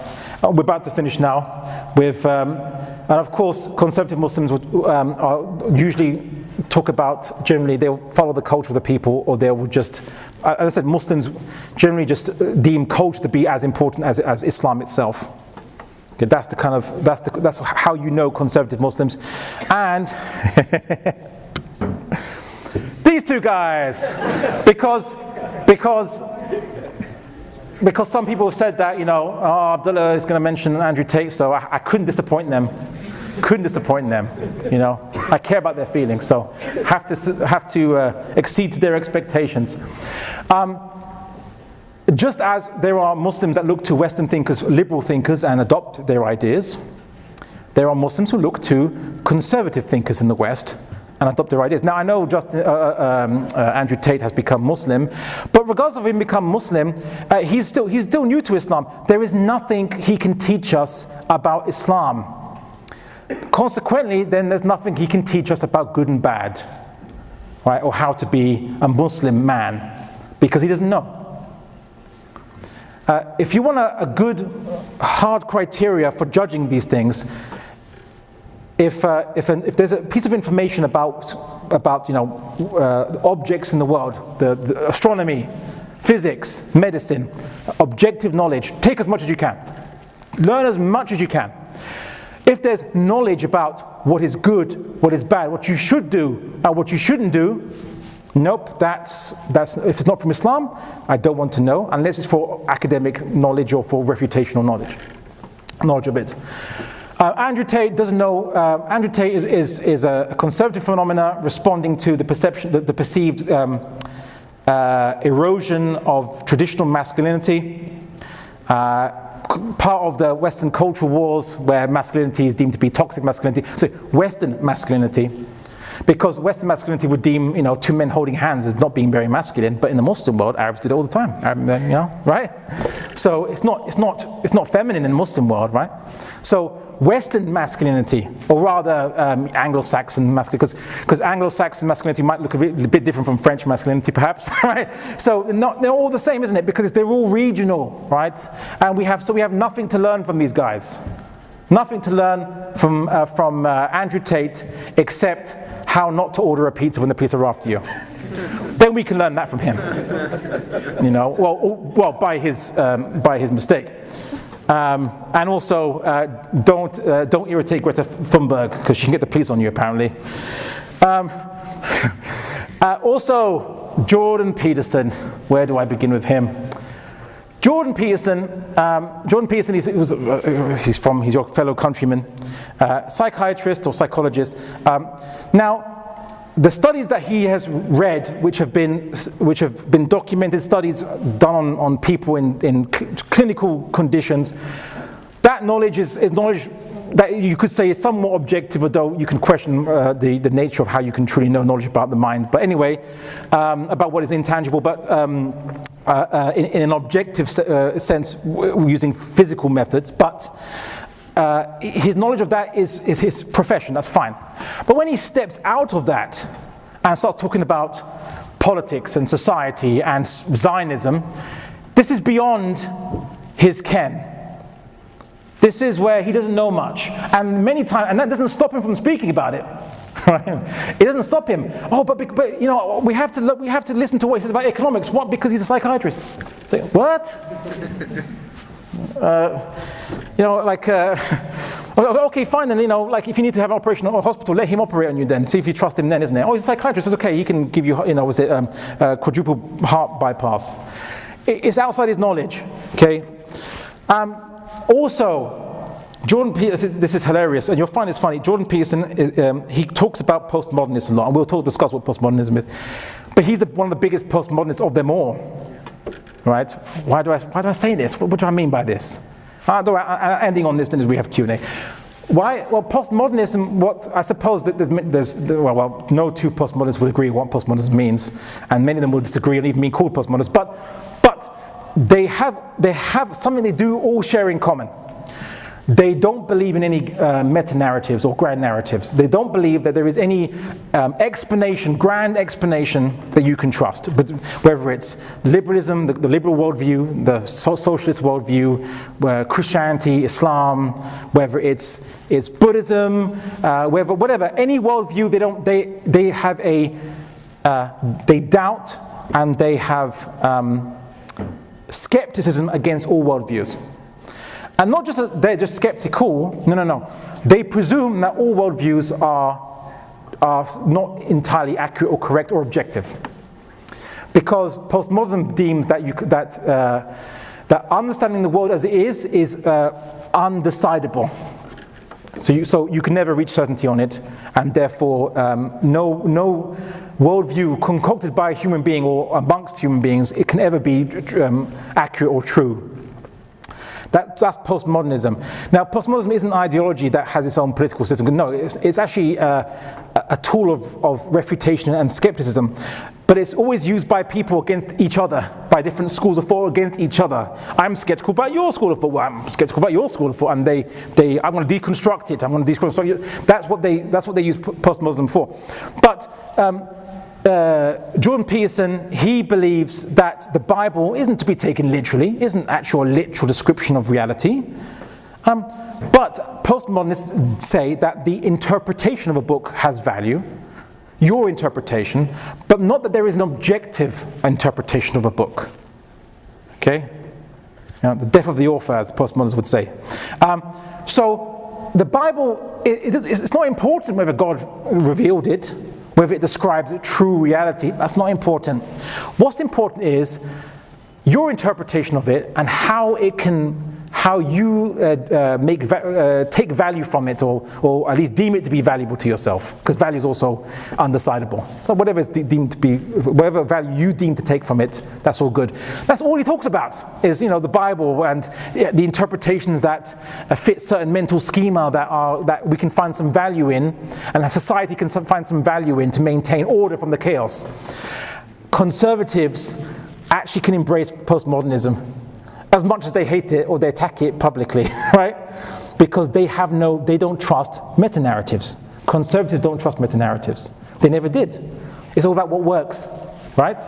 We're about to finish now with, and of course, conservative Muslims are usually talk about, generally, they'll follow the culture of the people, or they will just, as I said, Muslims generally just deem culture to be as important as Islam itself. Okay, that's how you know conservative Muslims. And these two guys, because some people have said that, Abdullah is going to mention Andrew Tate, so I couldn't disappoint them. I care about their feelings, so have to accede to their expectations. Just as there are Muslims that look to Western thinkers, liberal thinkers, and adopt their ideas, there are Muslims who look to conservative thinkers in the West and adopt their ideas. Now I know Andrew Tate has become Muslim, but regardless of him becoming Muslim, he's still new to Islam. There is nothing he can teach us about Islam. Consequently, then there's nothing he can teach us about good and bad, right? Or how to be a Muslim man, because he doesn't know. If you want a good, hard criteria for judging these things, if there's a piece of information about objects in the world, the astronomy, physics, medicine, objective knowledge, take as much as you can. Learn as much as you can. If there's knowledge about what is good, what is bad, what you should do, and what you shouldn't do, nope, that's if it's not from Islam, I don't want to know, unless it's for academic knowledge or for refutational knowledge of it. Andrew Tate doesn't know. Andrew Tate is a conservative phenomena responding to the perceived erosion of traditional masculinity. Part of the Western cultural wars where masculinity is deemed to be toxic masculinity, so Western masculinity, because Western masculinity would deem two men holding hands as not being very masculine, but in the Muslim world, Arabs did it all the time, right? So it's not feminine in the Muslim world, right? So Western masculinity, or rather Anglo-Saxon masculinity, because Anglo-Saxon masculinity might look a bit different from French masculinity, perhaps, right? So they're all the same, isn't it? Because they're all regional, right? And we have nothing to learn from these guys. Nothing to learn from Andrew Tate, except how not to order a pizza when the police are after you. Then we can learn that from him. Well, by his mistake. And also, don't irritate Greta Thunberg, because she can get the police on you, apparently. Also, Jordan Peterson. Where do I begin with him? Jordan Peterson, he's your fellow countryman, psychiatrist or psychologist. Now, the studies that he has read, which have been documented, studies done on people in clinical conditions, that knowledge is knowledge that you could say is somewhat objective, although you can question the nature of how you can truly know knowledge about the mind. But anyway, about what is intangible, but in an objective sense, using physical methods. But his knowledge of that is his profession, that's fine. But when he steps out of that and starts talking about politics and society and Zionism, this is beyond his ken. This is where he doesn't know much. And many times, and that doesn't stop him from speaking about it. Right? It doesn't stop him. Oh, but you know, we have to listen to what he says about economics. What? Because he's a psychiatrist. Say, what? You know, like, okay, fine, then, you know, like, if you need to have an operation at a hospital, let him operate on you then. See if you trust him then, isn't it? Oh, he's a psychiatrist, it's okay, he can give you, you know, was it quadruple heart bypass. It's outside his knowledge, okay? Also, Jordan Peterson, this is hilarious, and you'll find this funny. Jordan Peterson, he talks about postmodernism a lot, and we'll discuss what postmodernism is. But he's one of the biggest postmodernists of them all. Right? Why do I say this? What do I mean by this? Ending on this, then we have Q&A. Why? Well, postmodernism. What I suppose that well, no two postmodernists will agree what postmodernism means, and many of them will disagree and even be called postmodernists. But they have something they do all share in common. They don't believe in any meta-narratives or grand narratives. They don't believe that there is any grand explanation that you can trust. But whether it's liberalism, the liberal worldview, the socialist worldview, Christianity, Islam, whether it's Buddhism, whatever, any worldview, they doubt and they have skepticism against all worldviews. And not just that they're just skeptical, no. They presume that all worldviews are not entirely accurate or correct or objective. Because postmodernism deems that understanding the world as it is undecidable. So you can never reach certainty on it, and therefore no worldview concocted by a human being or amongst human beings, it can ever be accurate or true. That's postmodernism. Now, postmodernism isn't an ideology that has its own political system. No, it's actually a tool of refutation and skepticism. But it's always used by people against each other, by different schools of thought against each other. I'm skeptical about your school of thought. Well, I'm skeptical about your school of thought, and I'm going to deconstruct it. I'm going to deconstruct it. That's what they use postmodernism for. But Jordan Peterson, he believes that the Bible isn't to be taken literally, isn't actual literal description of reality. But postmodernists say that the interpretation of a book has value, your interpretation, but not that there is an objective interpretation of a book. Okay? The death of the author, as the postmodernists would say. So the Bible, it's not important whether God revealed it, whether it describes true reality. That's not important. What's important is your interpretation of it and how you take value from it, or at least deem it to be valuable to yourself, because value is also undecidable. So whatever value you deem to take from it, that's all good. That's all he talks about, is the Bible and the interpretations that fit certain mental schema that we can find some value in, and that society can find some value in to maintain order from the chaos. Conservatives actually can embrace postmodernism as much as they hate it or they attack it publicly, right? Because they don't trust meta-narratives. Conservatives don't trust meta-narratives. They never did. It's all about what works, right?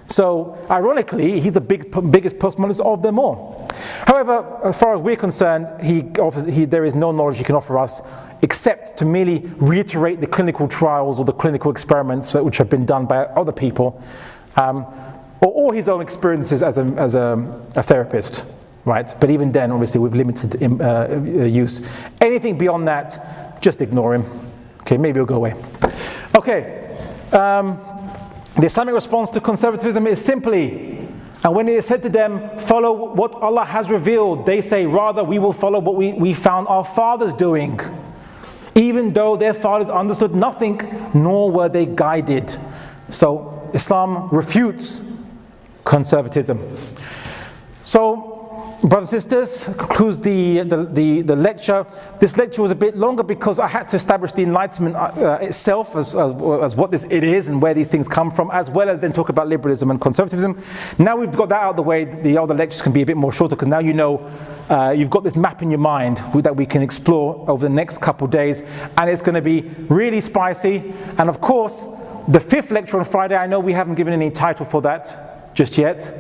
So, ironically, he's the biggest postmodernist of them all. However, as far as we're concerned, there is no knowledge he can offer us except to merely reiterate the clinical trials or the clinical experiments which have been done by other people, or his own experiences as a therapist, right? But even then, obviously, with limited use. Anything beyond that, just ignore him. Okay, maybe he'll go away. Okay, the Islamic response to conservatism is simply And when it is said to them, follow what Allah has revealed, they say, rather we will follow what we found our fathers doing, even though their fathers understood nothing, nor were they guided. So Islam refutes conservatism. So, brothers and sisters, concludes the lecture. This lecture was a bit longer because I had to establish the Enlightenment itself as what it is and where these things come from, as well as then talk about liberalism and conservatism. Now we've got that out of the way, the other lectures can be a bit more shorter because now you know you've got this map in your mind that we can explore over the next couple of days, and it's going to be really spicy. And of course, the 5th lecture on Friday, I know we haven't given any title for that just yet,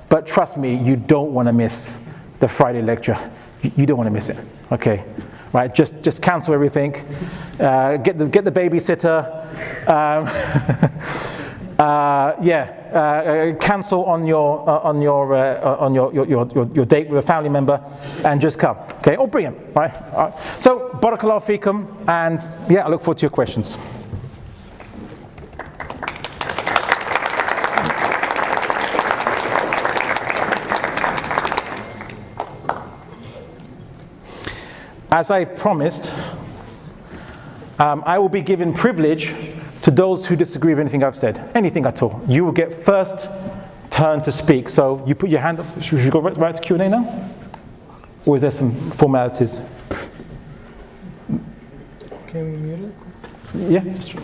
but trust me, you don't want to miss the Friday lecture. You don't want to miss it. Okay, right? Just cancel everything. Get the babysitter. Cancel on your date with a family member, and just come. Okay, or bring him. Right? So, barakallahu feekum, and I look forward to your questions. As I promised, I will be given privilege to those who disagree with anything I've said, anything at all. You will get first turn to speak. So you put your hand up. Should we go right to Q&A now? Or is there some formalities?
Can we mute it?
Yeah. Just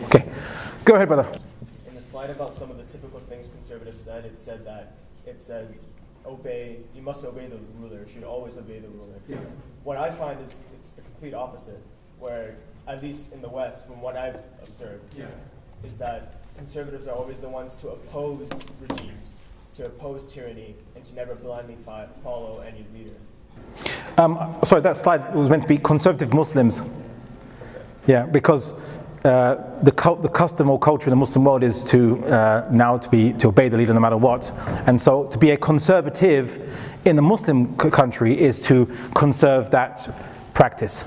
okay. Go ahead, brother.
In the slide about some of the typical things conservatives said, it says, you must obey the ruler, you should always obey the ruler.
Yeah.
What I find is it's the complete opposite, where, at least in the West, from what I've observed, is that conservatives are always the ones to oppose regimes, to oppose tyranny, and to never blindly follow any leader.
Sorry, that slide was meant to be conservative Muslims. Yeah, because the custom or culture in the Muslim world is to obey the leader no matter what, and so to be a conservative in a Muslim country is to conserve that practice.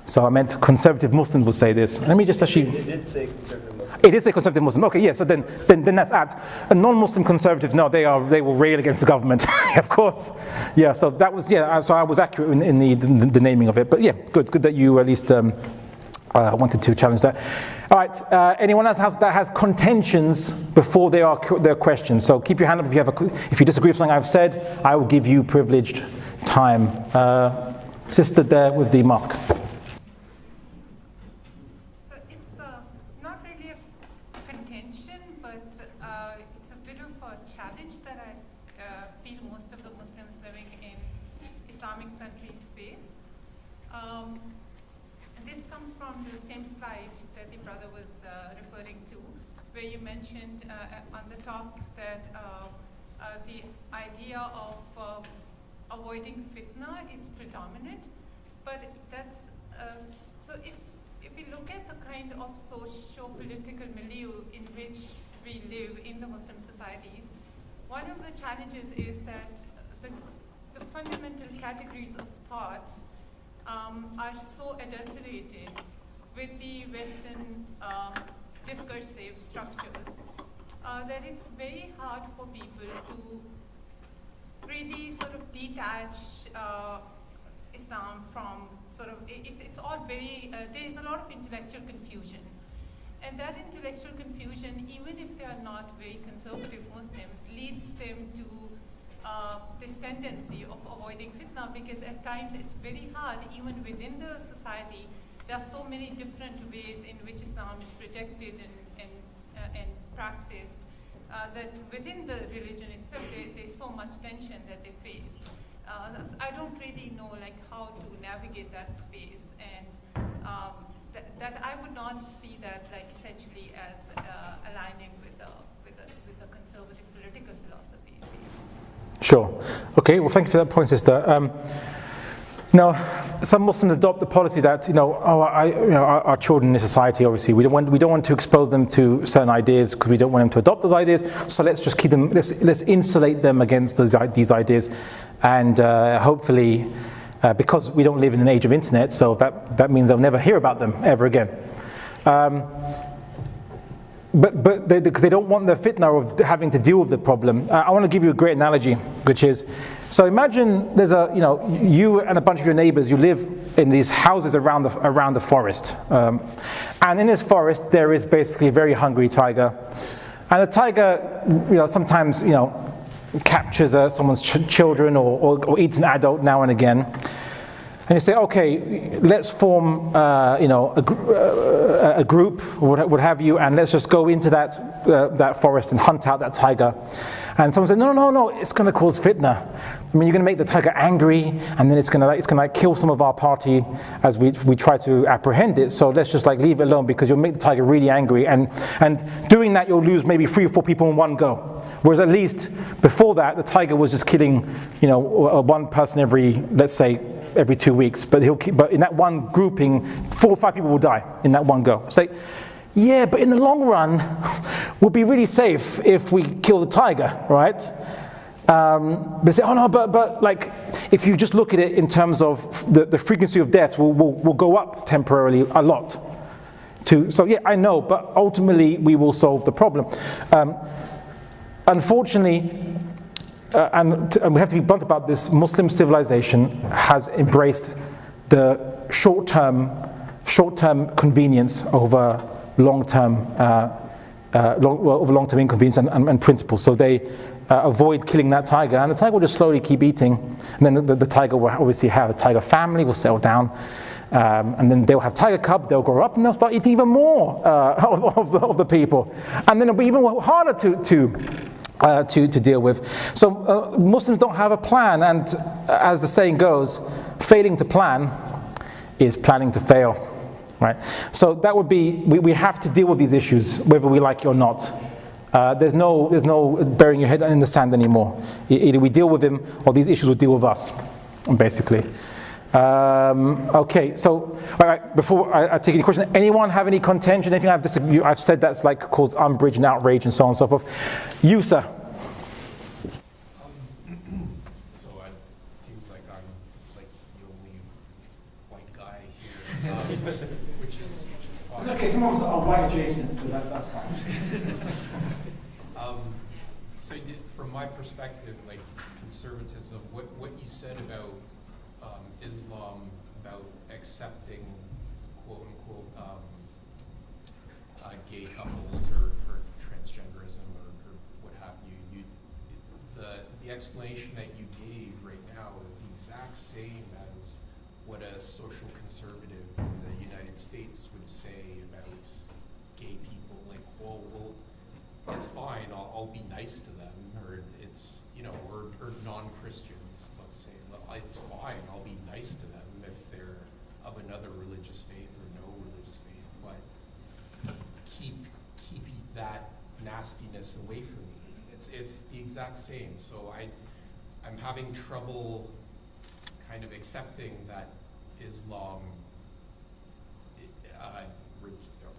So I meant conservative Muslims will say this. Let me just actually.
It did say conservative Muslim.
It did say conservative Muslim. Okay, yeah. So then that's apt. A non-Muslim conservatives, no, they will rail against the government, of course. Yeah. So that was So I was accurate in the naming of it. But yeah, good that you at least. Wanted to challenge that. All right. Anyone else that has contentions before there are questions? So keep your hand up if you disagree with something I've said. I will give you privileged time. Sister there with the mask.
So it's not really a contention, but it's a bit of a challenge that I feel most of the Muslims living in Islamic countries face. This comes from the same slide that the brother was referring to, where you mentioned on the top that the idea of avoiding fitna is predominant, but that's so if we look at the kind of socio-political milieu in which we live in the Muslim societies, one of the challenges is that the fundamental categories of thought are so adulterated with the Western discursive structures that it's very hard for people to really sort of detach Islam from it's all very, there is a lot of intellectual confusion. And that intellectual confusion, even if they are not very conservative Muslims, leads them to this tendency of avoiding fitna, because at times it's very hard, even within the society, there are so many different ways in which Islam is projected and practiced, that within the religion itself, there's so much tension that they face. I don't really know how to navigate that space, and that I would not see that essentially as aligning with the conservative political philosophy.
Sure. Okay. Well, thank you for that point, sister. some Muslims adopt the policy that our children in society, obviously we don't want to expose them to certain ideas because we don't want them to adopt those ideas. So let's just keep them. Let's insulate them against these ideas, and hopefully, because we don't live in an age of internet, so that means they'll never hear about them ever again. But because they don't want the fitna of having to deal with the problem. I want to give you a great analogy, which is, so imagine there's you and a bunch of your neighbors, you live in these houses around the forest. And in this forest, there is basically a very hungry tiger. And the tiger, sometimes, captures someone's children or eats an adult now and again. And you say, okay, let's form, a group, or what have you, and let's just go into that forest and hunt out that tiger. And someone said, no, it's going to cause fitna. I mean, you're going to make the tiger angry, and then it's going to kill some of our party as we try to apprehend it. So let's just leave it alone, because you'll make the tiger really angry, and doing that you'll lose maybe 3 or 4 people in one go. Whereas at least before that, the tiger was just killing, one person every 2 weeks, but in that one grouping, 4 or 5 people will die in that one go. It's yeah, but in the long run, we'll be really safe if we kill the tiger, right? But they say, oh no, but if you just look at it in terms of the frequency of deaths will go up temporarily a lot. So yeah, I know, but ultimately we will solve the problem. Unfortunately, and we have to be blunt about this, Muslim civilization has embraced the short-term convenience over long-term inconvenience and principles. So they avoid killing that tiger, and the tiger will just slowly keep eating, and then the tiger will obviously have a tiger family, will settle down, and then they'll have tiger cubs, they'll grow up, and they'll start eating even more of the people, and then it'll be even harder to deal with. So Muslims don't have a plan, and as the saying goes, failing to plan is planning to fail, right? So that would be, we have to deal with these issues whether we like it or not. There's no burying your head in the sand anymore. Either we deal with them or these issues will deal with us, basically. Okay, so all right, before I take any questions, anyone have any contention? Anything I've said that's caused umbrage and outrage and so on and so forth? You, sir.
So it seems like I'm the only white guy here, which is fine.
It's okay. Some of us are white adjacent, so that's fine.
So from my perspective, conservatism, what you said about Islam, about accepting quote unquote gay couples or transgenderism or what have you, the explanation that you gave right now is the exact same as what a social conservative in the United States would say about gay people. Well, it's fine, I'll be nice to them, or it's, or non-Christians, let's say, it's fine, I'll be nice to them if they're of another religious faith or no religious faith, but keep that nastiness away from me. It's the exact same. So I'm having trouble kind of accepting that Islam,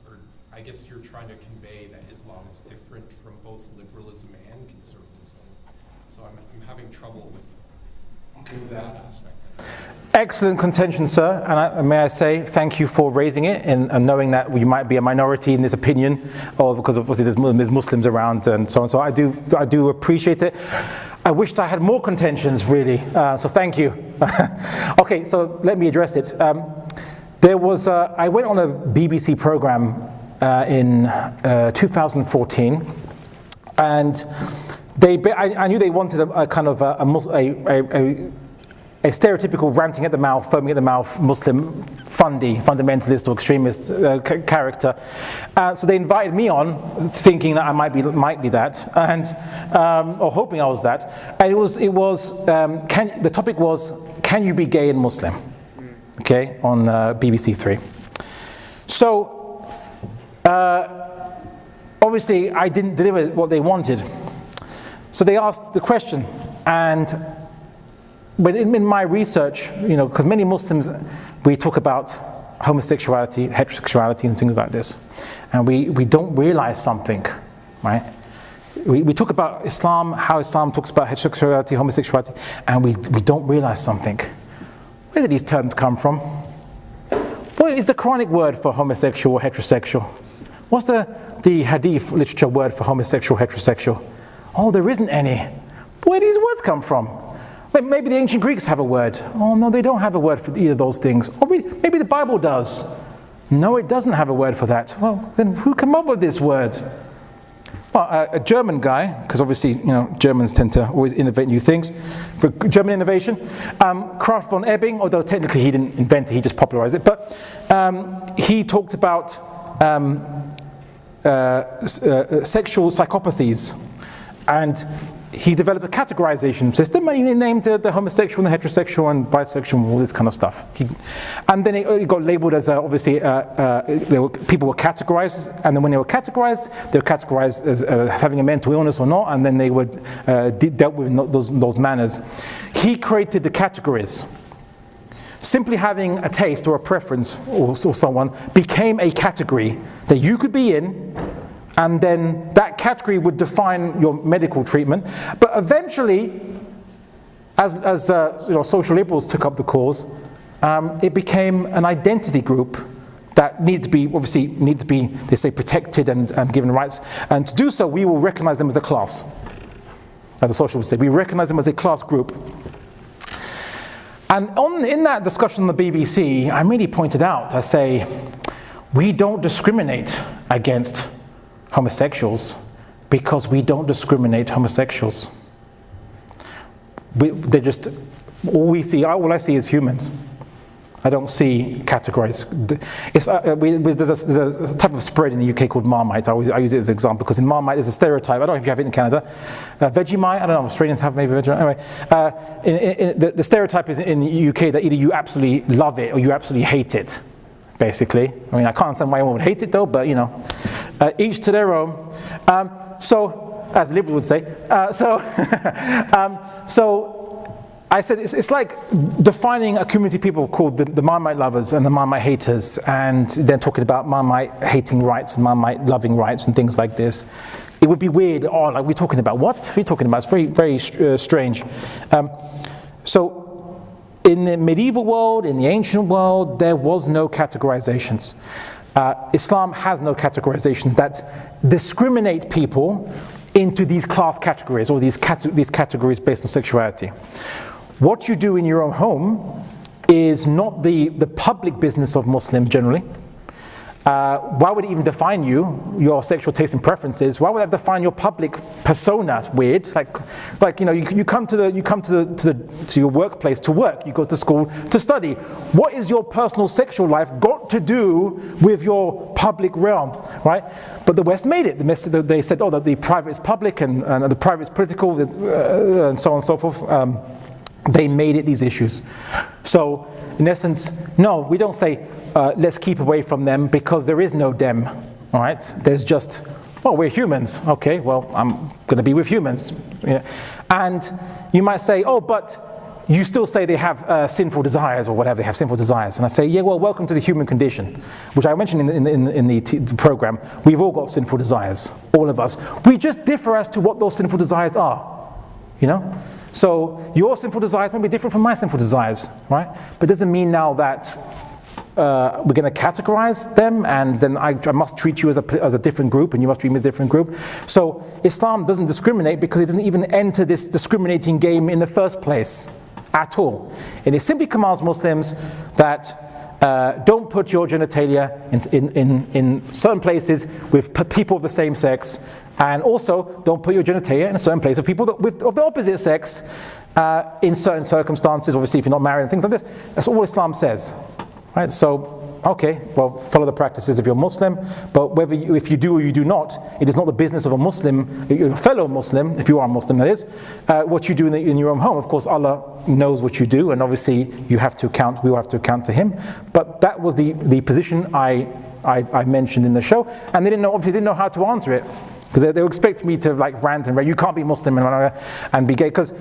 or I guess you're trying to convey that Islam is different from both liberalism and conservatism. So I'm having trouble with that aspect.
Excellent contention, sir, and may I say thank you for raising it and knowing that you might be a minority in this opinion, or because obviously there's Muslims around and so on. So I do appreciate it. I wished I had more contentions, really. So thank you. Okay, so let me address it. I went on a BBC program in 2014, and I knew they wanted a kind of a stereotypical ranting at the mouth, foaming at the mouth Muslim fundamentalist or extremist character. So they invited me on, thinking that I might be that, and or hoping I was that. And the topic was, can you be gay and Muslim? Okay, on BBC 3. So obviously I didn't deliver what they wanted. So they asked the question, and but in my research, because many Muslims, we talk about homosexuality, heterosexuality, and things like this, and we don't realize something, right? We talk about Islam, how Islam talks about heterosexuality, homosexuality, and we don't realize something. Where did these terms come from? What is the Quranic word for homosexual or heterosexual? What's the Hadith literature word for homosexual, heterosexual? Oh, there isn't any. Where do these words come from? Maybe the ancient Greeks have a word. Oh, no, they don't have a word for either of those things. Or maybe the Bible does. No, it doesn't have a word for that. Well, then who came up with this word? Well, a German guy, because obviously, Germans tend to always innovate new things. For German innovation, Kraft von Ebing, although technically he didn't invent it, he just popularized it, but he talked about sexual psychopathies, and he developed a categorization system, and he named the homosexual and the heterosexual and bisexual and all this kind of stuff. And then it got labeled as obviously people were categorized, and then when they were categorized as having a mental illness or not, and then they were dealt with in those manners. He created the categories. Simply having a taste or a preference or someone became a category that you could be in, and then that category would define your medical treatment. But eventually, as social liberals took up the cause, it became an identity group that needed to be, they say, protected and given rights. And to do so, we will recognize them as a class. As the social would say, we recognize them as a class group. And in that discussion on the BBC, I really pointed out, I say, we don't discriminate against homosexuals because we don't discriminate homosexuals. They're just, all I see is humans. I don't see categories. There's a type of spread in the UK called Marmite. I use it as an example because in Marmite there's a stereotype. I don't know if you have it in Canada. Vegemite, I don't know, Australians have maybe Vegemite. Anyway, the stereotype is in the UK that either you absolutely love it or you absolutely hate it, basically. I mean, I can't understand why anyone would hate it though, but each to their own. So, as liberals would say, so I said it's like defining a community of people called the Marmite lovers and the Marmite haters, and then talking about Marmite hating rights and Marmite loving rights and things like this. It would be weird. Oh, like we're talking about what? What are we talking about? It's very, very strange. So in the medieval world, in the ancient world, there was no categorizations. Islam has no categorizations that discriminate people into these class categories or these categories based on sexuality. What you do in your own home is not the public business of Muslims generally. Why would it even define you, your sexual tastes and preferences? Why would that define your public persona? It's weird. You come to your workplace to work. You go to school to study. What is your personal sexual life got to do with your public realm, right? But the West made it. They said, that the private is public and the private is political, and so on and so forth. They made it these issues. So, in essence, no, we don't say, let's keep away from them because there is no them, all right? There's just, we're humans. Okay, well, I'm going to be with humans. Yeah. And you might say, but you still say they have sinful desires or whatever, they have sinful desires. And I say, yeah, well, welcome to the human condition, which I mentioned in the program. We've all got sinful desires, all of us. We just differ as to what those sinful desires are, So your sinful desires may be different from my sinful desires, right? But it doesn't mean now that we're going to categorize them and then I must treat you as a different group and you must treat me as a different group. So Islam doesn't discriminate because it doesn't even enter this discriminating game in the first place at all. And it simply commands Muslims that don't put your genitalia in certain places with people of the same sex, and also don't put your genitalia in a certain place of people of the opposite sex in certain circumstances, obviously if you're not married and things like this. That's all Islam says, right? So, okay, well, follow the practices if you're Muslim, but if you do or you do not, it is not the business of a Muslim, your fellow Muslim, if you are a Muslim that is, what you do in your own home. Of course, Allah knows what you do, and obviously we will have to account to Him. But that was the position I mentioned in the show, and they didn't know how to answer it, because they were expecting me to rant and rant, you can't be Muslim and be gay, because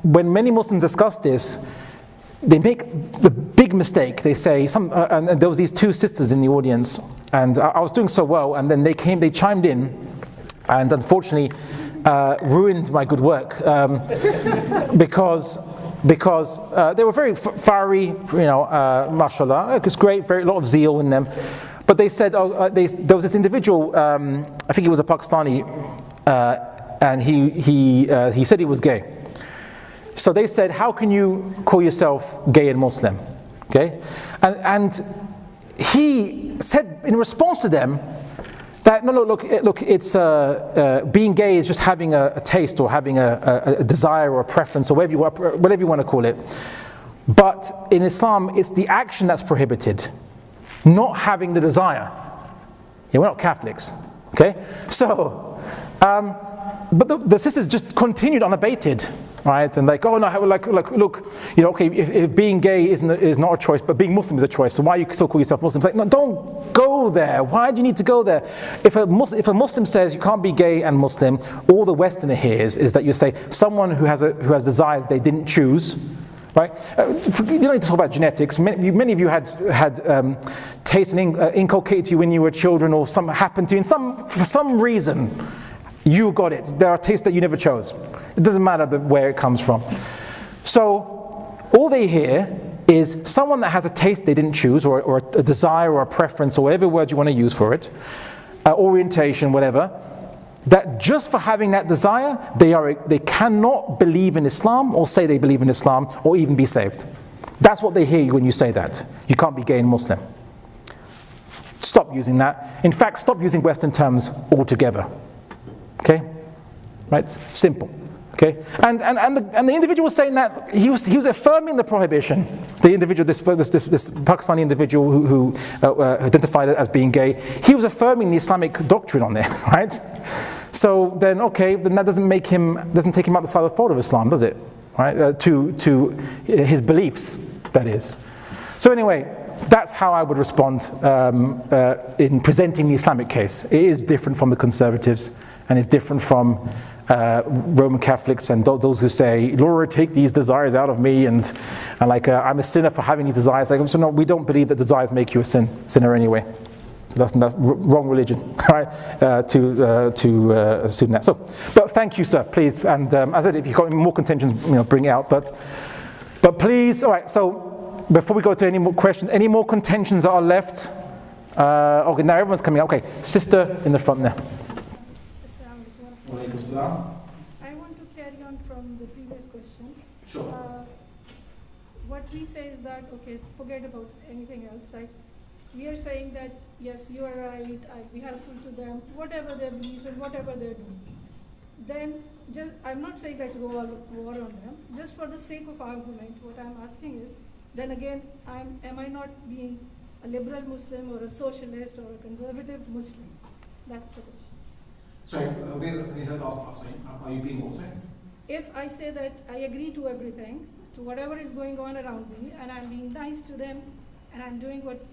when many Muslims discuss this, they make the big mistake. They say, and there was these two sisters in the audience, and I was doing so well, and then they chimed in, and unfortunately ruined my good work because they were very fiery, mashallah. It was great, a lot of zeal in them. But they said, there was this individual, I think he was a Pakistani, and he said he was gay. So they said, how can you call yourself gay and Muslim? Okay, and he said in response to them that no, look, it's being gay is just having a taste or having a desire or a preference or whatever you want to call it. But in Islam, it's the action that's prohibited, not having the desire. Yeah, we're not Catholics, okay? So, but the sisters just continued unabated, right? And like, oh no, like look, okay, if being gay is not a choice, but being Muslim is a choice, so why you still call yourself Muslim? It's like, no, don't go there. Why do you need to go there? If a Muslim says you can't be gay and Muslim, all the Westerner hears is that you say someone who has desires they didn't choose. Right? You don't need to talk about genetics. Many of you had taste inculcated to you when you were children, or something happened to you, for some reason you got it. There are tastes that you never chose. It doesn't matter where it comes from. So all they hear is someone that has a taste they didn't choose, or a desire or a preference, or whatever word you want to use for it, orientation, whatever, that just for having that desire, they cannot believe in Islam or say they believe in Islam or even be saved. That's what they hear when you say that. You can't be gay and Muslim. Stop using that. In fact, stop using Western terms altogether. Okay? Right? Simple. Okay? And the individual was saying that he was affirming the prohibition. The individual, this Pakistani individual who identified as being gay, he was affirming the Islamic doctrine on there, right? So then, okay, then that doesn't take him out the side of the fold of Islam, does it? Right? To his beliefs, that is. So anyway, that's how I would respond in presenting the Islamic case. It is different from the conservatives, and it's different from Roman Catholics and those who say, Lord, take these desires out of me, and I'm a sinner for having these desires. So no, we don't believe that desires make you a sinner anyway. So that's not wrong religion, right? To assume that. So, but thank you, sir. Please, and as I said, if you've got any more contentions, bring it out. But please, all right. So before we go to any more questions, any more contentions that are left? Okay, now everyone's coming out. Okay, sister in the front there.
I want to carry on from the previous question.
Sure.
What we say is that, okay, forget about anything else, right? We are saying that, yes, you are right, be helpful to them, whatever their beliefs and whatever they're doing. Then, I'm not saying let's go all war on them, just for the sake of argument, what I'm asking is, then again, am I not being a liberal Muslim or a socialist or a conservative Muslim? That's the question.
Sorry, the last part, are you being what, sorry?
If I say that I agree to everything, to whatever is going on around me, and I'm being nice to them, and I'm doing what,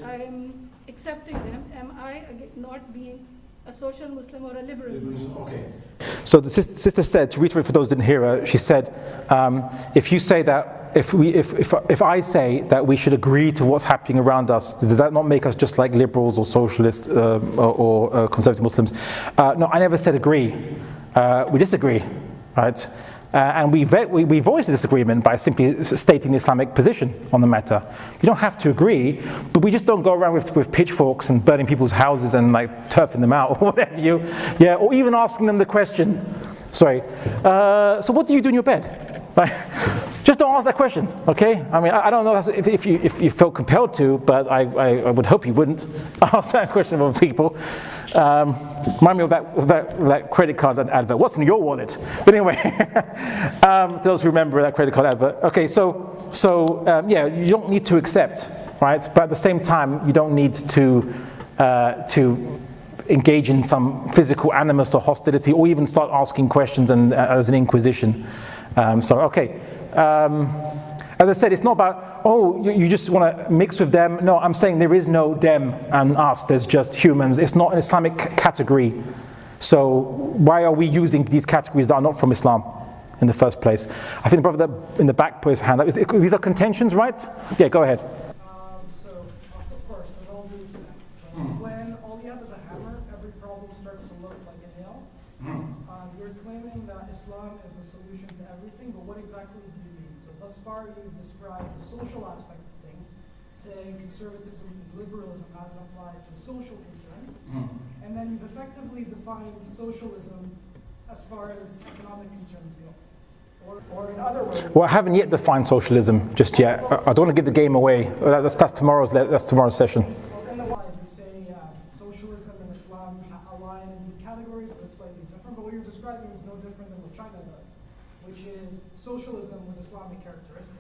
I am accepting them, am I not being a social Muslim or a liberal Muslim?
Okay. So the sister said, to reiterate for those who didn't hear her, she said, if you say that, if I say that we should agree to what's happening around us, does that not make us just like liberals or socialists or conservative Muslims? No, I never said agree. We disagree, right? And we voice a disagreement by simply stating the Islamic position on the matter. You don't have to agree, but we just don't go around with pitchforks and burning people's houses and like turfing them out or whatever or even asking them the question. Sorry. So what do you do in your bed? Just don't ask that question, okay? I mean, I don't know if you felt compelled to, but I would hope you wouldn't ask that question of other people. Remind me of that credit card advert. What's in your wallet? But anyway, those who remember that credit card advert. Okay, so you don't need to accept, right? But at the same time, you don't need to engage in some physical animus or hostility, or even start asking questions and as an inquisition. As I said, it's not about, you just want to mix with them. No, I'm saying there is no them and us. There's just humans. It's not an Islamic category. So why are we using these categories that are not from Islam? in the first place. I think the brother that in the back put his hand up. These are contentions, right? Yeah, go ahead.
So, of course, with all due respect, when all you have is a hammer, every problem starts to look like a nail. You're claiming that Islam is the solution to everything, but what exactly do you mean? So thus far, you've described the social aspect of things, saying conservatism and liberalism as it applies to the social concern, and then you've effectively defined socialism as far as economic concerns go. Or in other words...
Well, I haven't yet defined socialism just yet. I don't want to give the game away. That's tomorrow's session.
Well, in the slide, you say socialism and Islam align in these categories, but it's slightly different. But what you're describing is no different than what China does, which is socialism with Islamic characteristics.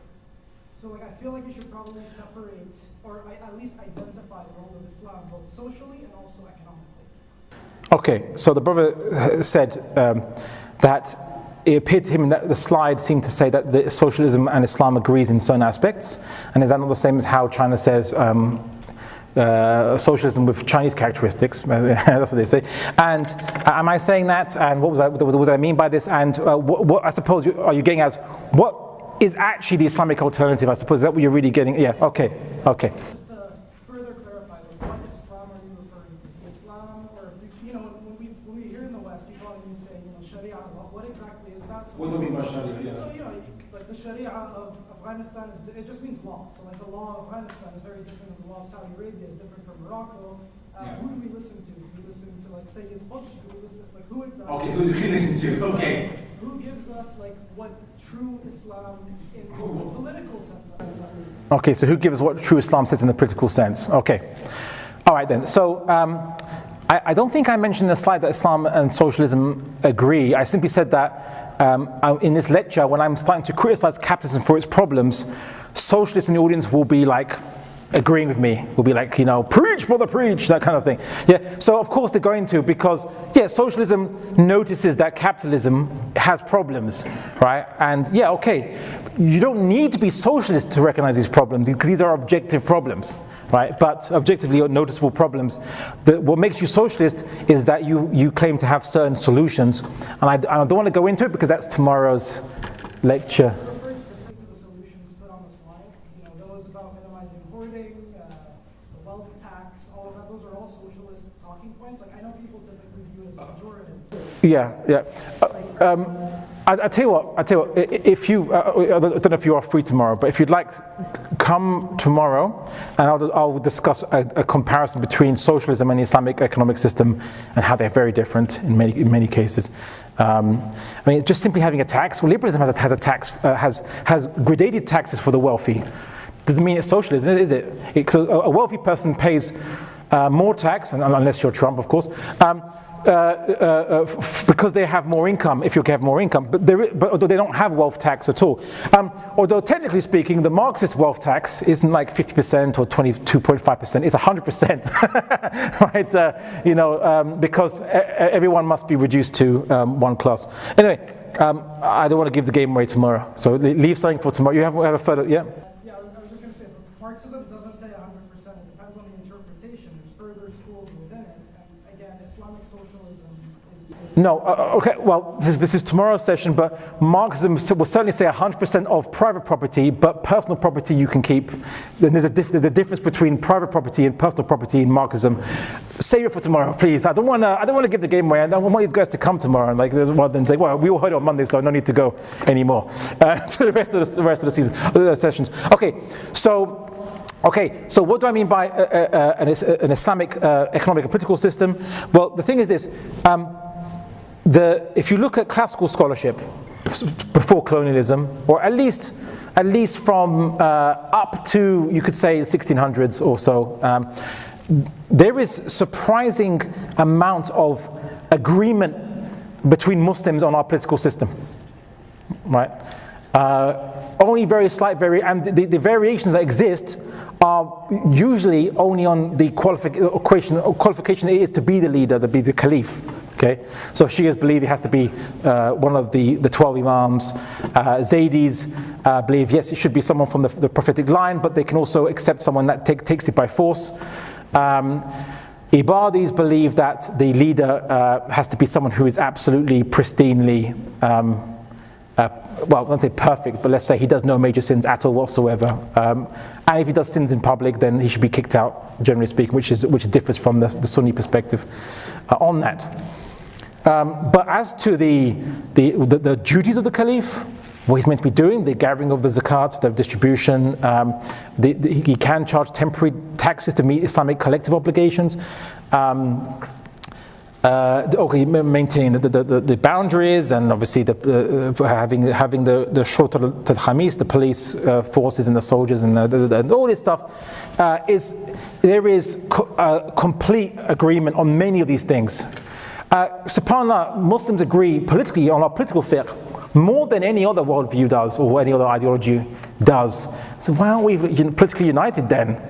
So I feel like you should probably separate, or at least identify the role of Islam, both socially and also economically.
Okay, so the brother said that it appeared to him that the slide seemed to say that the socialism and Islam agrees in certain aspects, and is that not the same as how China says socialism with Chinese characteristics? That's what they say. And am I saying that? And what was I mean by this? And what I suppose are you getting as what is actually the Islamic alternative? I suppose is that what you're really getting? Yeah. Okay. Okay.
Just to further clarify, what Islam are you referring to? Islam, or when we hear in the West, people often say, Sharia. What exactly is that? So
what do you mean by Sharia?
So like the Sharia of Afghanistan it just means law. So like the law of Afghanistan is very different than the law of Saudi Arabia. Is different from Morocco. Who do we listen to? Do we listen to like Sayyid Qutb? Do we listen who exactly?
Okay, who do we listen to? Okay.
Who gives us like what true Islam in the political sense at least?
Okay, so who gives what true Islam says in the political sense? Okay. All right then. So I don't think I mentioned in the slide that Islam and socialism agree. I simply said that in this lecture, when I'm starting to criticize capitalism for its problems, socialists in the audience will be like agreeing with me, will be like, preach, brother, preach, that kind of thing. Yeah. So of course they're going to, because socialism notices that capitalism has problems, right? And okay, you don't need to be socialist to recognize these problems because these are objective problems, right? But objectively noticeable problems. What makes you socialist is that you claim to have certain solutions, and I don't want to go into it because that's tomorrow's lecture. Yeah. I tell you what. If you, I don't know if you are free tomorrow, but if you'd like, come tomorrow, and I'll discuss a comparison between socialism and the Islamic economic system, and how they're very different in many cases. Just simply having a tax. Well, liberalism has a tax, has gradated taxes for the wealthy. Doesn't mean it's socialism, is it? Because a wealthy person pays more tax, unless you're Trump, of course. Because they have more income, if you have more income, but although they don't have wealth tax at all. Although technically speaking, the Marxist wealth tax isn't like 50% or 22.5%, it's 100%, right? Because everyone must be reduced to one class. Anyway, I don't want to give the game away tomorrow, so leave something for tomorrow. You have a further, yeah?
Yeah, I was just going to say, Marxism doesn't say 100%, it depends on the interpretation. There's further schools within it, and again, Islamic socialism is...
No, okay, well, this is tomorrow's session, but Marxism will certainly say 100% of private property, but personal property you can keep. Then there's a difference between private property and personal property in Marxism. Save it for tomorrow, please. I don't want to give the game away. I don't want these guys to come tomorrow and rather than say, well, we all heard it on Monday, so no need to go anymore to the rest of the season, the sessions. Okay, so what do I mean by an Islamic economic and political system? Well, the thing is this. If you look at classical scholarship before colonialism, or at least from up to, you could say, the 1600s or so, there is surprising amount of agreement between Muslims on our political system, right? Only very slight and the variations that exist are usually only on the qualification it is to be the leader, to be the caliph. Okay, so Shias believe it has to be one of the 12 imams. Zaydis believe yes, it should be someone from the prophetic line, but they can also accept someone that takes it by force. Ibadis believe that the leader has to be someone who is absolutely pristinely well, I won't say perfect, but let's say he does no major sins at all whatsoever. And if he does sins in public, then he should be kicked out, generally speaking, which differs from the Sunni perspective on that. But as to the duties of the caliph, what he's meant to be doing, the gathering of the zakat, the distribution, he can charge temporary taxes to meet Islamic collective obligations. Maintaining the boundaries, and obviously having the shurta al-khamis, the police forces and the soldiers and all this stuff, there is complete agreement on many of these things. SubhanAllah, Muslims agree politically on our political fiqh more than any other worldview does, or any other ideology does. So why aren't we politically united then?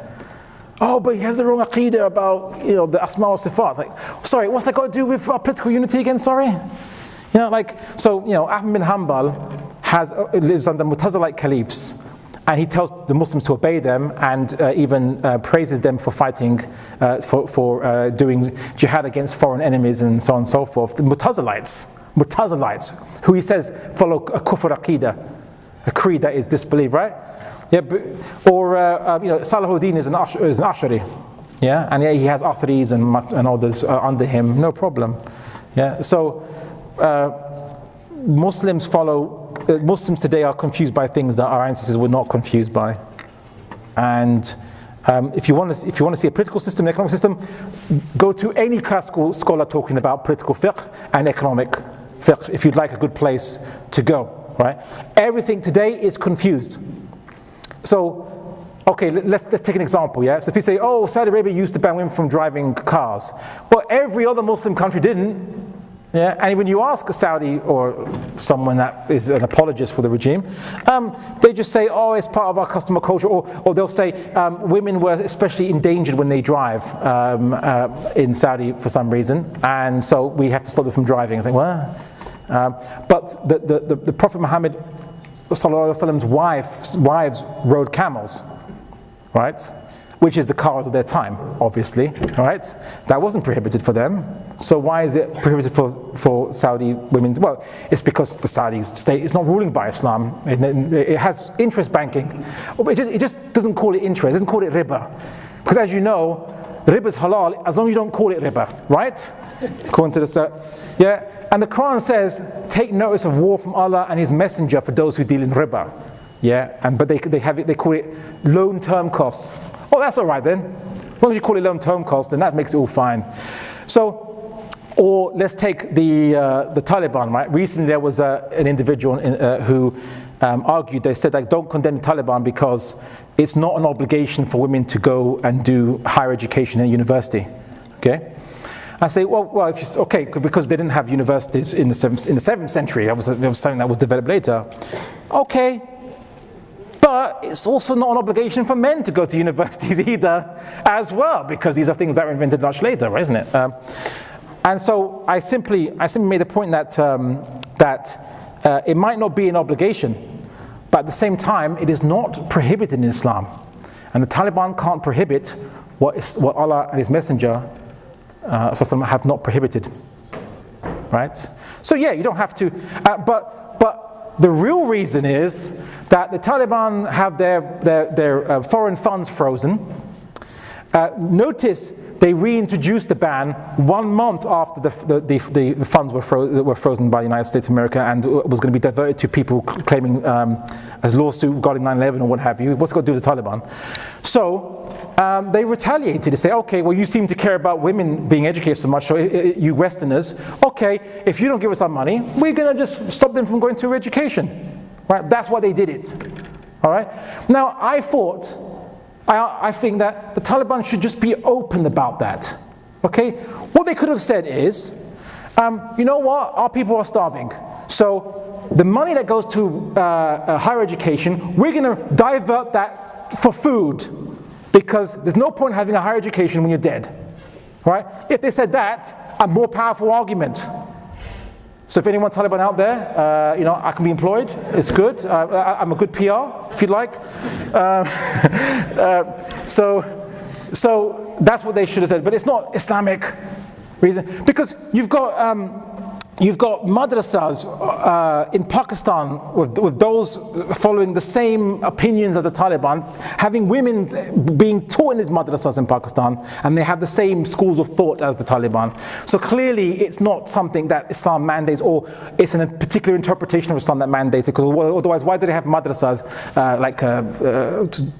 Oh, but he has the wrong aqeedah about the asma wa sifat. Like, sorry, what's that got to do with political unity again? Sorry, Ahmad bin Hanbal lives under Mu'tazilite caliphs, and he tells the Muslims to obey them, and even praises them for fighting, for doing jihad against foreign enemies and so on and so forth. The Mu'tazilites, who he says follow a kufr aqeedah, a creed that is disbelief, right? Yeah, Salahuddin is an Ash'ari, yeah, and he has Atharis and others under him, no problem. Yeah, so Muslims today are confused by things that our ancestors were not confused by. And if you want to see a political system, an economic system, go to any classical scholar talking about political fiqh and economic fiqh, if you'd like a good place to go, right? Everything today is confused. So, okay, let's take an example, yeah? So if you say, oh, Saudi Arabia used to ban women from driving cars. Well, every other Muslim country didn't, yeah? And when you ask a Saudi or someone that is an apologist for the regime, they just say, oh, it's part of our customer culture, or they'll say women were especially endangered when they drive in Saudi for some reason, and so we have to stop them from driving. It's like, well, but the Prophet Muhammad Sallallahu Alaihi Wasallam's wives rode camels, right? Which is the cars of their time, obviously, right? That wasn't prohibited for them. So why is it prohibited for Saudi women? Well, it's because the Saudi state is not ruling by Islam. It has interest banking. It just doesn't call it interest, it doesn't call it riba. Because as you know, riba is halal as long as you don't call it riba, right? According to the yeah. And the Quran says, take notice of war from Allah and His Messenger for those who deal in riba. Yeah, but they call it loan term costs. Oh, that's all right then. As long as you call it loan term costs, then that makes it all fine. So, or let's take the Taliban, right? Recently there was an individual who argued, they said, like, don't condemn the Taliban because it's not an obligation for women to go and do higher education at university. Okay? I say, well, if you, okay, because they didn't have universities in the 7th century. That was something that was developed later. Okay, but it's also not an obligation for men to go to universities either, as well, because these are things that were invented much later, isn't it? And so I simply made the point that it might not be an obligation, but at the same time, it is not prohibited in Islam, and the Taliban can't prohibit what Allah and His Messenger have not prohibited, right? So yeah, you don't have to, but the real reason is that the Taliban have their foreign funds frozen. Notice they reintroduced the ban 1 month after the funds were frozen by the United States of America, and was going to be diverted to people claiming as lawsuit regarding 9/11 or what have you. What's it got to do with the Taliban? So they retaliated to say, okay, well, you seem to care about women being educated so much, so you Westerners, okay, if you don't give us our money, we're going to just stop them from going to education. Right? That's why they did it. All right? Now, I think that the Taliban should just be open about that. Okay? What they could have said is, you know what? Our people are starving. So the money that goes to higher education, we're going to divert that for food, because there's no point having a higher education when you're dead. Right? If they said that, a more powerful argument. So if anyone Taliban out there, I can be employed. It's good. I'm a good PR, if you like. So that's what they should have said. But it's not Islamic reason, because you've got you've got madrasas in Pakistan with those following the same opinions as the Taliban, having women being taught in these madrasas in Pakistan, and they have the same schools of thought as the Taliban. So clearly it's not something that Islam mandates, or it's a particular interpretation of Islam that mandates it, because otherwise why do they have madrasas,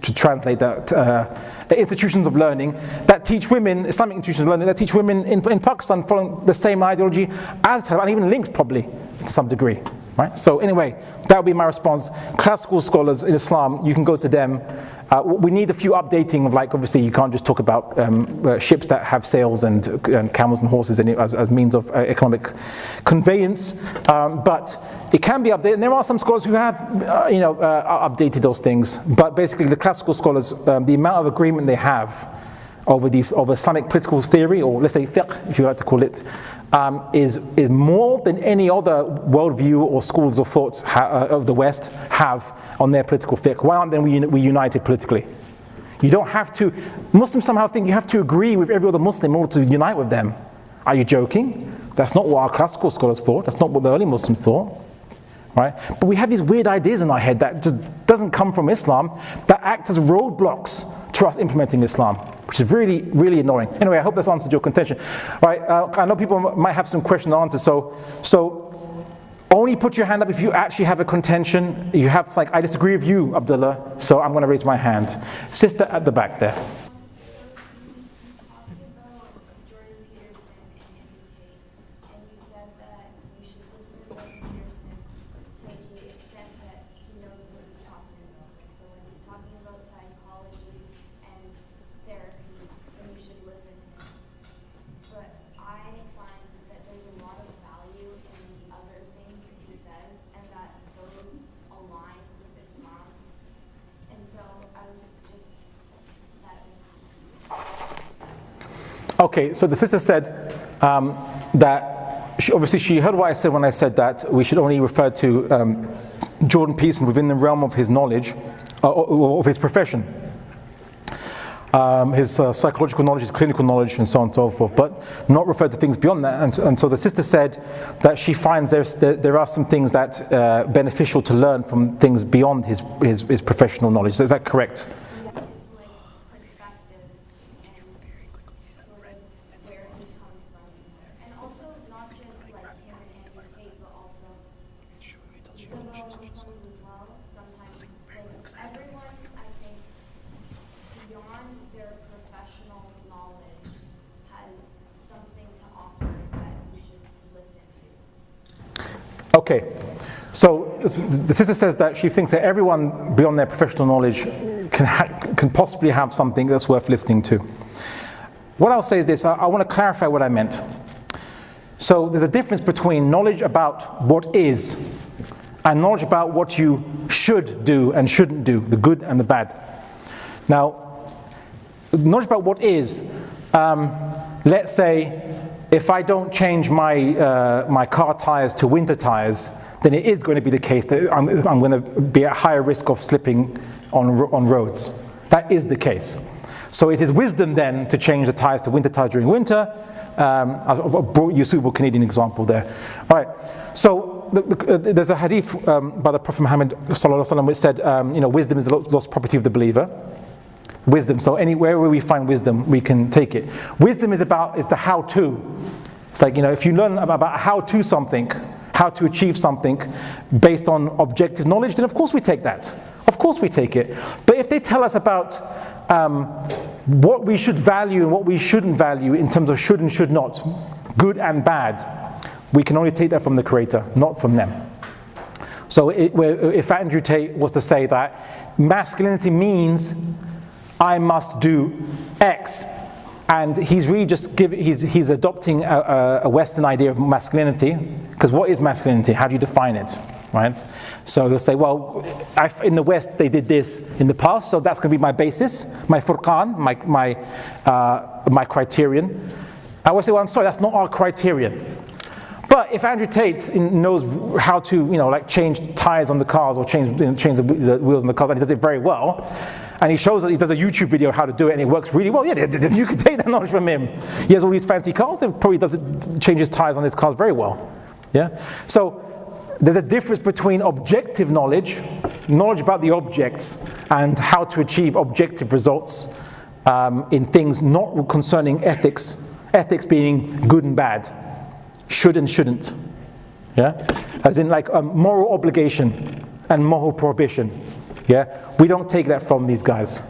to translate that, institutions of learning that teach women, Islamic institutions of learning that teach women in Pakistan following the same ideology as Taliban, and even links probably to some degree, right? So anyway, that would be my response. Classical scholars in Islam, you can go to them. We need a few updating of, like, obviously you can't just talk about ships that have sails and camels and horses in it as means of economic conveyance, but it can be updated. And there are some scholars who have, updated those things. But basically, the classical scholars, the amount of agreement they have over Islamic political theory, or let's say fiqh, if you like to call it, is more than any other worldview or schools of thought of the West have on their political fiqh. Why aren't we united politically? You don't have to. Muslims somehow think you have to agree with every other Muslim in order to unite with them. Are you joking? That's not what our classical scholars thought. That's not what the early Muslims thought. Right? But we have these weird ideas in our head that just doesn't come from Islam, that act as roadblocks to us implementing Islam, which is really, really annoying. Anyway, I hope that's answered your contention. Right? I know people might have some question and answers, so only put your hand up if you actually have a contention. You have, like, I disagree with you, Abdullah, so I'm going to raise my hand. Sister at the back there. Okay, so the sister said that she heard what I said when I said that we should only refer to Jordan Peterson within the realm of his knowledge, of his profession, his psychological knowledge, his clinical knowledge, and so on and so forth, but not refer to things beyond that. And so the sister said that she finds there are some things that beneficial to learn from things beyond his professional knowledge. Is that correct? Okay, so the sister says that she thinks that everyone beyond their professional knowledge can possibly have something that's worth listening to. What I'll say is this, I want to clarify what I meant. So there's a difference between knowledge about what is and knowledge about what you should do and shouldn't do, the good and the bad. Now, knowledge about what is, let's say, if I don't change my car tires to winter tires, then it is going to be the case that I'm going to be at higher risk of slipping on roads. That is the case. So it is wisdom then to change the tires to winter tires during winter. I've brought you a suitable Canadian example there. All right. So there's a hadith by the Prophet Muhammad sallallahu alaihi wasallam which said, wisdom is the lost property of the believer. Wisdom. So anywhere where we find wisdom, we can take it. Wisdom is the how-to. It's like, if you learn about how to something, how to achieve something based on objective knowledge, then of course we take that. Of course we take it. But if they tell us about what we should value and what we shouldn't value in terms of should and should not, good and bad, we can only take that from the Creator, not from them. So if Andrew Tate was to say that masculinity means I must do X, and he's really just he's adopting a Western idea of masculinity, because what is masculinity? How do you define it, right? So he'll say, well, in the West they did this in the past, so that's going to be my basis, my furqan, my criterion. I will say, well, I'm sorry, that's not our criterion. But if Andrew Tate knows how to, change tires on the cars or change the wheels on the cars, and he does it very well, and he shows that he does a YouTube video how to do it and it works really well, yeah, you can take that knowledge from him. He has all these fancy cars, he probably changes tires on his cars very well. Yeah? So there's a difference between objective knowledge, knowledge about the objects, and how to achieve objective results in things not concerning ethics, ethics being good and bad, should and shouldn't. Yeah? As in like a moral obligation and moral prohibition. Yeah? We don't take that from these guys.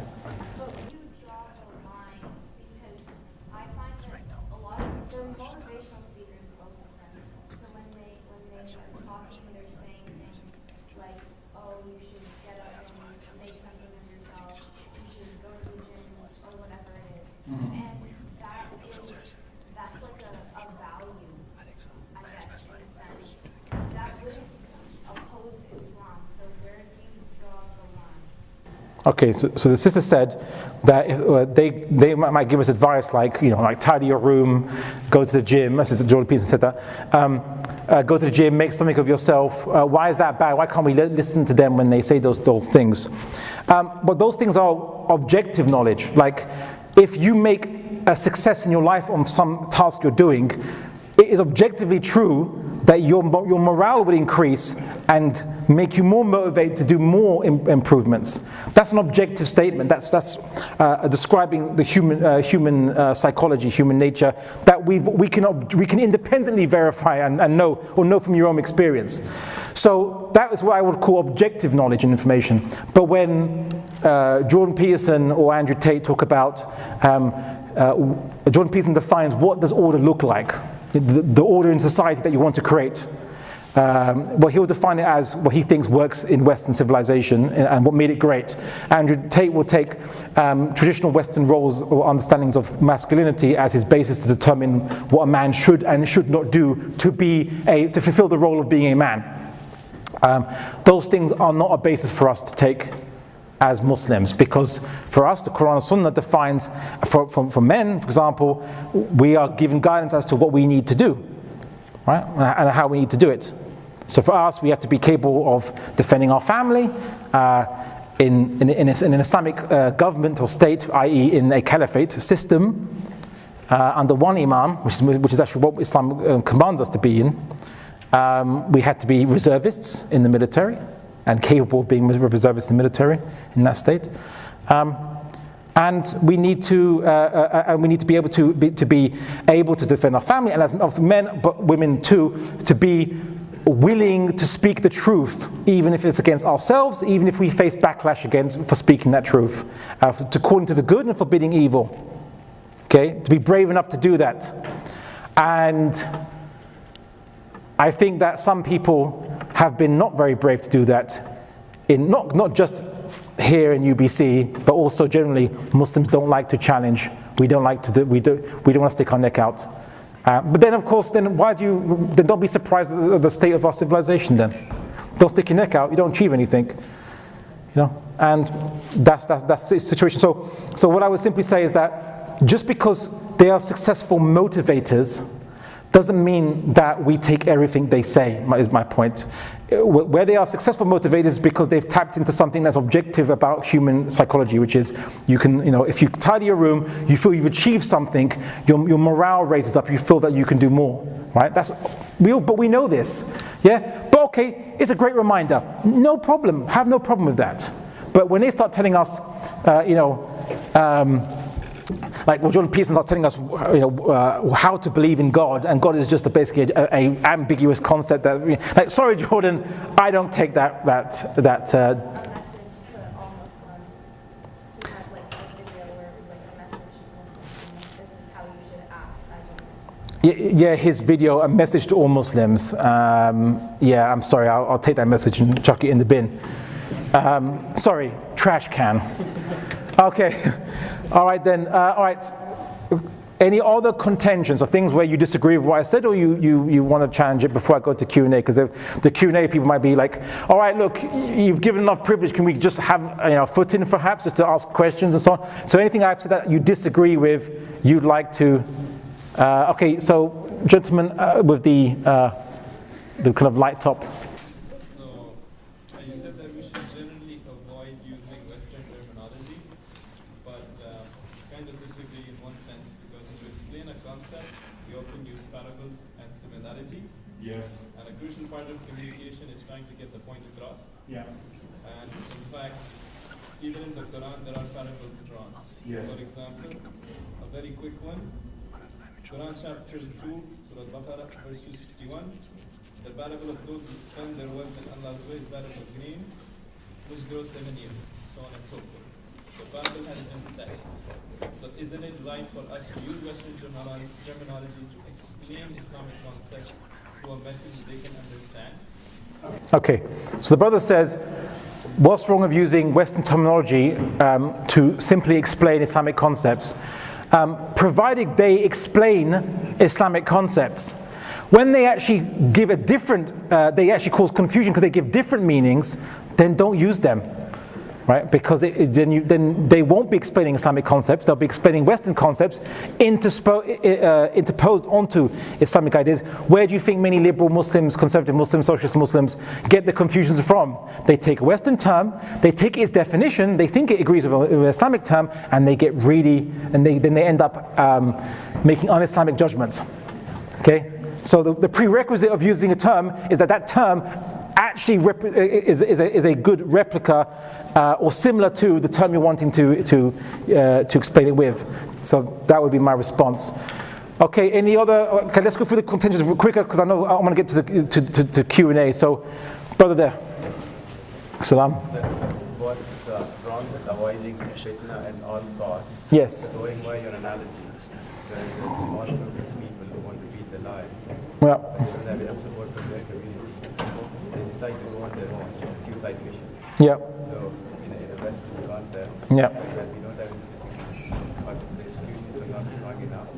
Okay, so the sister said that they might give us advice like, you know, like tidy your room, go to the gym. Sister Jordan Peterson said that. Go to the gym, make something of yourself. Why is that bad? Why can't we listen to them when they say those things? But those things are objective knowledge. Like, if you make a success in your life on some task you're doing, it is objectively true that your morale will increase and make you more motivated to do more improvements. That's an objective statement. That's describing the human psychology, human nature, that we can independently verify and know, or know from your own experience. So that is what I would call objective knowledge and information. But when Jordan Peterson or Andrew Tate talk about, Jordan Peterson defines what does order look like, the order in society that you want to create. Well, he'll define it as what he thinks works in Western civilization and what made it great. Andrew Tate will take traditional Western roles or understandings of masculinity as his basis to determine what a man should and should not do to fulfill the role of being a man. Those things are not a basis for us to take as Muslims, because for us the Quran and Sunnah defines, for men, for example, we are given guidance as to what we need to do, right, and how we need to do it. So for us, we have to be capable of defending our family in an Islamic government or state, i.e. in a caliphate system, under one imam, which is actually what Islam commands us to be in. We have to be reservists in the military, and capable of being reservists in the military in that state. And we need to be able to defend our family, and as men, but women too, to be willing to speak the truth, even if it's against ourselves, even if we face backlash for speaking that truth, to calling to the good and forbidding evil. Okay, to be brave enough to do that. And I think that some people have been not very brave to do that, in not just here in UBC, but also generally Muslims don't like to challenge. We don't like to do, we don't want to stick our neck out. But then, of course, then don't be surprised at the state of our civilization. Then, don't stick your neck out. You don't achieve anything, you know. And that's the situation. So what I would simply say is that just because they are successful motivators, doesn't mean that we take everything they say, is my point. Where they are successful motivators is because they've tapped into something that's objective about human psychology, which is if you tidy your room, you feel you've achieved something, your morale raises up, you feel that you can do more, right? But we know this, yeah? But okay, it's a great reminder. No problem, have no problem with that. But when they start telling us, like Jordan Peterson starts telling us, how to believe in God, and God is just basically a ambiguous concept that, like, sorry, Jordan, I don't take that. Yeah, his video, a message to all Muslims. Yeah, I'm sorry, I'll take that message and chuck it in the bin. Sorry, trash can. Okay. All right then. All right. Any other contentions of things where you disagree with what I said, or you want to challenge it before I go to Q&A? Because the Q&A people might be like, all right, look, you've given enough privilege. Can we just have foot in perhaps, just to ask questions and so on? So anything I've said that you disagree with, you'd like to? Okay. So gentlemen with the kind of light top.
Yes. And a crucial part of communication is trying to get the point across.
Yeah.
And in fact, even in the Quran, there are parables drawn.
Yes.
For example, a very quick one. Quran chapter 2, Surah Baqarah, verse 261. The parable of those who spend their wealth in Allah's way is that of a grain which grows 7 years, so on and so forth. The parable has been set. So isn't it right for us to use Western terminology to explain Islamic concepts to a message they can understand?
Okay, so the brother says, what's wrong with using Western terminology to simply explain Islamic concepts? Provided they explain Islamic concepts. When they actually give a different, they actually cause confusion because they give different meanings, then don't use them. Right? Because then they won't be explaining Islamic concepts, they'll be explaining Western concepts interposed onto Islamic ideas. Where do you think many liberal Muslims, conservative Muslims, socialist Muslims get the confusions from? They take a Western term, they take its definition, they think it agrees with an Islamic term, and they get really, and then they end up making un-Islamic judgments. Okay? So the prerequisite of using a term is that term actually is a good replica or similar to the term you're wanting to explain it with. So that would be my response. Okay, any other? Okay, let's go through the contentions quicker because I know I want to get to Q&A. So, brother there. Salam.
What's wrong with avoiding fitna at all costs?
Yes.
Going by your analogy, there is a small group of people who want to beat the lie.
Yeah.
They don't have enough support from their community. They decide to go on their own. It's a suicide mission.
Yeah.
So, in a Western context,
yeah.
Like that we don't have institutions, but the institutions are not strong enough to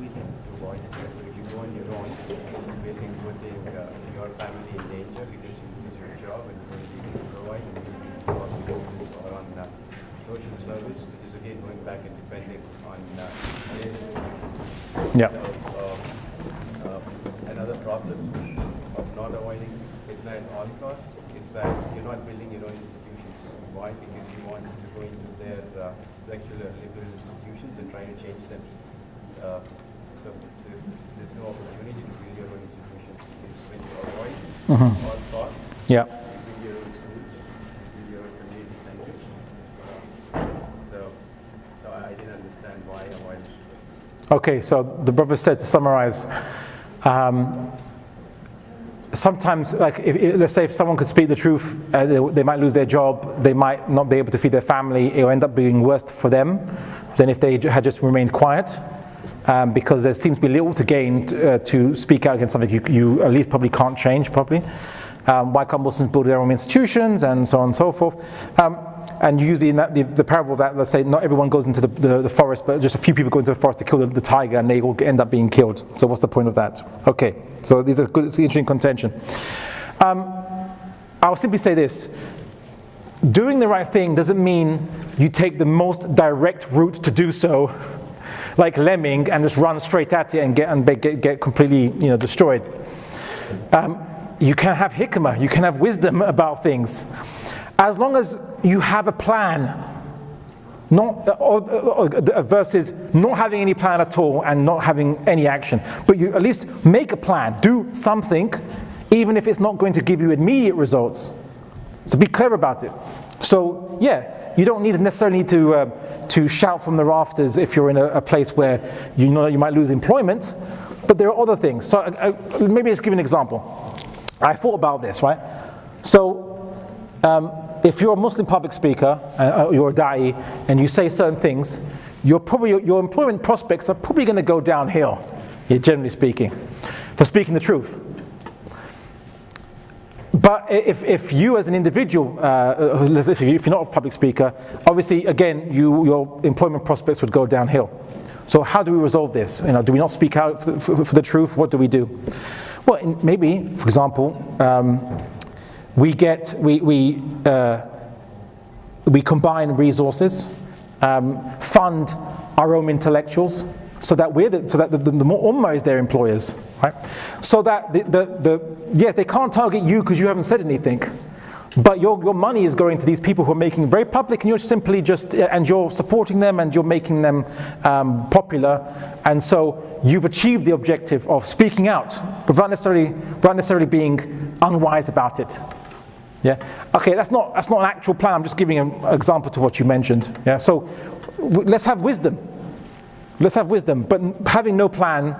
voice this. So, if you go on your own, you're basically putting your family in danger because you lose your job and you're going to be provide and you're going to be on business or on social service, which is again going back and depending on state.
Yeah.
So, another problem of not avoiding fitna at all costs is that you're not building your own institutions. Why? Because you want to go into their secular liberal institutions and try to change them. So there's no opportunity to build your own institutions because when you avoid all costs,
yeah.
you build your own schools, you build your own community centers. So I didn't understand why avoid.
Okay, so the brother said, to summarize, sometimes, like, let's say if someone could speak the truth, they might lose their job, they might not be able to feed their family, it will end up being worse for them than if they had just remained quiet, because there seems to be little to gain to speak out against something you at least probably can't change properly. Why can't Muslims build their own institutions, and so on and so forth. And usually the parable of that, let's say not everyone goes into the forest, but just a few people go into the forest to kill the tiger, and they all end up being killed. So what's the point of that? Okay, so these are good, it's interesting contention. I'll simply say this. Doing the right thing doesn't mean you take the most direct route to do so, like lemming, and just run straight at it and get completely destroyed. You can have hikmah, you can have wisdom about things. As long as you have a plan, versus not having any plan at all and not having any action. But you at least make a plan, do something, even if it's not going to give you immediate results. So be clever about it. So yeah, you don't necessarily need to shout from the rafters if you're in a place where you know you might lose employment, but there are other things. So maybe let's give an example. I thought about this, right? So if you're a Muslim public speaker, you're a da'i, and you say certain things, your employment prospects are probably going to go downhill, generally speaking, for speaking the truth. But if you as an individual, if you're not a public speaker, obviously again your employment prospects would go downhill. So how do we resolve this? Do we not speak out for the truth? What do we do? Well, maybe, for example, we combine resources, fund our own intellectuals, so that the Ummah is their employers, right? So that yes, they can't target you because you haven't said anything, But your money is going to these people who are making it very public, and you're simply just, and you're supporting them, and you're making them popular, and so you've achieved the objective of speaking out, but without necessarily being unwise about it. Yeah. Okay, that's not an actual plan. I'm just giving an example to what you mentioned. Yeah. So let's have wisdom. Let's have wisdom, but having no plan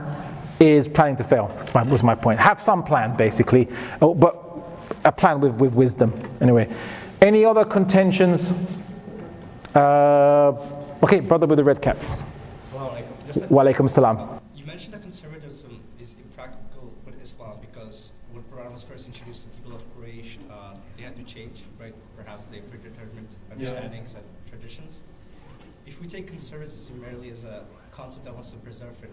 is planning to fail. Was my point. Have some plan, basically, but a plan with wisdom. Anyway, any other contentions? Okay, brother with the red cap. Wa alaikum salam.
You mentioned that conservatism is impractical with Islam because when Quran was first introduced to people of Quraysh, they had to change, right? Perhaps they predetermined understandings and traditions. If we take conservatism merely as a concept that wants to preserve and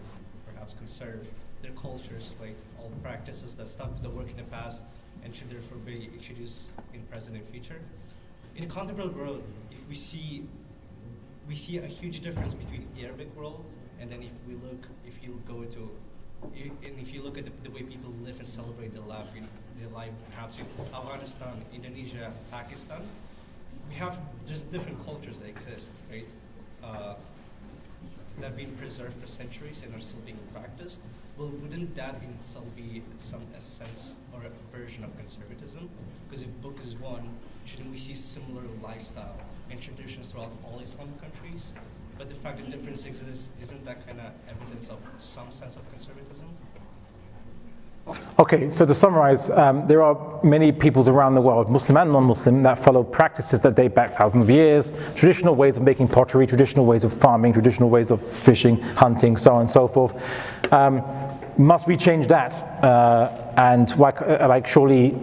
perhaps conserve their cultures, like all the practices that stopped the work in the past and should therefore be introduced in present and future. In a contemporary world, if we see a huge difference between the Arabic world and then if you look at the way people live and celebrate their life perhaps in Afghanistan, Indonesia, Pakistan, there's different cultures that exist, right? That have been preserved for centuries and are still being practiced. Well, wouldn't that in itself be a sense or a version of conservatism? Because if book is one, shouldn't we see similar lifestyle and traditions throughout all Islamic countries? But the fact that difference exists, isn't that kind of evidence of some sense of conservatism?
Okay, so to summarize, there are many peoples around the world, Muslim and non-Muslim, that follow practices that date back thousands of years, traditional ways of making pottery, traditional ways of farming, traditional ways of fishing, hunting, so on and so forth. Must we change that? And surely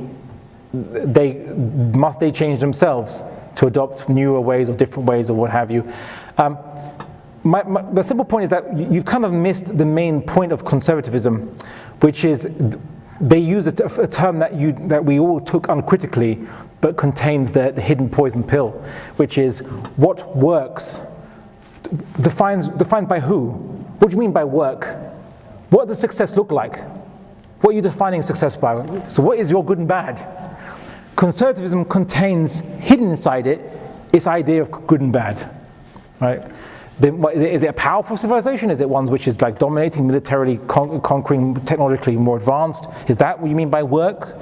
must they change themselves to adopt newer ways or different ways or what have you? The simple point is that you've kind of missed the main point of conservatism, which is they use a term that we all took uncritically, but contains the hidden poison pill, which is what works, defined by who? What do you mean by work? What does success look like? What are you defining success by? So what is your good and bad? Conservatism contains hidden inside it its idea of good and bad, right? Is it a powerful civilization? Is it one which is like dominating militarily, conquering, technologically more advanced? Is that what you mean by work?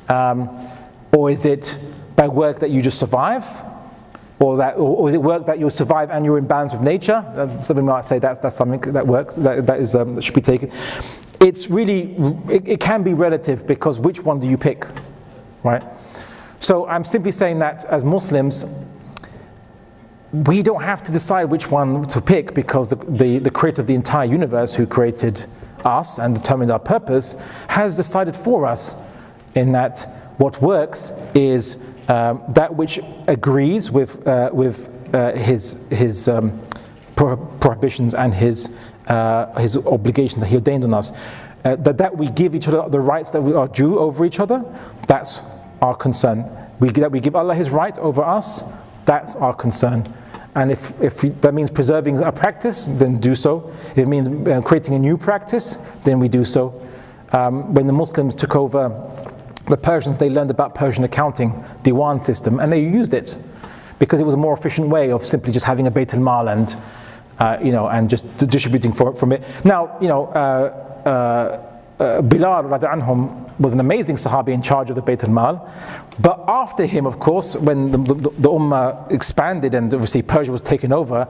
Or is it by work that you just survive? Or is it work that you survive and you're in balance with nature? Something might say that's something that works, that should be taken. It's really, it can be relative because which one do you pick, right? So I'm simply saying that as Muslims, we don't have to decide which one to pick because the creator of the entire universe who created us and determined our purpose has decided for us in that what works is that which agrees with his prohibitions and his obligations that he ordained on us. That we give each other the rights that we are due over each other, that's our concern. That we give Allah His right over us, that's our concern. And if that means preserving a practice, then do so. If it means creating a new practice, then we do so. When the Muslims took over the Persians, they learned about Persian accounting, diwan system, and they used it because it was a more efficient way of simply just having a Bayt al-Mal and and just distributing from it. Now, Bilal radiallahu anhum was an amazing Sahabi in charge of the Bayt al-Mal. But after him, of course, when the Ummah expanded and obviously Persia was taken over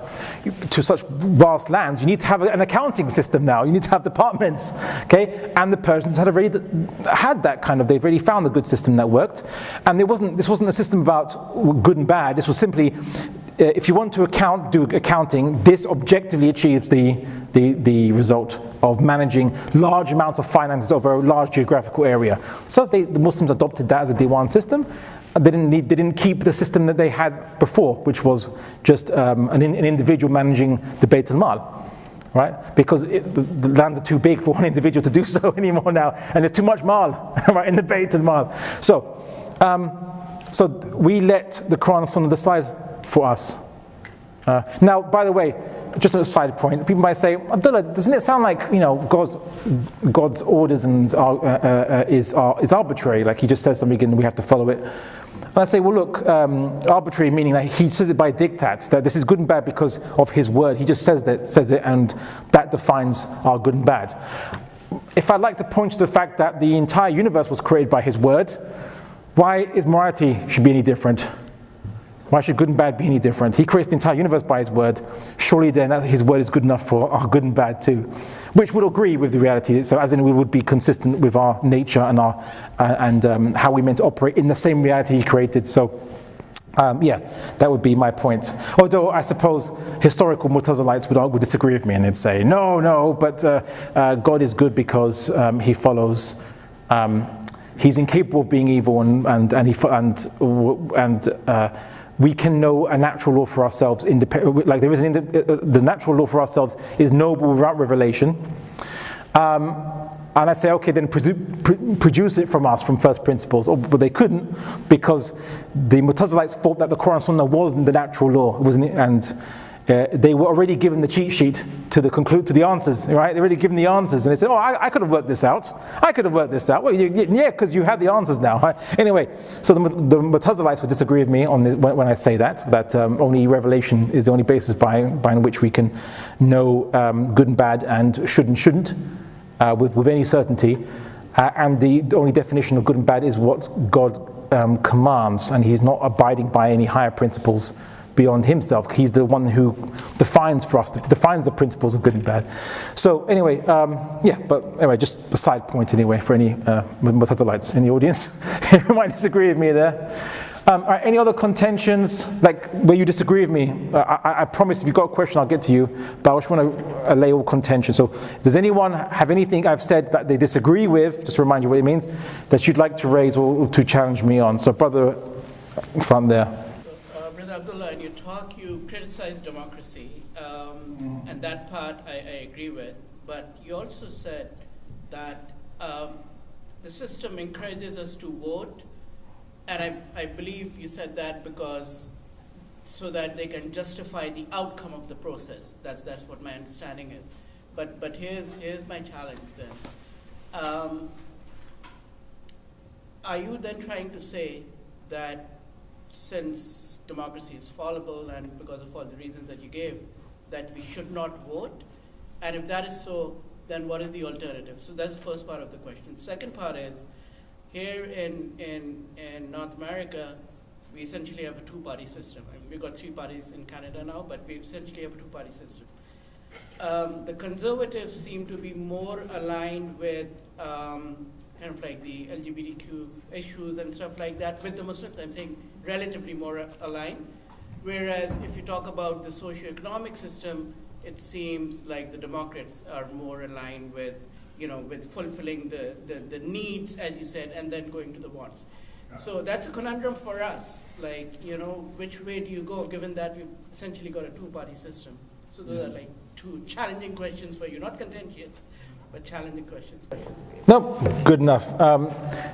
to such vast lands, you need to have an accounting system now. You need to have departments, okay? And the Persians had already had that kind of, they've already found a good system that worked. And this wasn't a system about good and bad. This was simply, if you want to do accounting, this objectively achieves the result of managing large amounts of finances over a large geographical area. So the Muslims adopted that as a diwan system. They didn't keep the system that they had before, which was just an individual managing the Bayt al-Mal, right? Because the lands are too big for one individual to do so anymore now, and there's too much mal, right, in the Bayt al-Mal. So we let the Quran and Sunnah decide for us. Now, by the way, just a side point, people might say, Abdullah, doesn't it sound like God's orders and is arbitrary? Like he just says something and we have to follow it. And I say, well, look, arbitrary meaning that he says it by diktat, that this is good and bad because of his word. He just says it, and that defines our good and bad. If I'd like to point to the fact that the entire universe was created by his word, why is morality should be any different? Why should good and bad be any different? He creates the entire universe by his word. Surely then his word is good enough for our good and bad too, which would agree with the reality. So as in we would be consistent with our nature and our how we meant to operate in the same reality he created. So yeah, that would be my point. Although I suppose historical Mu'tazilites would disagree with me and they'd say, no, but God is good because he follows. He's incapable of being evil, and we can know a natural law for ourselves. Like there is the natural law for ourselves is noble without revelation. And I say, okay, then produce it from us, from first principles. But they couldn't, because the Mu'tazilites thought that the Quran and Sunnah wasn't the natural law, and they were already given the cheat sheet to the answers, right? They're already given the answers, and they said, oh, I could have worked this out. I could have worked this out. Well, yeah, because you had the answers now. Right? Anyway, so the Mu'tazilites would disagree with me on this, when I say that only revelation is the only basis by which we can know good and bad and should and shouldn't with any certainty. And the only definition of good and bad is what God commands, and he's not abiding by any higher principles beyond himself. He's the one who defines the principles of good and bad. So anyway, yeah, but anyway, just a side point anyway for any Mu'tazilites in the audience who might disagree with me there. All right, any other contentions, like where you disagree with me? I promise if you've got a question, I'll get to you, but I just want to allay all contention. So does anyone have anything I've said that they disagree with, just to remind you what it means, that you'd like to raise or to challenge me on? So brother in front there.
Brother Abdullah, in your talk you criticized democracy, and that part I agree with, but you also said that the system encourages us to vote. And I believe you said that so that they can justify the outcome of the process. That's what my understanding is. But here's my challenge then. Are you then trying to say that since democracy is fallible and because of all the reasons that you gave, that we should not vote? And if that is so, then what is the alternative? So that's the first part of the question. Second part is, here in North America, we essentially have a two-party system. I mean, we've got 3 parties in Canada now, but we essentially have a two-party system. The conservatives seem to be more aligned with kind of like the LGBTQ issues and stuff like that. With the Muslims, I'm saying relatively more aligned. Whereas if you talk about the socioeconomic system, it seems like the Democrats are more aligned with fulfilling the needs, as you said, and then going to the wants. So that's a conundrum for us. Like, which way do you go, given that we've essentially got a two-party system? So those are like 2 challenging questions for you, not contentious, but challenging questions.
No, good enough.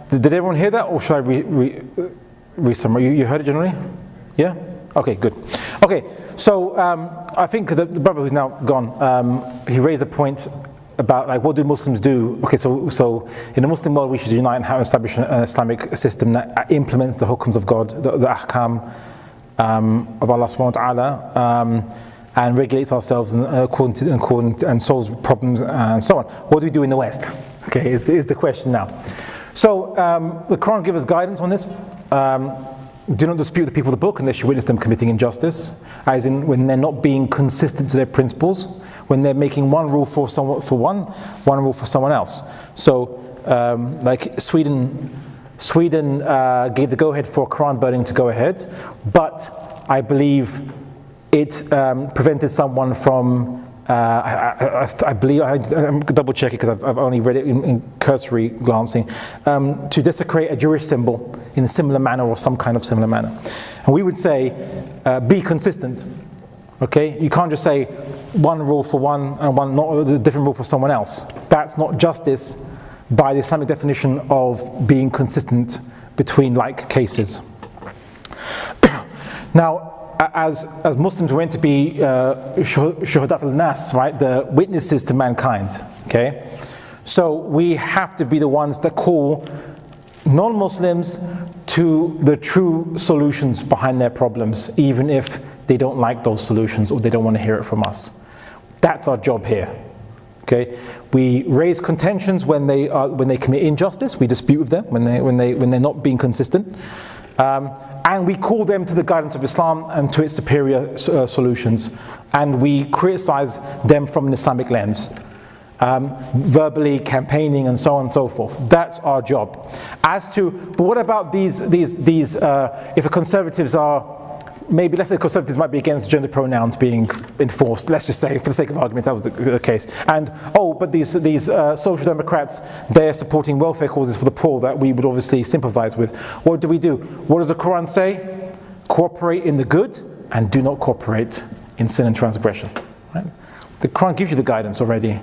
Did everyone hear that, or should I re-summarize? You heard it generally? Yeah? Okay, good. Okay, so I think the brother who's now gone, he raised a point about like what do Muslims do? Okay, so in the Muslim world we should unite and have establish an Islamic system that implements the hukms of God, the ahkam of Allah subhanahu wa ta'ala, and regulates ourselves and solves problems and so on. What do we do in the West? Okay, is the question now. So the Quran gives us guidance on this. Do not dispute the people of the book unless you witness them committing injustice, as in when they're not being consistent to their principles, when they're making one rule for one rule for someone else. So like Sweden gave the go-ahead for Quran burning to go ahead, but I believe it prevented someone from, I believe, I'm double check it because I've only read it in cursory glancing, to desecrate a Jewish symbol in a similar manner or some kind of similar manner. And we would say, be consistent. Okay, you can't just say one rule for one and not a different rule for someone else. That's not justice by the Islamic definition of being consistent between like cases. Now, as Muslims, we're meant to be shuhadat al-nas, right? The witnesses to mankind. Okay, so we have to be the ones that call non-Muslims to the true solutions behind their problems, even if they don't like those solutions or they don't want to hear it from us. That's our job here. Okay, we raise contentions when they commit injustice. We dispute with them when they're not being consistent, and we call them to the guidance of Islam and to its superior solutions. And we criticize them from an Islamic lens, verbally, campaigning, and so on and so forth. That's our job. But what about these? If the conservatives are, maybe let's say conservatives might be against gender pronouns being enforced. Let's just say, for the sake of argument, that was the case. And but these social democrats, they're supporting welfare causes for the poor that we would obviously sympathize with. What do we do? What does the Quran say? Cooperate in the good and do not cooperate in sin and transgression. Right? The Quran gives you the guidance already.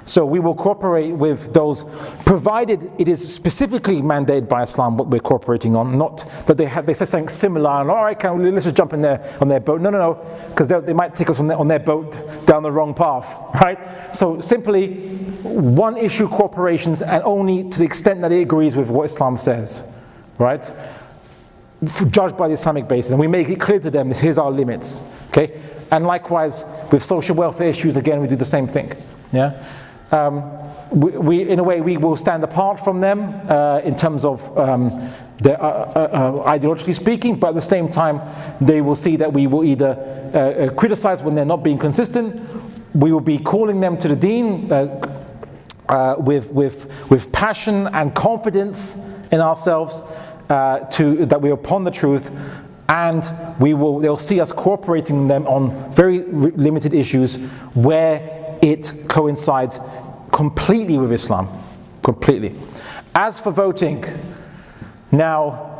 So we will cooperate with those, provided it is specifically mandated by Islam what we're cooperating on, not that they say something similar and all right, let's just jump in there on their boat. No, because they might take us on their boat down the wrong path, right? So simply one issue cooperations, and only to the extent that it agrees with what Islam says, right? Judged by the Islamic basis, and we make it clear to them, here's our limits, okay? And likewise with social welfare issues, again, we do the same thing, yeah? We in a way, we will stand apart from them in terms of ideologically speaking, but at the same time, they will see that we will either criticize when they're not being consistent, we will be calling them to the deen with passion and confidence in ourselves that we're upon the truth, and they'll see us cooperating with them on very limited issues where it coincides completely with Islam, completely. As for voting, now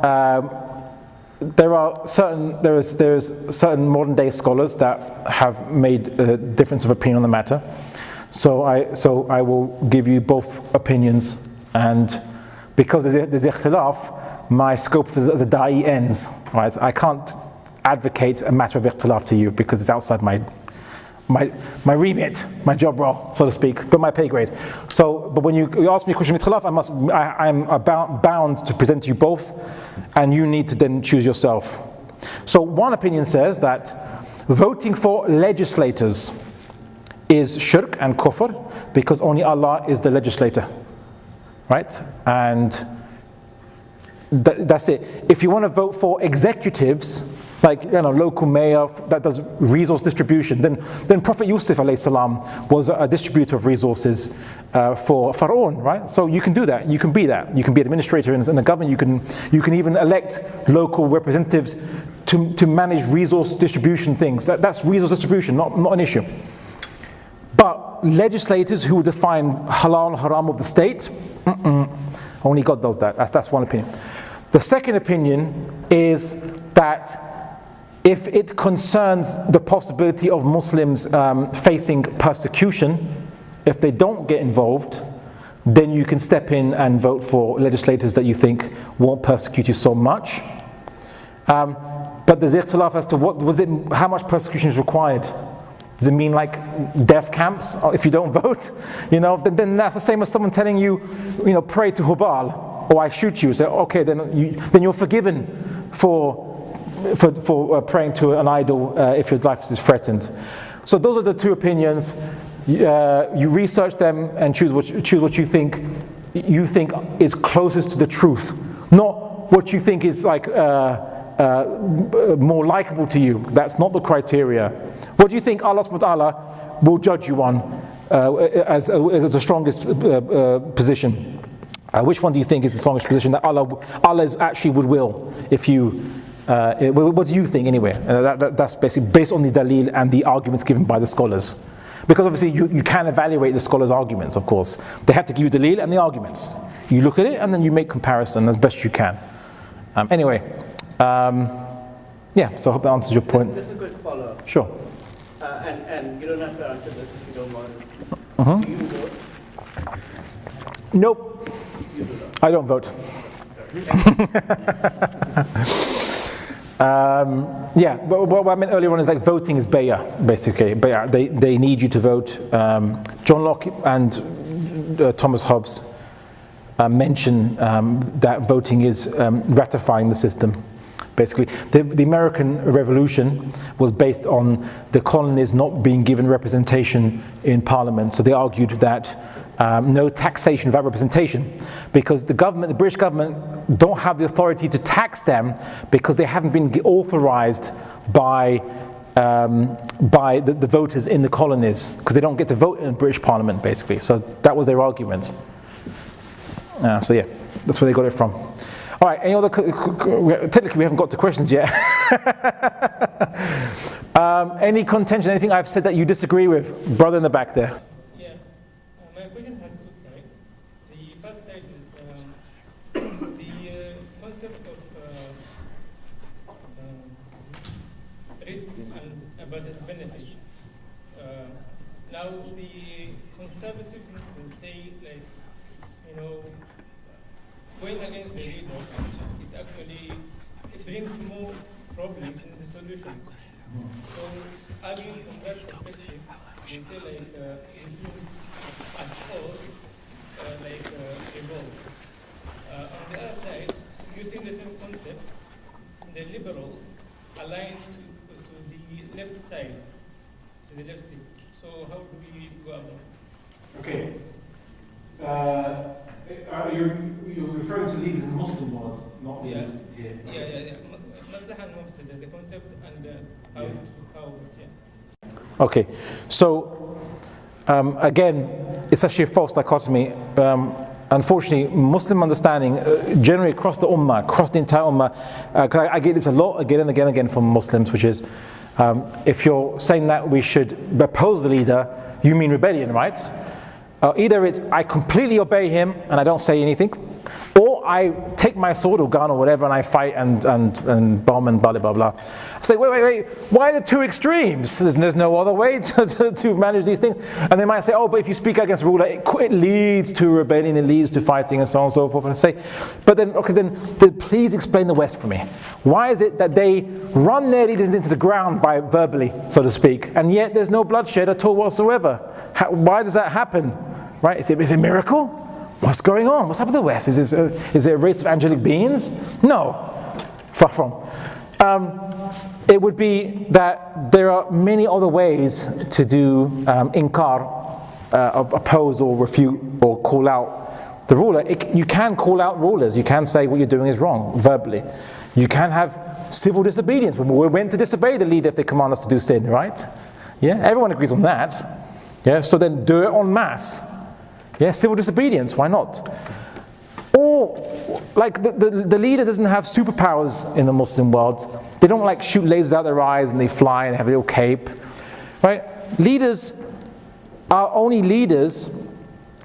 there's certain modern day scholars that have made a difference of opinion on the matter. So I will give you both opinions, and because there's ikhtilaf, my scope as a da'i ends. Right? I can't advocate a matter of ikhtilaf to you because it's outside my remit, my job role, so to speak, but my pay grade. But when you ask me a question of ikhtilaf, I'm bound to present to you both, and you need to then choose yourself. So one opinion says that voting for legislators is shirk and kufr because only Allah is the legislator, right? And that's it. If you want to vote for executives, like local mayor that does resource distribution, then Prophet Yusuf alayhi salam was a distributor of resources for Pharaoh, right? So you can do that. You can be that. You can be an administrator in the government. You can even elect local representatives to manage resource distribution things. That's resource distribution, not an issue. But legislators who define halal and haram of the state, only God does that. That's one opinion. The second opinion is that if it concerns the possibility of Muslims facing persecution, if they don't get involved, then you can step in and vote for legislators that you think won't persecute you so much. But there's ikhtilaf as to how much persecution is required. Does it mean like death camps if you don't vote? Then that's the same as someone telling you, pray to Hubal, or I shoot you. So okay, then you're forgiven for praying to an idol if your life is threatened. So those are the two opinions. You research them and choose what you think is closest to the truth, not what you think is like more likable to you. That's not the criteria. What do you think Allah subhanahu wa ta'ala will judge you on as the strongest position? Which one do you think is the strongest position that Allah actually would will if you? What do you think anyway? That's basically based on the dalil and the arguments given by the scholars. Because obviously you can evaluate the scholars' arguments, of course. They have to give you dalil and the arguments. You look at it and then you make comparison as best you can. Yeah, so I hope that answers your point.
That's a good follow-up.
Sure.
And you don't have to answer this if you don't want to. Do you vote?
Nope.
You do not.
I don't vote. Yeah, but what I meant earlier on is like voting is bay'ah, basically. Bay'ah. They need you to vote. John Locke and Thomas Hobbes mention that voting is ratifying the system. Basically, the American Revolution was based on the colonies not being given representation in Parliament. So they argued that no taxation without representation, because the government, the British government, don't have the authority to tax them because they haven't been authorized by the voters in the colonies, because they don't get to vote in the British Parliament, basically. So that was their argument. So yeah, that's where they got it from. All right, any other, technically we haven't got to questions yet. Any contention, anything I've said that you disagree with? Brother in the back there.
Yeah, my question has two sides. The first side is the concept of risks and benefits. Now the conservatives will say, like, you know, going against the leader is actually, it brings more problems in the solution. So, arguing from that perspective, they say like, we should at all evolve. On the other side, using the same concept, the liberals align to the left side, to the leftists. So how do we go about it?
Okay. You're referring to leaders in the Muslim world, not leaders here.
Yeah. Maslaha and mafsada, the concept and how, yeah.
Okay, so again, it's actually a false dichotomy. Unfortunately, Muslim understanding, generally across the ummah, across the entire ummah, I get this a lot again and again from Muslims, which is, if you're saying that we should oppose the leader, you mean rebellion, right? Either it's I completely obey him and I don't say anything, or I take my sword or gun or whatever and I fight and bomb and blah blah blah. I say, wait, why are the two extremes? There's no other way to manage these things. And they might say, oh, but if you speak against the ruler, it leads to rebellion, it leads to fighting and so on and so forth. And I say, but then, okay, then please explain the West for me. Why is it that they run their leaders into the ground by verbally, so to speak, and yet there's no bloodshed at all whatsoever? Why does that happen? Right? Is it a miracle? What's going on? What's happened to the West? Is it a race of angelic beings? No, far from. It would be that there are many other ways to do inkar, oppose or refute or call out the ruler. You can call out rulers. You can say what you're doing is wrong, verbally. You can have civil disobedience. We're meant to disobey the leader if they command us to do sin, right? Yeah, everyone agrees on that. Yeah, so then do it en masse. Yeah, civil disobedience, why not? Or, like, the leader doesn't have superpowers in the Muslim world. They don't, like, shoot lasers out their eyes and they fly and have a little cape. Right? Leaders are only leaders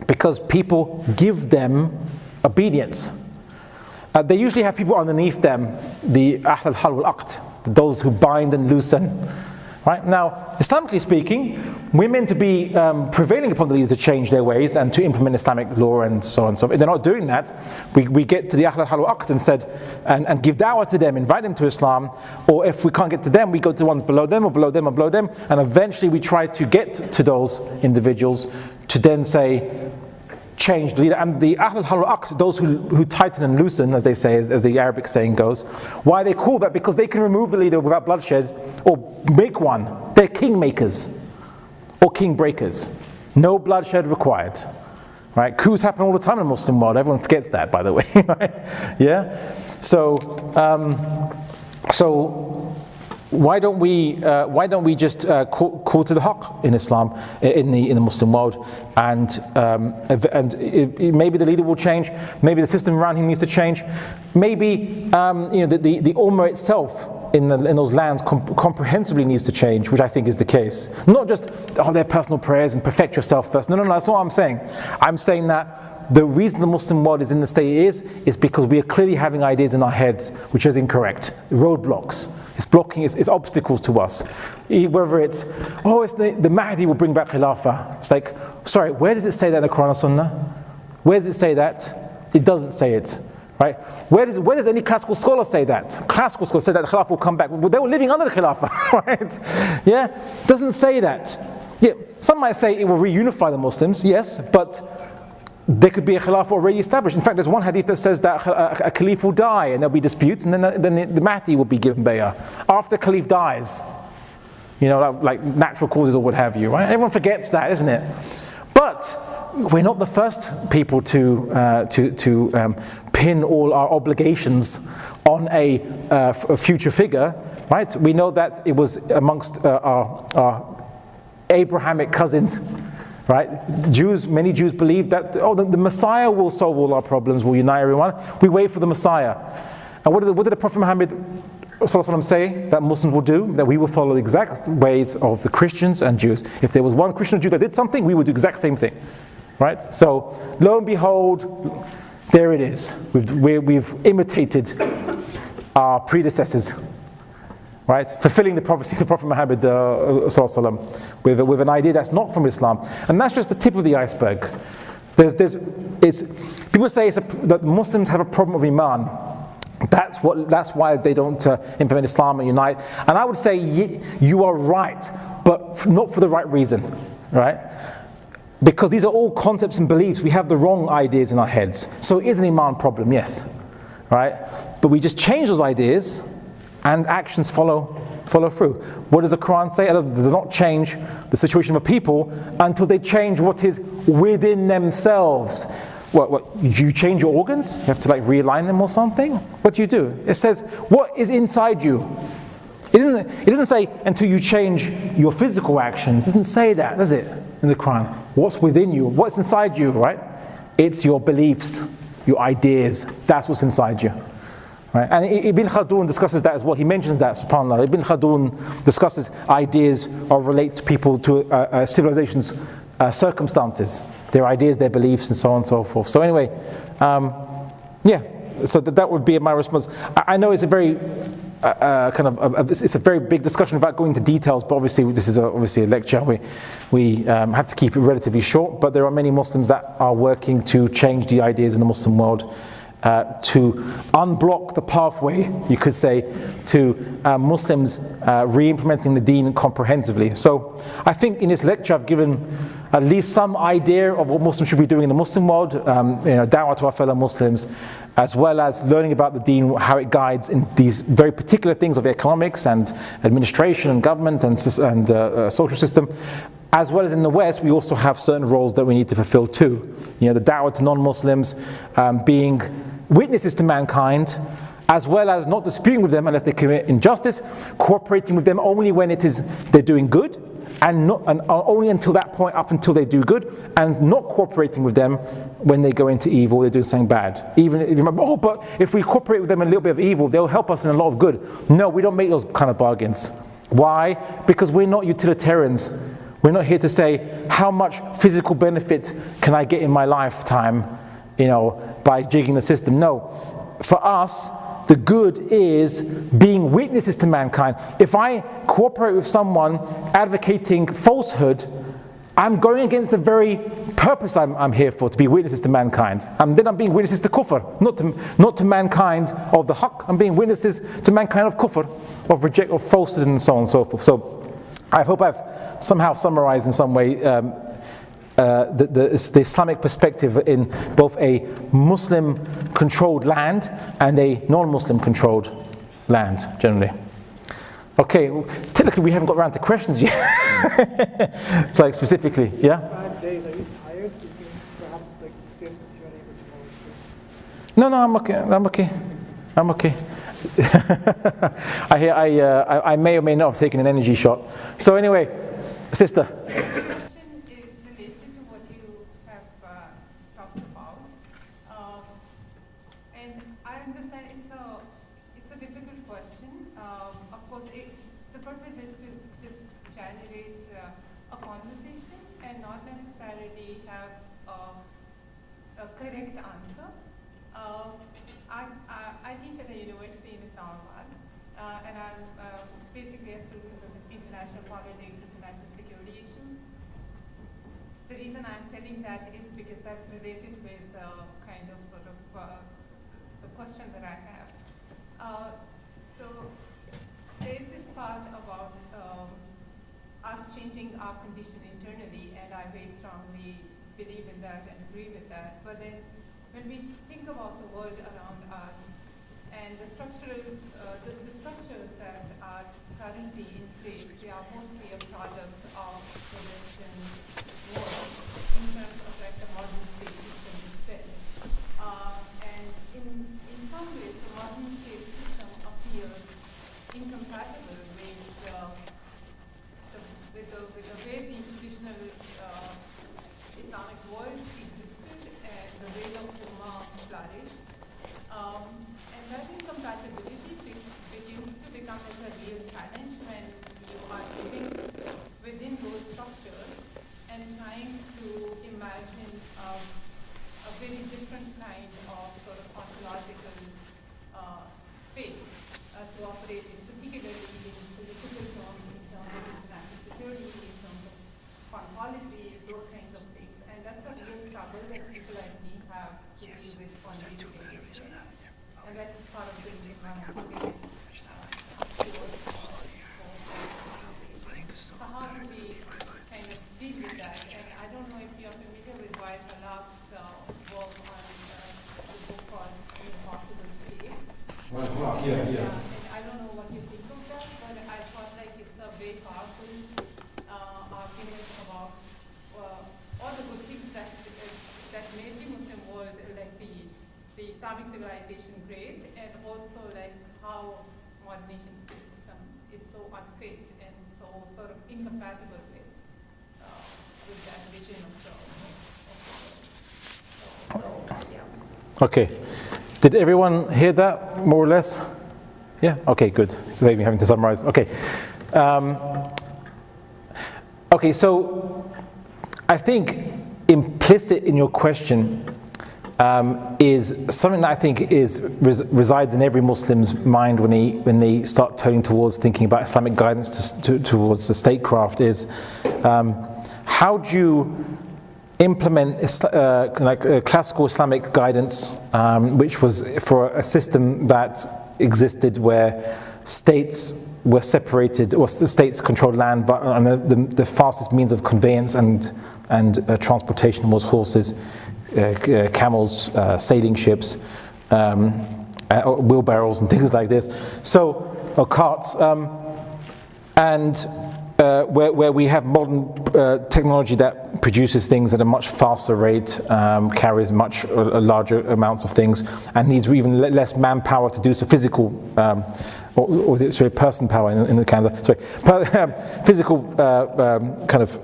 because people give them obedience. They usually have people underneath them, the Ahl al-Hal wal-Aqd, those who bind and loosen. Right? Now, Islamically speaking, we're meant to be prevailing upon the leader to change their ways and to implement Islamic law and so on and so forth. If they're not doing that, we get to the Ahl al-Hal wal-Aqd and give da'wah to them, invite them to Islam, or if we can't get to them, we go to the ones below them or below them or below them, and eventually we try to get to those individuals to then say, change the leader. And the Ahl al-Hal wal-Aqd, those who tighten and loosen, as they say, as the Arabic saying goes, why they call that? Because they can remove the leader without bloodshed or make one. They're king makers or king breakers. No bloodshed required. Right? Coups happen all the time in the Muslim world. Everyone forgets that, by the way. Yeah? So why don't we just call to the haqq in Islam, in the Muslim world, and maybe the leader will change, maybe the system around him needs to change, maybe the ummah itself in those lands comprehensively needs to change, which I think is the case. Not just their personal prayers and perfect yourself first. No, that's not what I'm saying. I'm saying that the reason the Muslim world is in the state it is because we are clearly having ideas in our head which is incorrect. Roadblocks. It's blocking, it's obstacles to us. Whether it's the Mahdi will bring back Khilafah. It's like, sorry, where does it say that in the Quran and Sunnah? Where does it say that? It doesn't say it. Right? Where does any classical scholar say that? Classical scholars say that the Khilafah will come back. Well, they were living under the Khilafah, right? Yeah? Doesn't say that. Yeah, some might say it will reunify the Muslims, yes, but there could be a Khilafah already established. In fact, there's one hadith that says that a Caliph will die and there'll be disputes, and then the Mahdi will be given bay'ah after Caliph dies. You know, like natural causes or what have you, right? Everyone forgets that, isn't it? But we're not the first people to pin all our obligations on a future figure, right? We know that it was amongst our Abrahamic cousins, right? Many Jews believe that the Messiah will solve all our problems, will unite everyone. We wait for the Messiah. And what did the Prophet Muhammad say that Muslims will do? That we will follow the exact ways of the Christians and Jews. If there was one Christian or Jew that did something, we would do the exact same thing, right? So lo and behold, there it is. We've imitated our predecessors, right? Fulfilling the prophecy of the Prophet Muhammad with an idea that's not from Islam. And that's just the tip of the iceberg. People say that Muslims have a problem of Iman. That's why they don't implement Islam and unite. And I would say you are right, but not for the right reason, right? Because these are all concepts and beliefs. We have the wrong ideas in our heads. So it is an Iman problem, yes, right? But we just change those ideas and actions follow through. What does the Quran say? It does not change the situation of a people until they change what is within themselves. What, you change your organs? You have to realign them or something? What do you do? It says, what is inside you? It doesn't say until you change your physical actions. It doesn't say that, does it, in the Quran? What's within you? What's inside you, right? It's your beliefs, your ideas. That's what's inside you. Right? And Ibn Khaldun discusses that as well. He mentions that, subhanAllah. Ibn Khaldun discusses ideas or relate to people, to civilizations' circumstances, their ideas, their beliefs, and so on and so forth. So anyway, so that would be my response. I know it's a very it's a very big discussion about going into details, but obviously this is obviously a lecture. We have to keep it relatively short, but there are many Muslims that are working to change the ideas in the Muslim world, to unblock the pathway, you could say, to Muslims re-implementing the deen comprehensively. So I think in this lecture I've given at least some idea of what Muslims should be doing in the Muslim world, da'wah to our fellow Muslims, as well as learning about the deen, how it guides in these very particular things of economics and administration and government and social system. As well as in the West, we also have certain roles that we need to fulfill too. The da'wah to non-Muslims, being witnesses to mankind, as well as not disputing with them unless they commit injustice, cooperating with them only when they're doing good, and only until that point, up until they do good, and not cooperating with them when they go into evil, they're doing something bad. Even if you remember, but if we cooperate with them in a little bit of evil, they'll help us in a lot of good. No, we don't make those kind of bargains. Why? Because we're not utilitarians. We're not here to say, how much physical benefit can I get in my lifetime, by jigging the system. No. For us, the good is being witnesses to mankind. If I cooperate with someone advocating falsehood, I'm going against the very purpose I'm here for, to be witnesses to mankind. And then I'm being witnesses to kufr, not to mankind of the haqq. I'm being witnesses to mankind of kufr, of falsehood and so on and so forth. So I hope I've somehow summarized in some way the Islamic perspective in both a Muslim-controlled land and a non-Muslim controlled land, generally. Okay, well, technically we haven't got around to questions yet. It's specifically, yeah?
5 days, are you tired? You can perhaps save some Q&A for tomorrow?
No, I'm okay. I may or may not have taken an energy shot. So anyway, sister.
Correct answer. I teach at a university in Islamabad, and I'm basically a student of international politics, international security issues. The reason I'm telling that is because that's related with the question that I have. So there's this part about us changing our condition internally, and I very strongly believe in that and agree with that. But then when we think about the world around us and the structures that are currently in place, they are mostly a product of the Western world in terms of like the modern state system itself. And in some ways, the modern state system appears incompatible with the way the traditional Islamic world existed and the way of Ummah flourished. And that incompatibility begins to become a real challenge when you are living within those structures and trying to imagine a very different kind of sort of ontological space to operate in, particularly in political terms, in terms of international security, in terms of foreign policy, those kinds of things. And that's a real struggle that people like me have to deal with on a day-to-day basis. And that's part of the reason why I'm moving it. So how do we kind of deal with that? And I don't know if you're familiar with Wyatt Halak's work on the book called Impossible State.
Yeah.
And I don't know what you think of that, but I thought like it's a very powerful argument about all the good things that made the Muslim world, like the Islamic civilization great, and also like how modern nation state system is so unfit and so sort of incompatible with that vision of the world. Yeah.
Okay. Did everyone hear that, more or less? Yeah? Okay, good. So they've been having to summarize. Okay. Okay, so I think implicit in your question is something that I think resides in every Muslim's mind when they start turning towards thinking about Islamic guidance towards the statecraft is how do you implement classical Islamic guidance, which was for a system that existed where states were separated, or the states controlled land, and the fastest means of conveyance and transportation was horses, camels, sailing ships, wheelbarrows and things like this. So, or carts, where we have modern technology that produces things at a much faster rate, carries much larger amounts of things, and needs even less manpower to do so. Physical, or was it person power in Canada? Physical kind of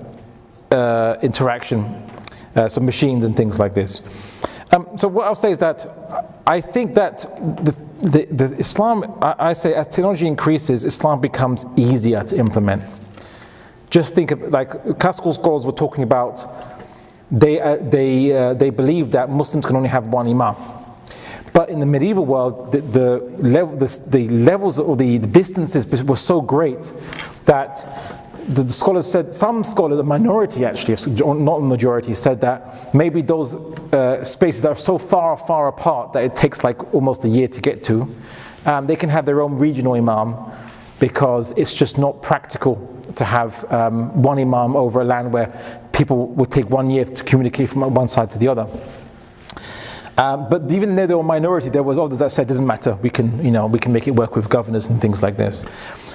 interaction, so machines and things like this. So what I'll say is that I think that the Islam, I say, as technology increases, Islam becomes easier to implement. Just think of, like classical scholars were talking about, they believe that Muslims can only have one imam. But in the medieval world, the levels or the distances were so great that the scholars said, some scholars, a minority actually, not a majority, said that maybe those spaces are so far apart that it takes like almost a year to get to. They can have their own regional imam because it's just not practical to have one imam over a land where people would take 1 year to communicate from one side to the other. But even though they were a minority, there was others that said, doesn't matter, we can make it work with governors and things like this.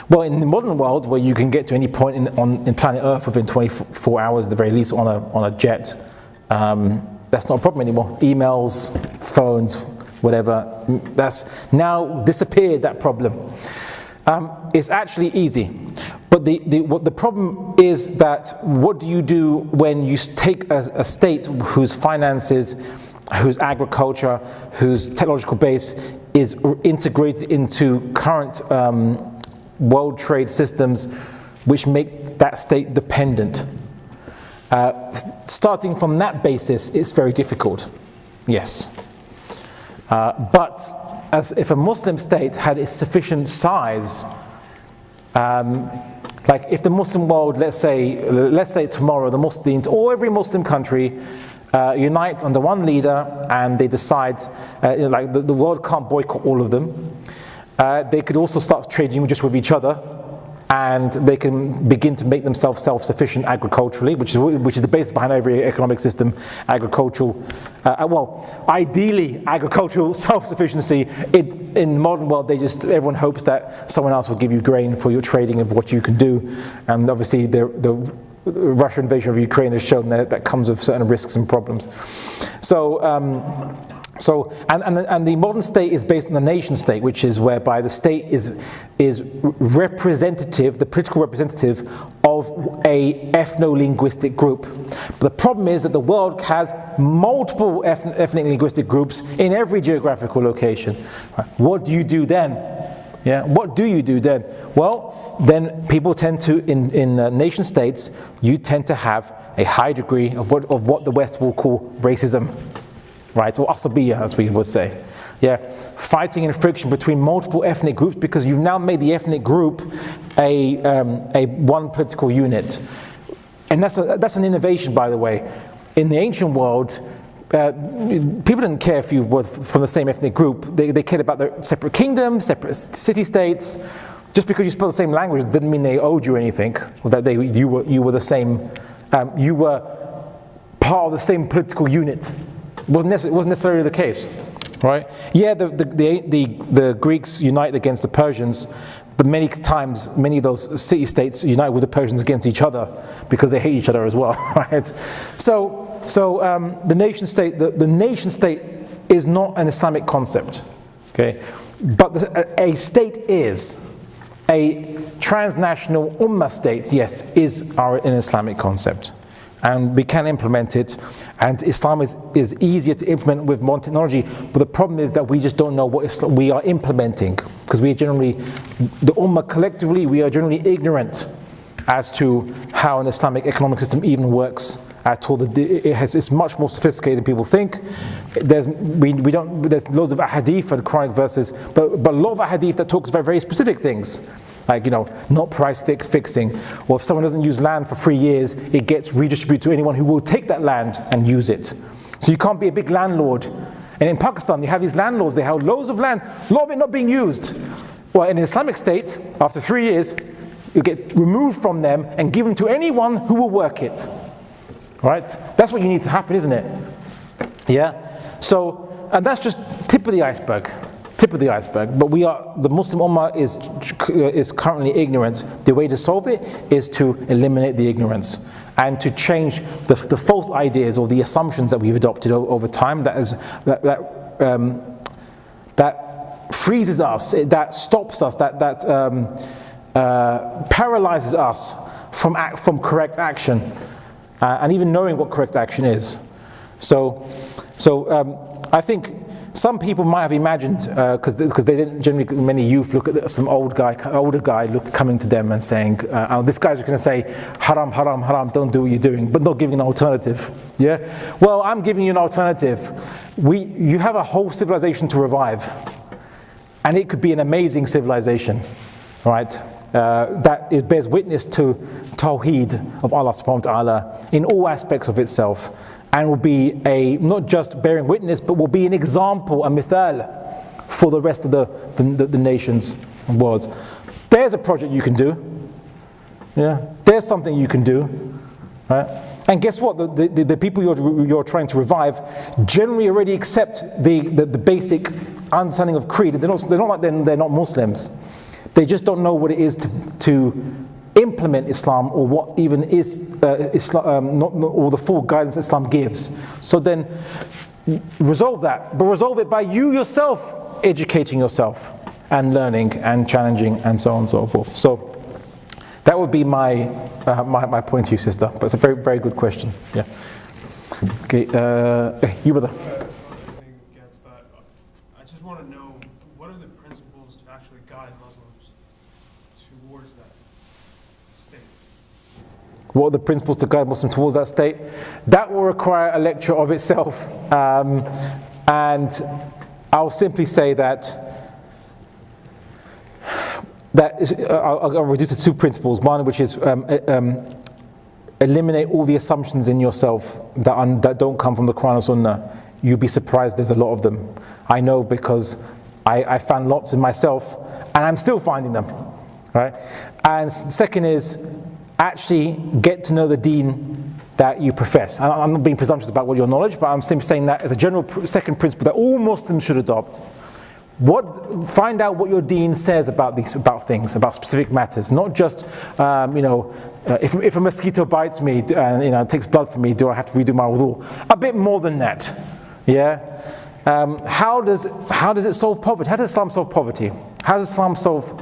Well, in the modern world, where you can get to any point in planet Earth within 24 hours at the very least on a jet, that's not a problem anymore. Emails, phones, whatever, that's now disappeared, that problem. It's actually easy. But the problem is that what do you do when you take a state whose finances, whose agriculture, whose technological base is integrated into current world trade systems which make that state dependent? Starting from that basis, it's very difficult, yes. But as if a Muslim state had a sufficient size, like if the Muslim world, let's say tomorrow, or every Muslim country unite under one leader and they decide, like the world can't boycott all of them. They could also start trading just with each other, and they can begin to make themselves self-sufficient agriculturally, which is the basis behind every economic system, agricultural, ideally agricultural self-sufficiency. In the modern world, everyone hopes that someone else will give you grain for your trading of what you can do, and obviously the Russian invasion of Ukraine has shown that comes with certain risks and problems. And the modern state is based on the nation state, which is whereby the state is representative, the political representative of a ethno-linguistic group. But the problem is that the world has multiple ethnic linguistic groups in every geographical location. What do you do then? Yeah, what do you do then? Well, then people tend to, in nation states, you tend to have a high degree of what the West will call racism. Right, or asabiyya, as we would say. Yeah, fighting and friction between multiple ethnic groups because you've now made the ethnic group a one political unit, and that's an innovation, by the way. In the ancient world, people didn't care if you were from the same ethnic group. They cared about their separate kingdoms, separate city-states. Just because you spoke the same language didn't mean they owed you anything, or that you were the same. You were part of the same political unit. Wasn't necessarily the case, right? Yeah, the Greeks united against the Persians, but many times, many of those city-states unite with the Persians against each other because they hate each other as well, right? So the nation state, the nation state is not an Islamic concept, okay? But a state is. A transnational ummah state, yes, is an Islamic concept. And we can implement it, and Islam is easier to implement with modern technology, but the problem is that we just don't know what we are implementing, because we are generally, the Ummah collectively, we are generally ignorant as to how an Islamic economic system even works at all. It's much more sophisticated than people think. There's loads of ahadith and Quranic verses, but a lot of ahadith that talks about very specific things. Like, not price fixing, or if someone doesn't use land for 3 years, it gets redistributed to anyone who will take that land and use it. So you can't be a big landlord. And in Pakistan, you have these landlords, they have loads of land, a lot of it not being used. Well, in an Islamic state, after 3 years, you get removed from them and given to anyone who will work it. Right? That's what you need to happen, isn't it? Yeah? So, and that's just tip of the iceberg. Tip of the iceberg, but the Muslim Ummah is currently ignorant. The way to solve it is to eliminate the ignorance and to change the false ideas or the assumptions that we've adopted over time that freezes us, that stops us, that paralyzes us from correct action and even knowing what correct action is. So I think some people might have imagined, because they didn't generally, many youth look at some older guy coming to them and saying, this guy's going to say, haram, haram, haram, don't do what you're doing, but not giving an alternative. Yeah? Well, I'm giving you an alternative. You have a whole civilization to revive, and it could be an amazing civilization, right? That it bears witness to Tawheed of Allah subhanahu wa ta'ala in all aspects of itself. And will be not just bearing witness, but will be an example, a mithal, for the rest of the nations and worlds. There's a project you can do. Yeah, there's something you can do. Right? And guess what? The people you're trying to revive generally already accept the basic understanding of creed. They're not like they're not Muslims. They just don't know what it is to implement Islam, or what even is Islam, or the full guidance Islam gives. So then resolve that, but resolve it by you yourself educating yourself and learning and challenging and so on and so forth. So that would be my point to you, sister. But it's a very, very good question. Yeah. Okay, you brother.
I just want to know, what are the principles to actually guide Muslims towards that state?
What are the principles to guide Muslims towards that state? That will require a lecture of itself. And I'll simply say that I'll reduce it to two principles. One, which is eliminate all the assumptions in yourself that don't come from the Quran and Sunnah. You'll be surprised there's a lot of them. I know, because I found lots in myself, and I'm still finding them. right? And second is actually get to know the deen that you profess. I'm not being presumptuous about what your knowledge, but I'm simply saying that as a general second principle that all Muslims should adopt. Find out what your deen says about things, about specific matters, not just if a mosquito bites me and takes blood from me, do I have to redo my wudu? A bit more than that, yeah. How does it solve poverty? How does Islam solve poverty? How does Islam solve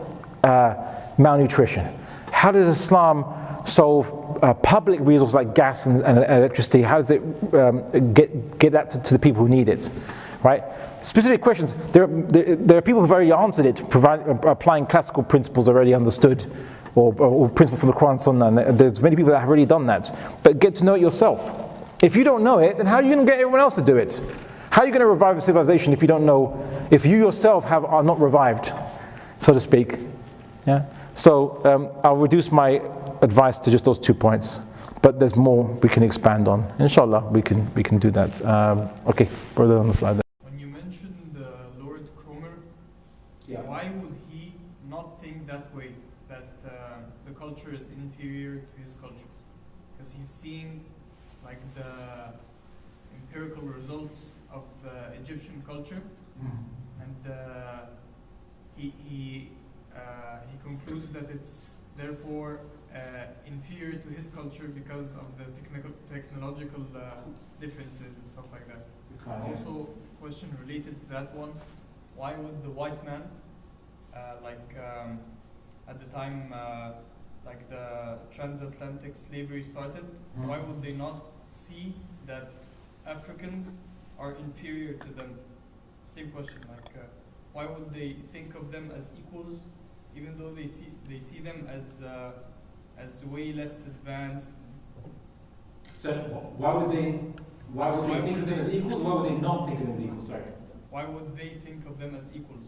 malnutrition? How does Islam solve public resources like gas and electricity? How does it get that to the people who need it? Right? Specific questions. There are people who've already answered it, applying classical principles already understood, or principles from the Quran and Sunnah. And there's many people that have already done that. But get to know it yourself. If you don't know it, then how are you going to get everyone else to do it? How are you going to revive a civilization if you don't know? If you yourself are not revived, so to speak? Yeah. So I'll reduce my advice to just those 2 points. But there's more we can expand on. Inshallah, we can do that. Okay, brother on the side there.
When you mentioned Lord Cromer, why would he not think that way, that the culture is inferior to his culture? Because he's seeing like the empirical results of the Egyptian culture, and he concludes that it's therefore inferior to his culture because of the technological differences and stuff like that. Also, question related to that one: why would the white man, at the time, like the transatlantic slavery started, why would they not see that Africans are inferior to them? Same question, why would they think of them as equals, even though they see them as way less advanced?
So why would they think of them as equals? Why would they not think of them as equals? Sorry.
Why would they think of them as equals?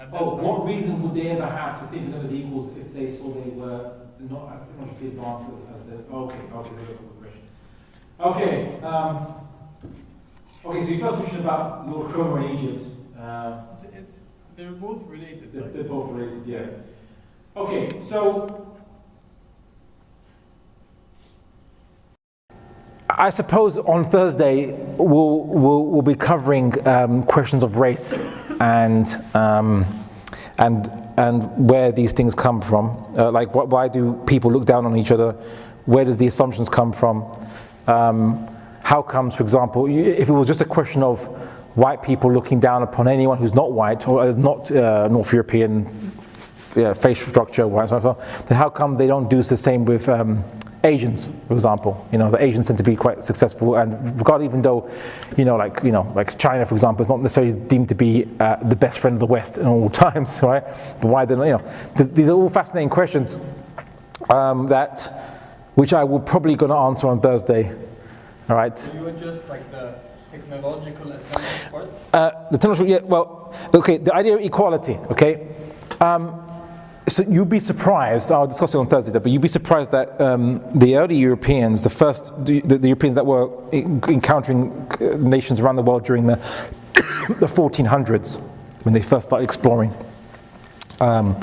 What reason would they ever have to think of them as equals if they saw they were not as technologically advanced as the? Okay, very good question. Okay, so your first question about Lord Cromer in Egypt.
They're both related.
They're both related, yeah. Okay, so I suppose on Thursday we'll be covering questions of race and where these things come from. Why do people look down on each other? Where does the assumptions come from? How comes, for example, if it was just a question of white people looking down upon anyone who's not white or not North European facial structure, then how come they don't do the same with Asians, for example? The Asians tend to be quite successful, and regardless, even though, like China, for example, is not necessarily deemed to be the best friend of the West in all times, right? But why then, these are all fascinating questions which I will probably going to answer on Thursday. All right.
Do you adjust like the technological advancement part?
The technological, yeah. Well, okay. The idea of equality. Okay. So you'd be surprised. I'll discuss it on Thursday. But you'd be surprised that the early Europeans, the Europeans that were encountering nations around the world during the 1400s, when they first started exploring. You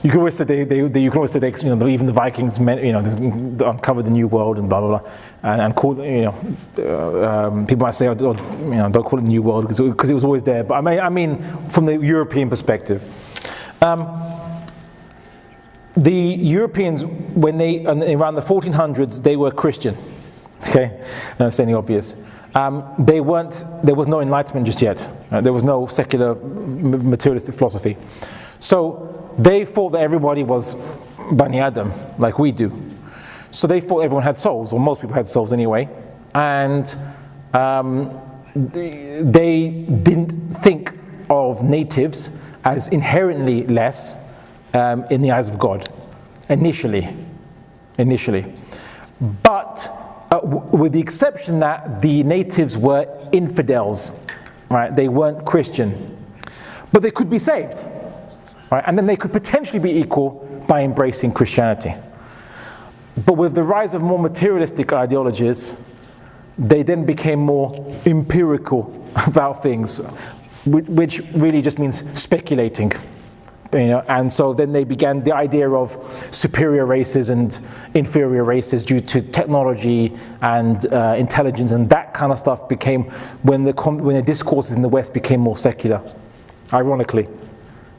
can always say even the Vikings uncovered the New World and blah blah blah, and called people might say don't call it the New World because it was always there. But I mean from the European perspective, the Europeans around the 1400s they were Christian. Okay, I'm saying the obvious. There was no enlightenment just yet. There was no secular materialistic philosophy. So they thought that everybody was Bani Adam, like we do. So they thought everyone had souls, or most people had souls anyway. And they didn't think of natives as inherently less in the eyes of God, initially. But with the exception that the natives were infidels, right? They weren't Christian, but they could be saved, right? And then they could potentially be equal by embracing Christianity. But with the rise of more materialistic ideologies, they then became more empirical about things, which really just means speculating. and so then they began the idea of superior races and inferior races due to technology and intelligence, and that kind of stuff became when the discourses in the West became more secular, ironically.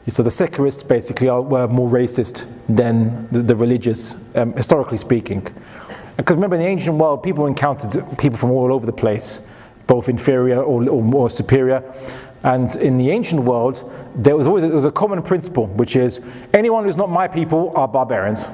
So the secularists basically were more racist than the religious, historically speaking. Because remember, in the ancient world, people encountered people from all over the place, both inferior or more superior. And in the ancient world, there was a common principle, which is anyone who's not my people are barbarians.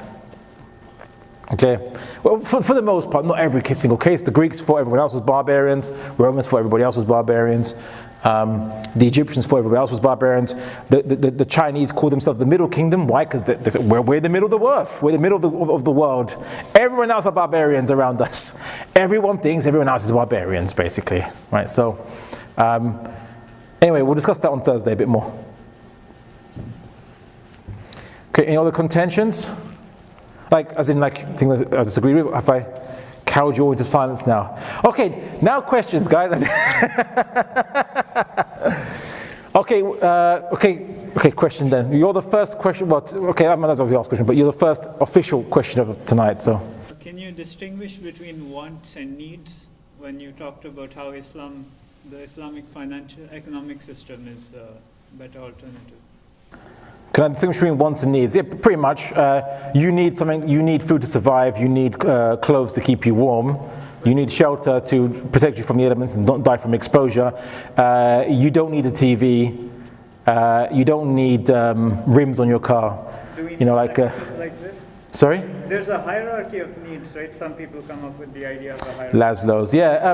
Okay, well, for the most part, not every single case. The Greeks thought everyone else was barbarians. Romans thought everybody else was barbarians. The Egyptians thought everybody else was barbarians. The Chinese called themselves the Middle Kingdom. Why? Because they said, we're in the middle of the earth. We're in the middle of the world. Everyone else are barbarians around us. Everyone thinks everyone else is barbarians, basically. Right? So, anyway, we'll discuss that on Thursday a bit more. Okay, any other contentions? Things I disagree with? Have I cowed you all into silence now? Okay, now questions, guys. Okay, question then. You're the first question, okay, I'm not the last question, but you're the first official question of tonight, so.
Can you distinguish between wants and needs when you talked about how the Islamic economic system is a better alternative?
Can I distinguish between wants and needs? Yeah, pretty much. You need something. You need food to survive. You need clothes to keep you warm. You need shelter to protect you from the elements and not die from exposure. You don't need a TV. You don't need rims on your car.
Do we like this?
Sorry?
There's a hierarchy of needs, right? Some people come up with the idea of a hierarchy.
Laslow's, yeah.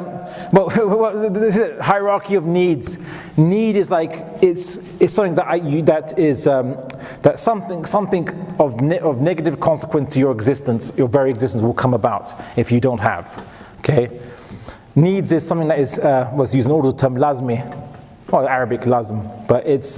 This is a hierarchy of needs. Need is like it's something that something of negative consequence to your existence, your very existence, will come about if you don't have. Okay. Needs is something that is was used in order term lazmi, or Arabic lazm, but it's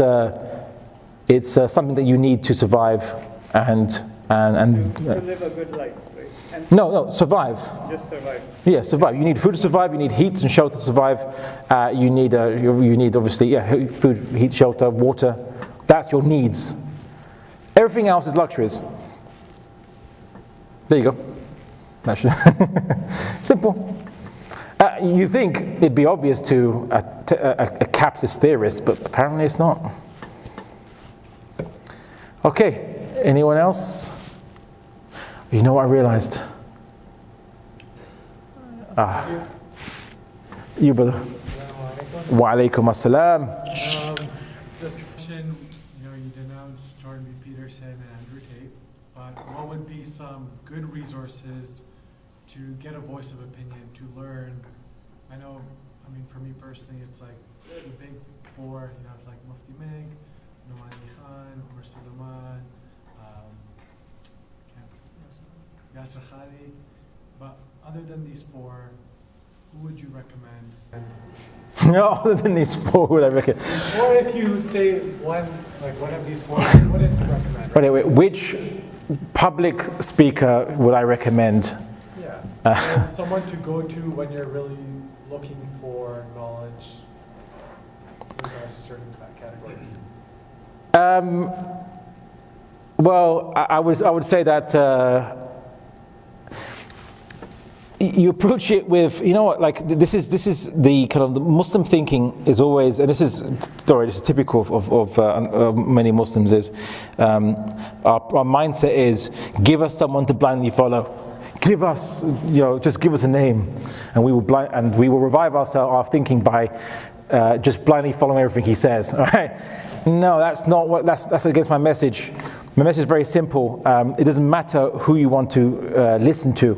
something that you need to survive and
to live a good life, right? And
no, survive.
Just survive.
Yeah, survive. You need food to survive. You need heat and shelter to survive. You need obviously food, heat, shelter, water. That's your needs. Everything else is luxuries. There you go. That should simple. You think it'd be obvious to a capitalist theorist, but apparently it's not. Okay. Anyone else? You know what I realized? You brother. Wa alaikum assalam.
This question, you denounced Jordan B. Peterson and Andrew Tate, but what would be some good resources to get a voice of opinion, to learn? For me personally, it's like the big four, it's like Mufti Meg, Nomani Khan, Umar Suleiman, Yasser Khali, but other than these four, who would you recommend?
No, other than these four, who would I recommend?
Or if you would say one of these four, what would you recommend?
Right, wait, which public speaker would I recommend?
Yeah, someone to go to when you're really looking for knowledge in certain categories.
Well, I would say that you approach it with, this is the kind of the Muslim thinking is always, and this is typical of many Muslims, is our mindset is give us someone to blindly follow. Give us, just give us a name, and we will revive our thinking by just blindly following everything he says. All right? No, that's not what. That's against my message. My message is very simple. It doesn't matter who you want to listen to.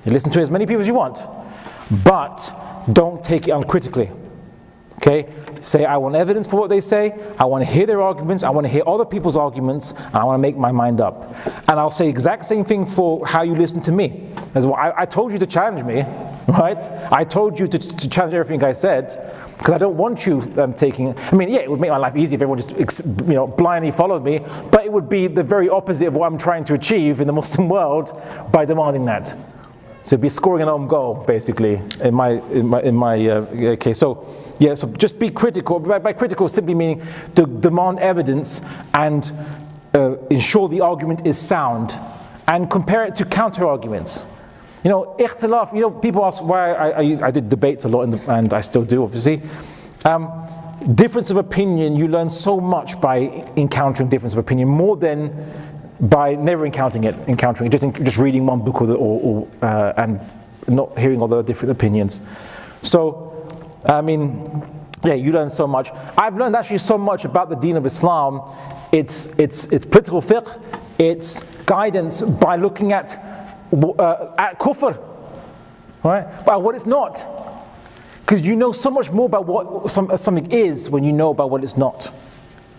You listen to as many people as you want, but don't take it uncritically. Okay? Say, I want evidence for what they say. I want to hear their arguments. I want to hear other people's arguments. And I want to make my mind up. And I'll say the exact same thing for how you listen to me. As well, I told you to challenge me, right? I told you to challenge everything I said, because I don't want you taking. It would make my life easy if everyone just blindly followed me, but it would be the very opposite of what I'm trying to achieve in the Muslim world by demanding that. So it'd be scoring an own goal, basically, in my case. So just be critical. By critical, simply meaning to demand evidence and ensure the argument is sound, and compare it to counter arguments. You know, ikhtilaf, you know, people ask why I did debates a lot, and I still do, obviously. Difference of opinion, you learn so much by encountering difference of opinion, more than by never encountering it, just reading one book and not hearing all the different opinions. So, I mean, yeah, you learn so much. I've learned actually so much about the Deen of Islam. It's political fiqh, it's guidance by looking at kufr, right? But what it's not. Because you know so much more about what something is when you know about what it's not,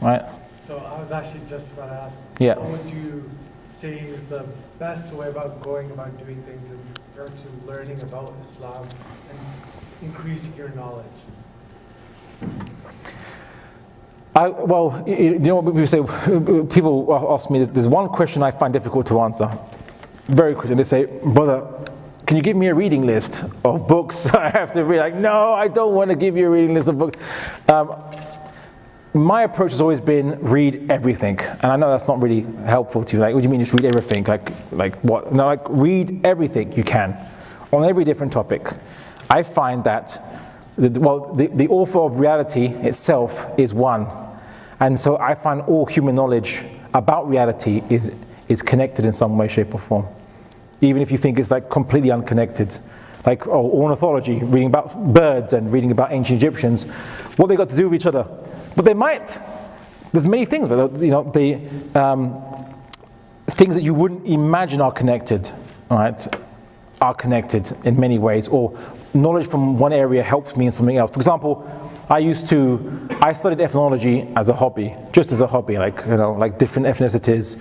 right?
So I was actually just about to ask,
yeah.
What would you say is the best way about going about doing things in regards to learning about Islam and increasing your knowledge?
Well, you know what people say, people ask me, there's one question I find difficult to answer, very quickly. They say, brother, can you give me a reading list of books I have to read? Like, no, I don't want to give you a reading list of books. My approach has always been read everything. And I know that's not really helpful to you. Like, what do you mean just read everything? Like what? No, like read everything you can on every different topic. I find that, the author of reality itself is one. And so I find all human knowledge about reality is connected in some way, shape or form. Even if you think it's like completely unconnected. Like ornithology, reading about birds and reading about ancient Egyptians, what they got to do with each other. But they might. There's many things, but you know, things that you wouldn't imagine are connected, right? Are connected in many ways, or knowledge from one area helps me in something else. For example, I studied ethnology as a hobby, just as a hobby, like, you know, like different ethnicities,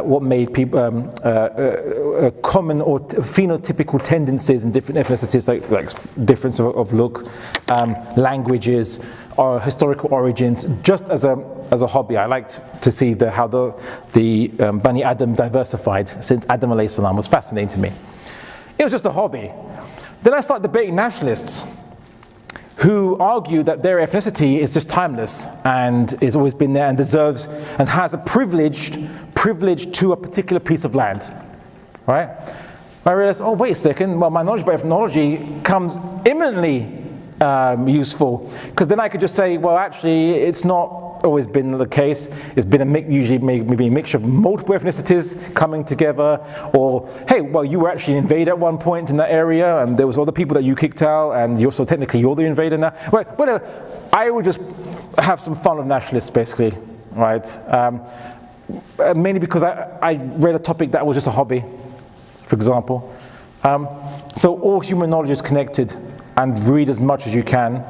what made people common or phenotypical tendencies in different ethnicities, like difference of look, languages, or historical origins. Just as a hobby, I liked to see how the Bani Adam diversified since Adam alayhi salam. Was fascinating to me. It was just a hobby. Then I started debating nationalists who argue that their ethnicity is just timeless and has always been there and deserves and has a privilege to a particular piece of land, right? I realized, oh, wait a second, well, my knowledge about ethnology comes imminently useful, because then I could just say, well, actually, it's not always been the case. It's been usually maybe a mixture of multiple ethnicities coming together, or hey, well, you were actually an invader at one point in that area, and there was other people that you kicked out, and you're the invader now. Well, whatever. I would just have some fun with nationalists, basically, right? Mainly because I read a topic that was just a hobby, for example. So all human knowledge is connected, and read as much as you can,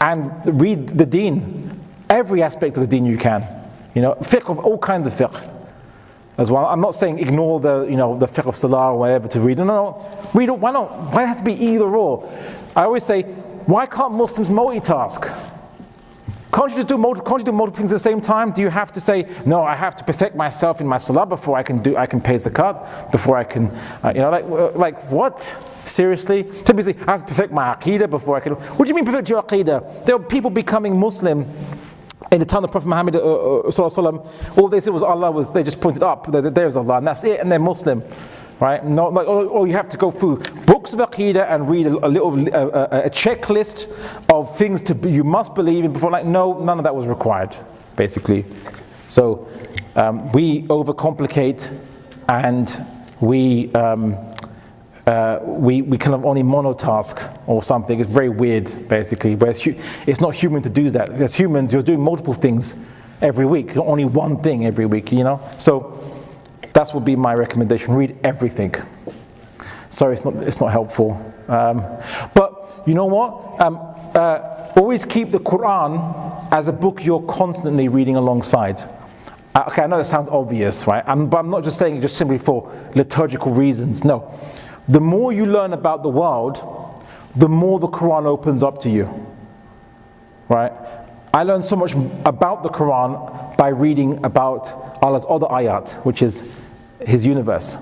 and read the deen, every aspect of the deen you can. You know, fiqh of all kinds of fiqh as well. I'm not saying ignore the fiqh of salah or whatever to read. No, read it. Why not? Why has to be either or? I always say, why can't Muslims multitask? Can't you do multiple things at the same time? Do you have to say, no, I have to perfect myself in my salah before I can pay zakat, before I can, like what? Seriously? Somebody say, I have to perfect my aqidah before I can. What do you mean perfect your aqidah? There were people becoming Muslim in the time of Prophet Muhammad all they said was Allah they just pointed up, there's Allah, and that's it, and they're Muslim. Right? No, like, you have to go through books of Aqidah and read a checklist of things you must believe in before. Like, no, none of that was required, basically. So we overcomplicate, and we kind of only monotask or something. It's very weird, basically. But it's not human to do that. As humans, you're doing multiple things every week, not only one thing every week. You know, so. That would be my recommendation. Read everything. Sorry, it's not helpful. But you know what? Always keep the Quran as a book you're constantly reading alongside. Okay, I know that sounds obvious, right? But I'm not just saying it just simply for liturgical reasons. No. The more you learn about the world, the more the Quran opens up to you. Right? I learned so much about the Quran by reading about Allah's other ayat, which is His universe,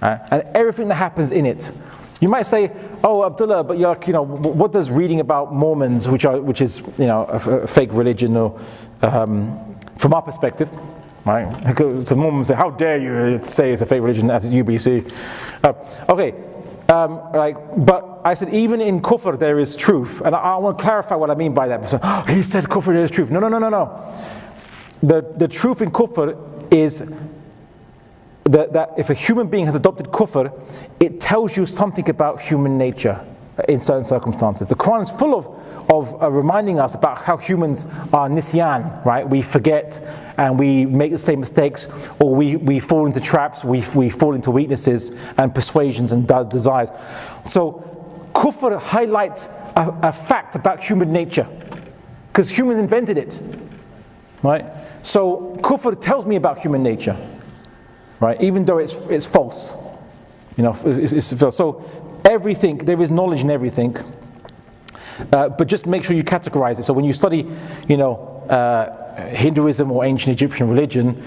and everything that happens in it. You might say, "Oh, Abdullah, but what does reading about Mormons, which is a fake religion, or from our perspective, right? So Mormons say, how dare you say it's a fake religion as a UBC? But I said, even in kufr there is truth. And I want to clarify what I mean by that. So, he said kufr there is truth. No. The truth in kufr is that if a human being has adopted kufr, it tells you something about human nature in certain circumstances. The Quran is full of reminding us about how humans are nisyan, right? We forget and we make the same mistakes, or we fall into traps, we fall into weaknesses and persuasions and desires. So kufr highlights a fact about human nature, because humans invented it, right? So kufr tells me about human nature, right? Even though it's false, it's false. So everything, there is knowledge in everything, but just make sure you categorize it. So when you study, Hinduism or ancient Egyptian religion,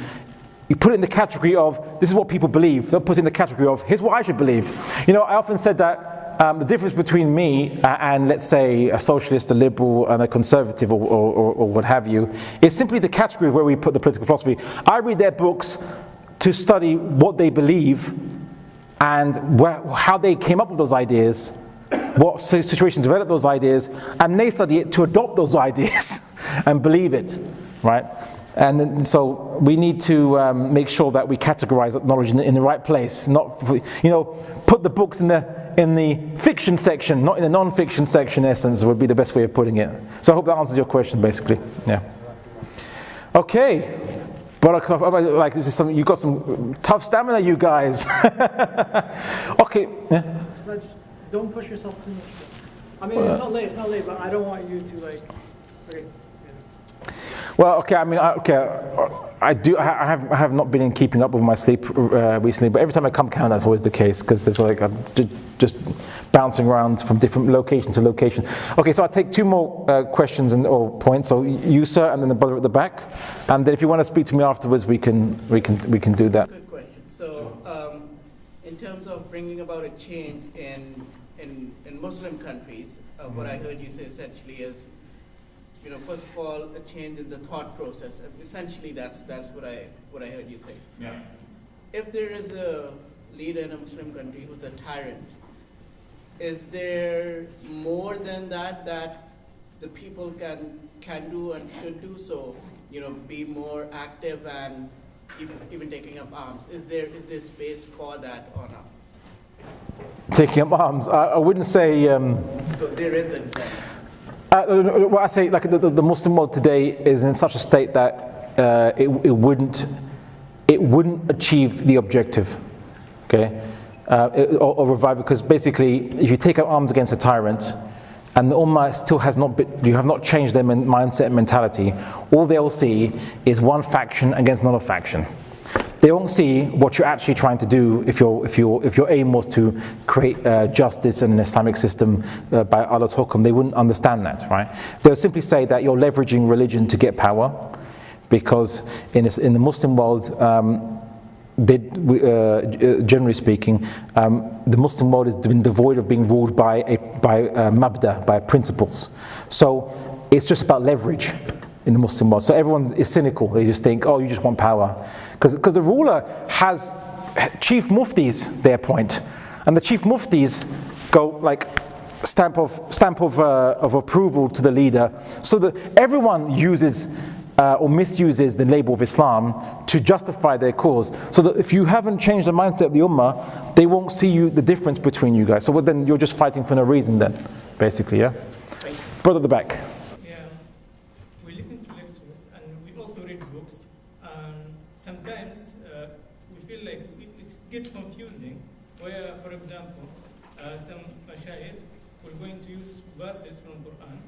you put it in the category of, this is what people believe. Don't put it in the category of, here's what I should believe. I often said that the difference between me and, let's say, a socialist, a liberal, and a conservative, or what have you, is simply the category where we put the political philosophy. I read their books to study what they believe and how they came up with those ideas, what situations developed those ideas, and they study it to adopt those ideas and believe it, right? And then, so we need to make sure that we categorize that knowledge in the right place. Not, put the books in the fiction section, not in the non-fiction section. In essence, would be the best way of putting it. So I hope that answers your question, basically. Yeah. Okay. But like, this is something, you've got some tough stamina, you guys. Okay. Yeah.
Don't push yourself too much. I mean, it's not late, but I don't want you to okay.
Well, okay. I mean, I have not been in keeping up with my sleep recently, but every time I come to Canada, that's always the case, because there's I'm just bouncing around from different location to location. Okay, so I'll take two more questions or points. So you, sir, and then the brother at the back, and then if you want to speak to me afterwards, we can do that.
Good question. So, in terms of bringing about a change in Muslim countries, what I heard you say essentially is, first of all, a change in the thought process. Essentially, that's what I heard you say.
Yeah.
If there is a leader in a Muslim country who's a tyrant, is there more than that the people can do and should do? So, be more active and even taking up arms. Is there space for that or not?
Taking up arms, I wouldn't say.
So there isn't.
Well, I say, like, the Muslim world today is in such a state that it wouldn't achieve the objective, okay, or revive it, because basically, if you take up arms against a tyrant, and the Ummah still you have not changed their mindset and mentality, all they'll see is one faction against another faction. They won't see what you're actually trying to do if your aim was to create justice and an Islamic system by Allah's hukum. They wouldn't understand that, right? They'll simply say that you're leveraging religion to get power, because in the Muslim world, generally speaking, the Muslim world has been devoid of being ruled by mabda, by principles. So it's just about leverage in the Muslim world. So everyone is cynical. They just think, oh, you just want power. Because the ruler has chief muftis, they appoint. And the chief muftis go like stamp of approval to the leader, so that everyone uses or misuses the label of Islam to justify their cause. So that if you haven't changed the mindset of the Ummah, they won't see the difference between you guys. So then you're just fighting for no reason then, basically, yeah? Brother at the back.
Gets confusing, where, for example, some mashayikh were going to use verses from Quran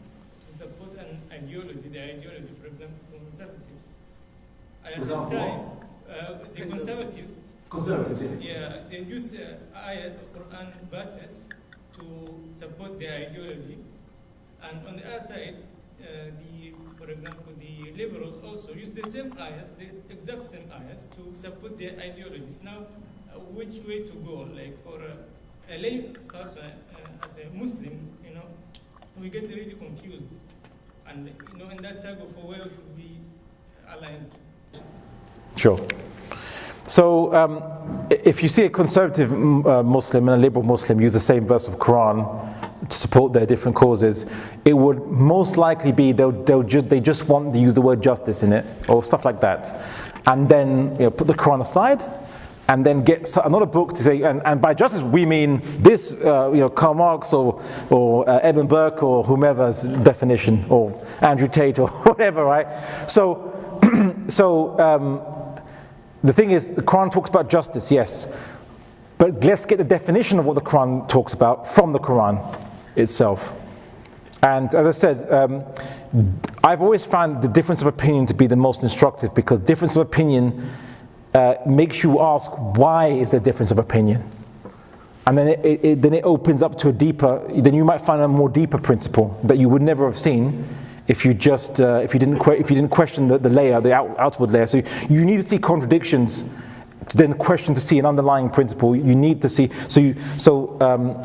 to support an ideology, for example, conservatives. At the same time, the conservatives, yeah, they use Quran verses to support their ideology, and on the other side, for example, the liberals also use the same ayahs, the exact same ayahs, to support their ideologies. Now, which way to go? Like, for a lay person, as a Muslim, we get really confused, and in that tug of war, should be aligned.
Sure. So if you see a conservative Muslim and a liberal Muslim use the same verse of Quran to support their different causes, it would most likely be they just want to use the word justice in it or stuff like that, and then put the Quran aside, and then get another book to say, and by justice we mean this, Karl Marx or Eben Burke or whomever's definition, or Andrew Tate or whatever, right? So the thing is, the Quran talks about justice, yes, but let's get the definition of what the Quran talks about from the Quran itself. And as I said, I've always found the difference of opinion to be the most instructive, because difference of opinion makes you ask, why is there difference of opinion? And then it opens up to a deeper, then you might find a more deeper principle that you would never have seen if you just if you didn't question the layer, the outward layer. So you need to see contradictions to then question to see an underlying principle. You need to see,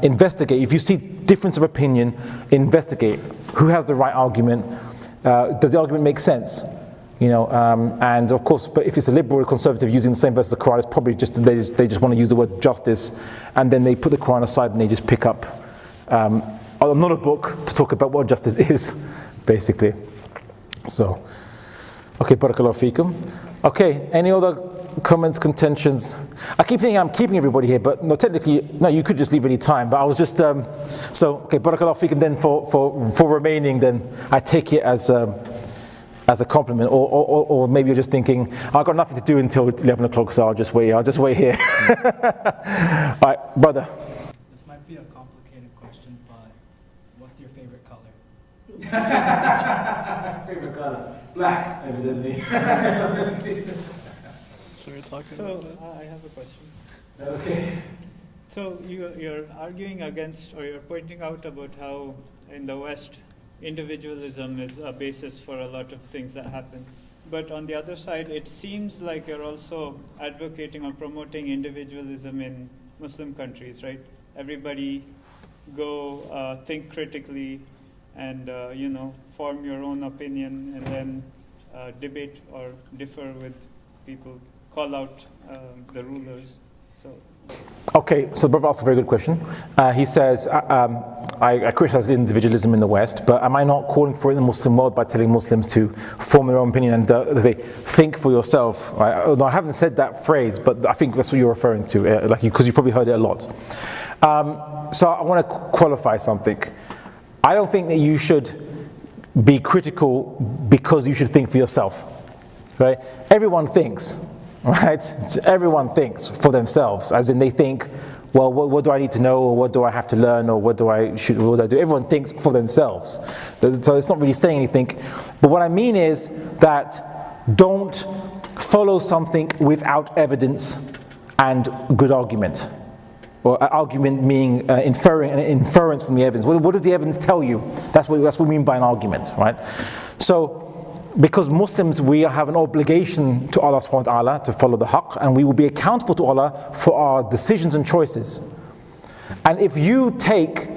investigate. If you see difference of opinion, investigate. Who has the right argument? Does the argument make sense? And of course, but if it's a liberal or conservative using the same verse of the Quran, it's probably just they just want to use the word justice, and then they put the Quran aside and they just pick up another book to talk about what justice is, basically. So, okay, barakallahu feekum. Okay, any other comments, contentions? I keep thinking I'm keeping everybody here, but no, technically, no, you could just leave any time. But I was just okay, barakallahu feekum. Then for remaining, then I take it as a compliment, or maybe you're just thinking, I've got nothing to do until 11 o'clock, so I'll just wait here. All right, brother.
This might be a complicated question, but what's your favorite color?
Favorite color? Black, evidently.
So we're talking about that? I have a question.
Okay.
So you're arguing against, or you're pointing out about how in the West, individualism is a basis for a lot of things that happen. But on the other side, it seems like you're also advocating or promoting individualism in Muslim countries, right? Everybody go think critically and, form your own opinion, and then debate or differ with people, call out the rulers. So.
Okay, so brother asked a very good question. He says, I criticize individualism in the West, but am I not calling for it in the Muslim world by telling Muslims to form their own opinion and they think for yourself? Right? No, I haven't said that phrase, but I think that's what you're referring to, because you probably heard it a lot. So I want to qualify something. I don't think that you should be critical because you should think for yourself. Right? Everyone thinks. Right? Everyone thinks for themselves, as in they think, well, what do I need to know, or what do I have to learn, or what do I do? Everyone thinks for themselves. So it's not really saying anything. But what I mean is that don't follow something without evidence and good argument. Or argument meaning inference from the evidence. What does the evidence tell you? That's what we mean by an argument, right? So, because Muslims, we have an obligation to Allah subhanahu wa ta'ala to follow the haqq, and we will be accountable to Allah for our decisions and choices. And if you take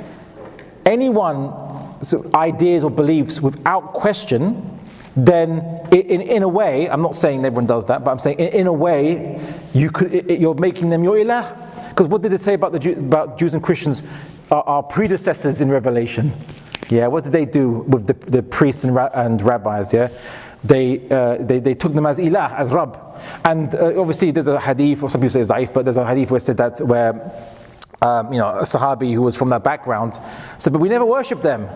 anyone's ideas or beliefs without question, then in a way, I'm not saying everyone does that, but I'm saying in a way, you're making them your ilah. Because what did it say about about Jews and Christians, our predecessors in Revelation? Yeah, what did they do with the priests and rabbis? Yeah, they took them as ilah, as Rabb. And obviously there's a hadith, or some people say it's da'if, but there's a hadith where it said that, where a Sahabi who was from that background said, but we never worshipped them.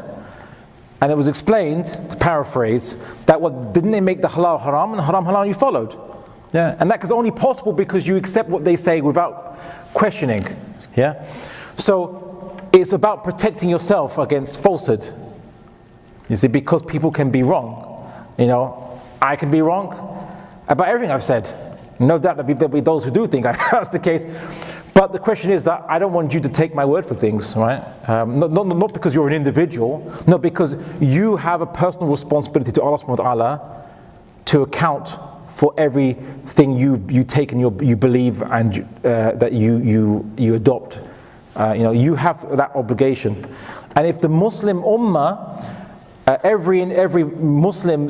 And it was explained, to paraphrase, that didn't they make the halal haram, and haram halal you followed? Yeah, and that is only possible because you accept what they say without questioning. Yeah, so it's about protecting yourself against falsehood. You see, because people can be wrong. I can be wrong about everything I've said. No doubt there'll be those who do think that's the case. But the question is that I don't want you to take my word for things, right? Not because you're an individual, no, because you have a personal responsibility to Allah subhanahu wa ta'ala to account for everything you take and you believe and that you adopt. You have that obligation. And if the Muslim ummah, every Muslim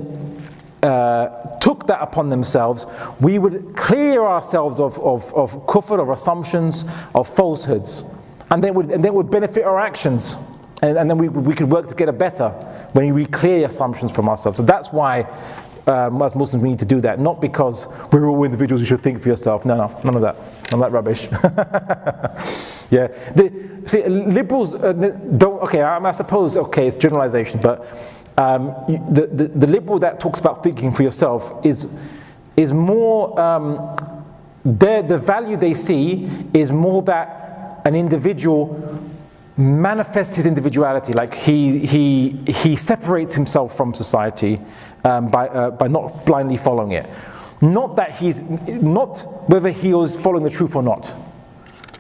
took took that upon themselves, we would clear ourselves of kufr, of assumptions, of falsehoods. And then would benefit our actions. And then we could work together better when we clear assumptions from ourselves. So that's why as Muslims we need to do that. Not because we're all individuals, you should think for yourself. No, none of that. None of that rubbish. Yeah. See, liberals don't, okay, I suppose, okay, it's generalization, but the liberal that talks about thinking for yourself is more, the value they see is more that an individual manifests his individuality, like he separates himself from society by not blindly following it. Not whether he is following the truth or not,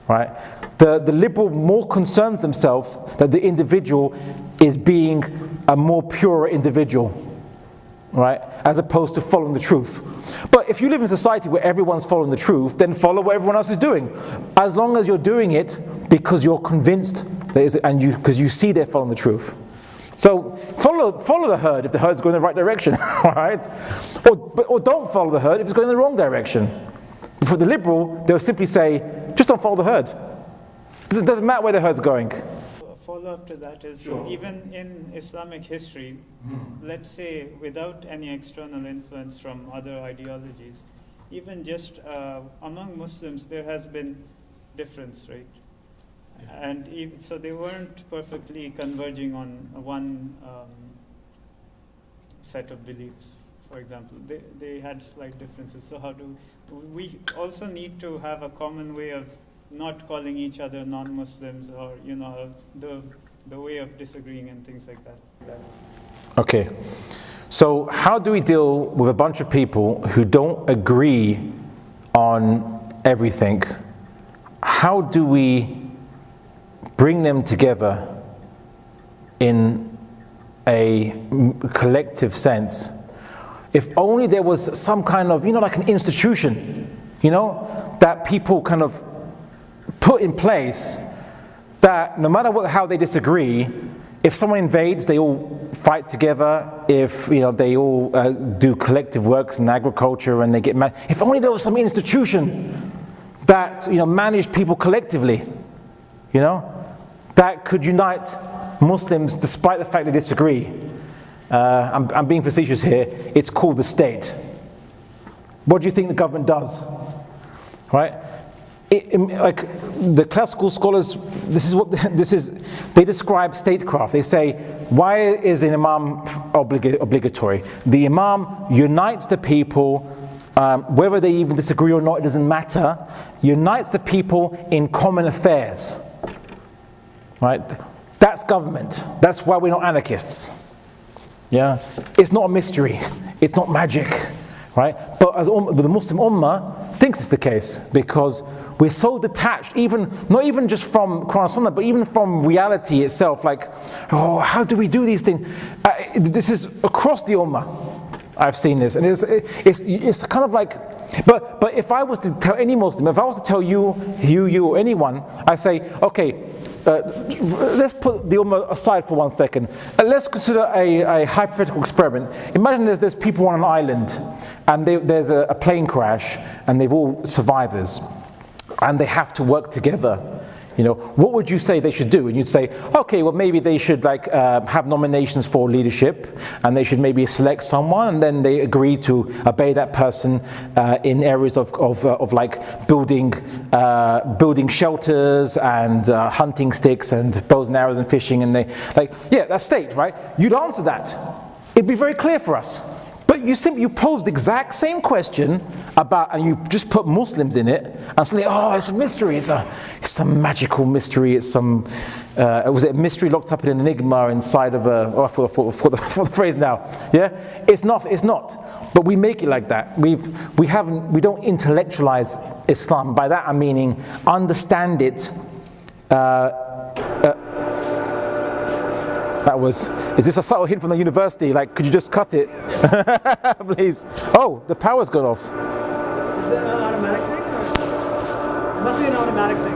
right? The liberal more concerns themselves that the individual is being a more pure individual, right? As opposed to following the truth. But if you live in a society where everyone's following the truth, then follow what everyone else is doing. As long as you're doing it because you're convinced because you see they're following the truth. So follow the herd if the herd's going in the right direction, right? Or don't follow the herd if it's going in the wrong direction. For the liberal, they'll simply say, just don't follow the herd. It doesn't matter where the herd's going.
A follow-up to that is, even in Islamic history, let's say without any external influence from other ideologies, even just among Muslims there has been difference, right? And so they weren't perfectly converging on one set of beliefs, for example. They had slight differences. So how do we also need to have a common way of not calling each other non-Muslims, or the way of disagreeing and things like that?
Okay, so how do we deal with a bunch of people who don't agree on everything? How do we bring them together in a collective sense? If only there was some kind of, like an institution, that people kind of put in place, that no matter how they disagree, if someone invades, they all fight together. If they all do collective works in agriculture and they get mad. If only there was some institution that managed people collectively, that could unite Muslims despite the fact they disagree. I'm being facetious here. It's called the state. What do you think the government does? Right? Like the classical scholars, they describe statecraft. They say, why is an imam obligatory? The imam unites the people, whether they even disagree or not, it doesn't matter. Unites the people in common affairs. Right? That's government. That's why we're not anarchists. Yeah? It's not a mystery. It's not magic. Right? But the Muslim Ummah thinks it's the case, because we're so detached, not even just from Quran and Sunnah, but even from reality itself. Like, how do we do these things? This is across the Ummah. I've seen this, and it's kind of like. But if I was to tell any Muslim, if I was to tell you or anyone, I say, okay. Let's put the Ummah aside for 1 second. Let's consider a hypothetical experiment. Imagine there's people on an island, and there's a plane crash, and they've all survivors, and they have to work together. What would you say they should do? And you'd say, okay, well maybe they should have nominations for leadership, and they should maybe select someone, and then they agree to obey that person in areas of building shelters and hunting sticks and bows and arrows and fishing, and that's state, right? You'd answer that. It'd be very clear for us. But you posed the exact same question and you just put Muslims in it, and suddenly, it's a mystery. It's a magical mystery. It's was it a mystery locked up in an enigma inside of I forgot the phrase now. Yeah, it's not. But we make it like that. We don't intellectualize Islam. By that I'm meaning understand it. Is this a subtle hint from the university? Could you just cut it? Please. Oh, the power's gone off.
Is it an automatic thing? It must be an automatic thing.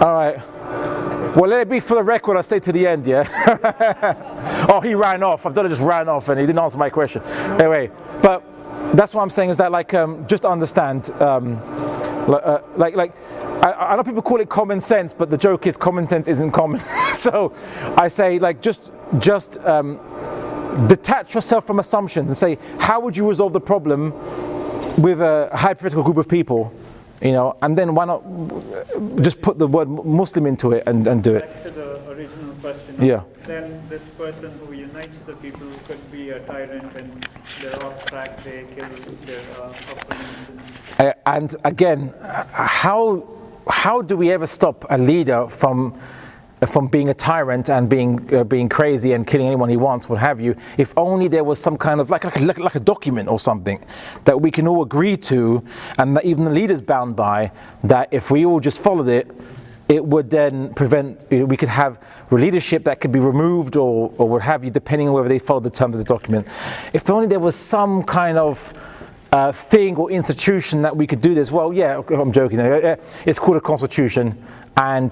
All right. Well, let it be for the record, I stayed to the end, yeah? Oh, he ran off. Abdullah just ran off and he didn't answer my question. Anyway, but that's what I'm saying is that, like, just to understand, I know people call it common sense, but the joke is common sense isn't common. So I say, like, just detach yourself from assumptions and say, how would you resolve the problem with a hypothetical group of people? You know, and then why not just put the word Muslim into it and do it?
Back to the original question.
Yeah.
Then this person who unites the people could be a tyrant and they're off track, they kill their opponents.
And again, how do we ever stop a leader from being a tyrant and being crazy and killing anyone he wants, what have you? If only there was some kind of like a document or something that we can all agree to, and that even the leader's bound by, that if we all just followed it, it would then prevent, we could have leadership that could be removed or what have you, depending on whether they follow the terms of the document. If only there was some kind of thing or institution that we could do this. Well, yeah, I'm joking. It's called a constitution, and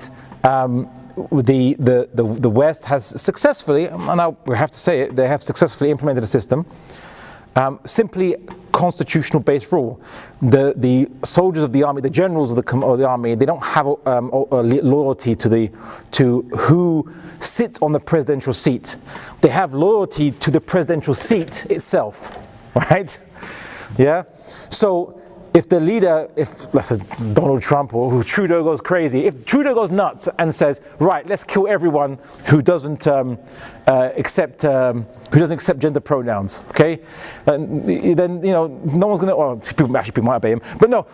the West has successfully, and we have to say it, they have successfully implemented a system, simply constitutional-based rule. The soldiers of the army, the generals of the army, they don't have a loyalty to who sits on the presidential seat. They have loyalty to the presidential seat itself, right? Yeah. So if the leader, if let's say Donald Trump or Trudeau goes crazy, if Trudeau goes nuts and says, right, let's kill everyone who doesn't accept gender pronouns, okay, then you know no one's gonna. Well, people might obey him, but no,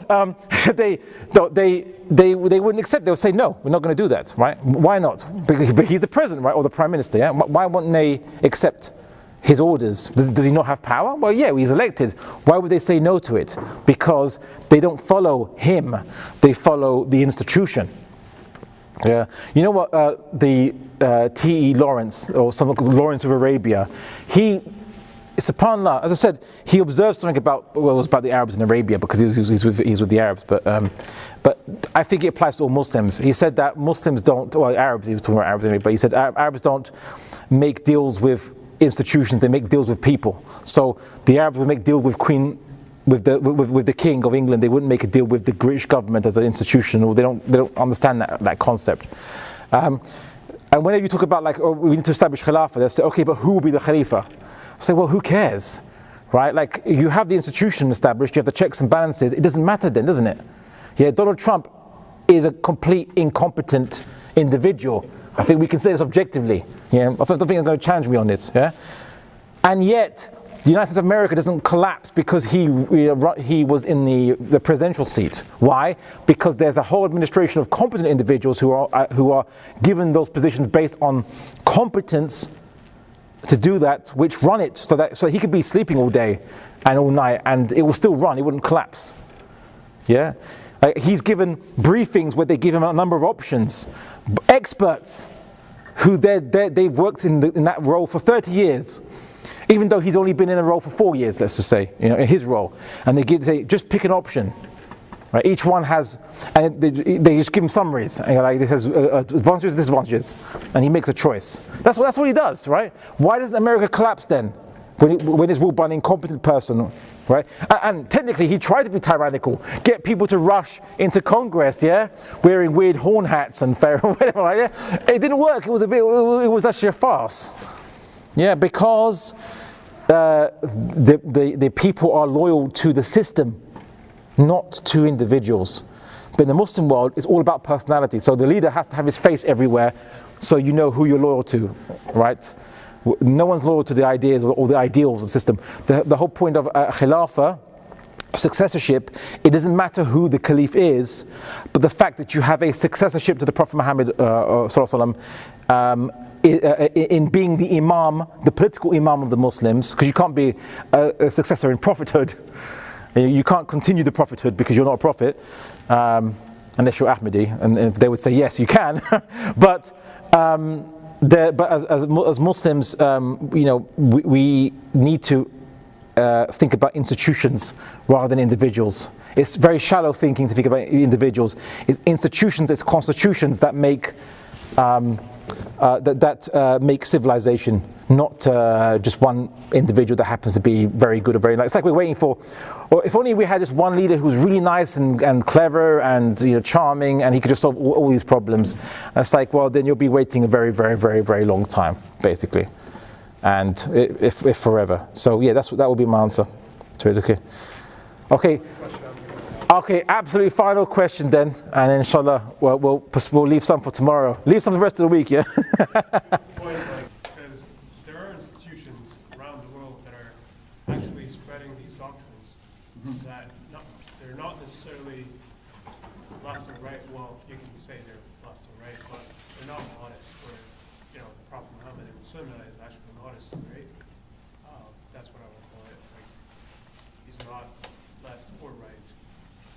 they wouldn't accept. They'll say no, we're not going to do that, right? Why not? Because he's the president, right, or the prime minister. Yeah. Why wouldn't they accept his orders? Does he not have power? Well, yeah, he's elected. Why would they say no to it? Because they don't follow him, they follow the institution. Yeah, you know what? The T.E. Lawrence, or something called Lawrence of Arabia, subhanAllah, as I said, he observed something about, well, it was about the Arabs in Arabia because he's with the Arabs, but I think it applies to all Muslims. He said that Muslims don't, well, Arabs, he was talking about Arabs anyway, but he said Arabs don't make deals with institutions, they make deals with people. So the Arabs would make deals with with the king of England. They wouldn't make a deal with the British government as an institution, or they don't understand that concept. And whenever you talk about like, oh, we need to establish Khilafah, they'll say, okay, but who will be the Khalifa? I say, well, who cares, right? Like, you have the institution established, you have the checks and balances. It doesn't matter then, doesn't it? Yeah, Donald Trump is a complete incompetent individual. I think we can say this objectively. Yeah, I don't think they're going to challenge me on this. Yeah, and yet the United States of America doesn't collapse because he was in the presidential seat. Why? Because there's a whole administration of competent individuals who are given those positions based on competence to do that, which run it so he could be sleeping all day and all night, and it will still run. It wouldn't collapse. Yeah. He's given briefings where they give him a number of options. Experts who they've worked in that role for 30 years, even though he's only been in a role for 4 years, let's just say, you know, in his role. And they say, just pick an option. Right? Each one has, and they just give him summaries. And like, this has advantages, disadvantages, and he makes a choice. That's what he does, right? Why doesn't America collapse then, when it's ruled by an incompetent person? Right? And technically he tried to be tyrannical, get people to rush into Congress, yeah, wearing weird horn hats and whatever, right? Yeah? It didn't work. It was actually a farce. Yeah, because the people are loyal to the system, not to individuals. But in the Muslim world, it's all about personality. So the leader has to have his face everywhere, so you know who you're loyal to, right? No one's loyal to the ideas or the ideals of the system. The whole point of Khilafah, successorship, it doesn't matter who the Caliph is, but the fact that you have a successorship to the Prophet Muhammad in being the Imam, the political Imam of the Muslims, because you can't be a successor in prophethood. You can't continue the prophethood because you're not a prophet, unless you're Ahmadi, and if they would say yes, you can. But as Muslims, you know, we need to think about institutions rather than individuals. It's very shallow thinking to think about individuals. It's institutions, it's constitutions that make that make civilization, not just one individual that happens to be very good or very nice. It's like we're waiting for, or if only we had just one leader who's really nice and clever and charming, and he could just solve all these problems. And it's like, well, then you'll be waiting a very, very, very, very long time, basically, and if forever. So yeah, that will be my answer to it. Okay, absolutely final question then, and then inshallah we'll leave some for tomorrow. Leave some for the rest of the week, yeah?
Because there are institutions around the world that are actually spreading these doctrines that they're not necessarily left or right. Well, you can say they're left or right, but they're not honest. Where Prophet Muhammad and Sunnah is actually honest, right? That's what I would call it. Like, he's not left or right.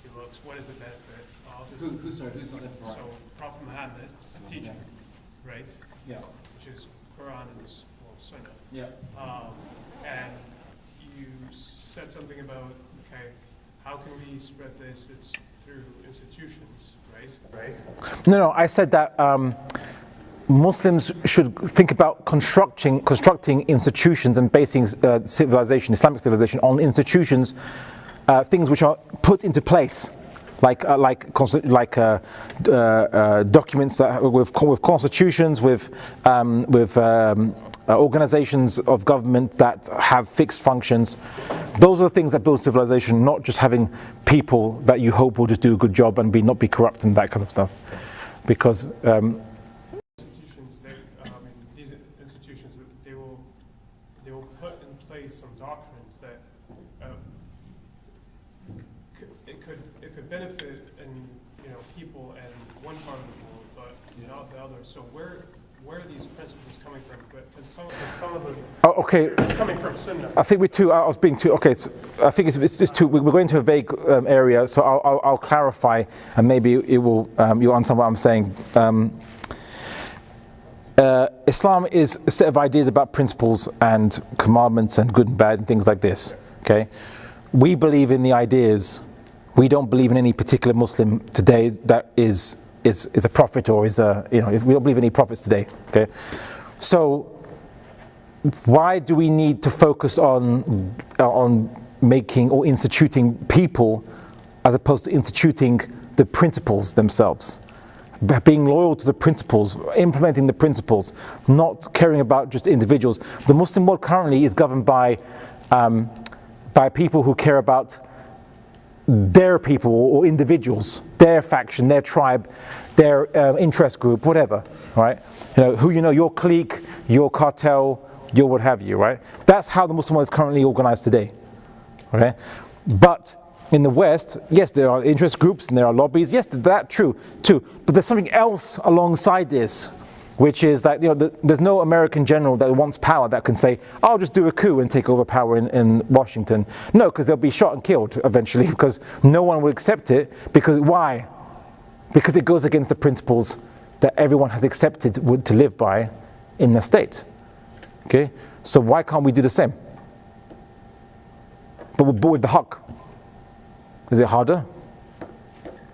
He looks, what is the benefit of this?
Who's not left or right?
So Prophet Muhammad is teaching, right?
Yeah.
Which is Quran and Sunnah.
Yeah.
And you said something about, okay, how can we spread this? It's through institutions, right? Right.
No, I said that Muslims should think about constructing institutions and basing civilization, Islamic civilization, on institutions, things which are put into place, like documents that with constitutions, with organizations of government that have fixed functions. Those are the things that build civilization, not just having people that you hope will just do a good job and not be corrupt and that kind of stuff. Because
these institutions, they will put in place some doctrines that it could benefit people and one part of the world, but not the other. So where are these principles coming from? Because some of them, it's coming from Sunnah.
I think I was being too. Okay, so I think it's just too. We're going to a vague area, so I'll clarify, and maybe it will. You'll understand what I'm saying. Islam is a set of ideas about principles and commandments and good and bad and things like this. Okay, we believe in the ideas. We don't believe in any particular Muslim today that is a prophet or is a we don't believe in any prophets today. Okay, so why do we need to focus on making or instituting people as opposed to instituting the principles themselves? Being loyal to the principles, implementing the principles, not caring about just individuals. The Muslim world currently is governed by people who care about their people or individuals, their faction, their tribe, their interest group, whatever, right? Your clique, your cartel, your what have you, right? That's how the Muslim world is currently organized today, okay? But in the West, yes, there are interest groups and there are lobbies. Yes, that's true too. But there's something else alongside this, which is that there's no American general that wants power that can say, "I'll just do a coup and take over power in Washington." No, because they'll be shot and killed eventually, because no one will accept it. Because why? Because it goes against the principles that everyone has accepted to live by in the state. Okay, so why can't we do the same? But with the haqq. Is it harder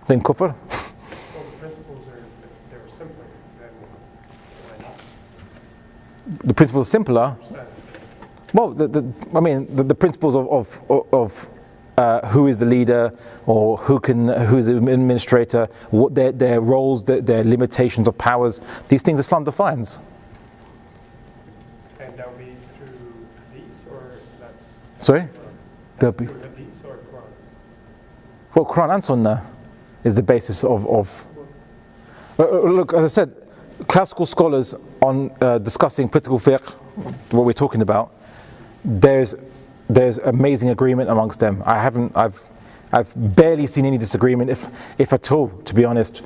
than kufr?
Well, the principles they're simpler than
The principles are simpler. Well, the principles of who is the leader or who is the administrator, what their roles, their limitations of powers. These things Islam defines.
And that will be through these, or that's...
Sorry?
Through hadith or Quran?
Well, Quran and Sunnah is the basis of look, as I said, classical scholars on discussing political fiqh, what we're talking about, there's amazing agreement amongst them. I've barely seen any disagreement, if at all, to be honest.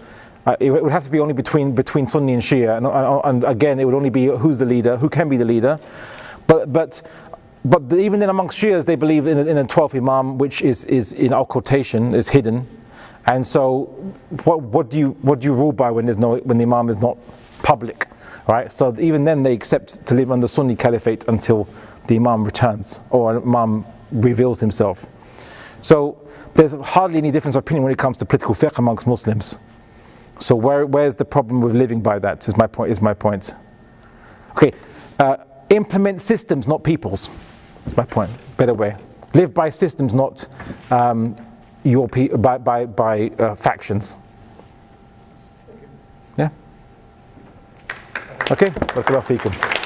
It would have to be only between Sunni and Shia, and again, it would only be who's the leader, who can be the leader. But even then, amongst Shias, they believe in a 12th Imam, which is in occultation, is hidden. And so, what do you rule by when the Imam is not public, right? So even then, they accept to live under Sunni Caliphate until the Imam returns or an Imam reveals himself. So there's hardly any difference of opinion when it comes to political fiqh amongst Muslims. So where's the problem with living by that? Is my point. Okay, implement systems, not peoples. That's my point. Better way. Live by systems, not by factions. Yeah. Okay. Barakallahu feekum.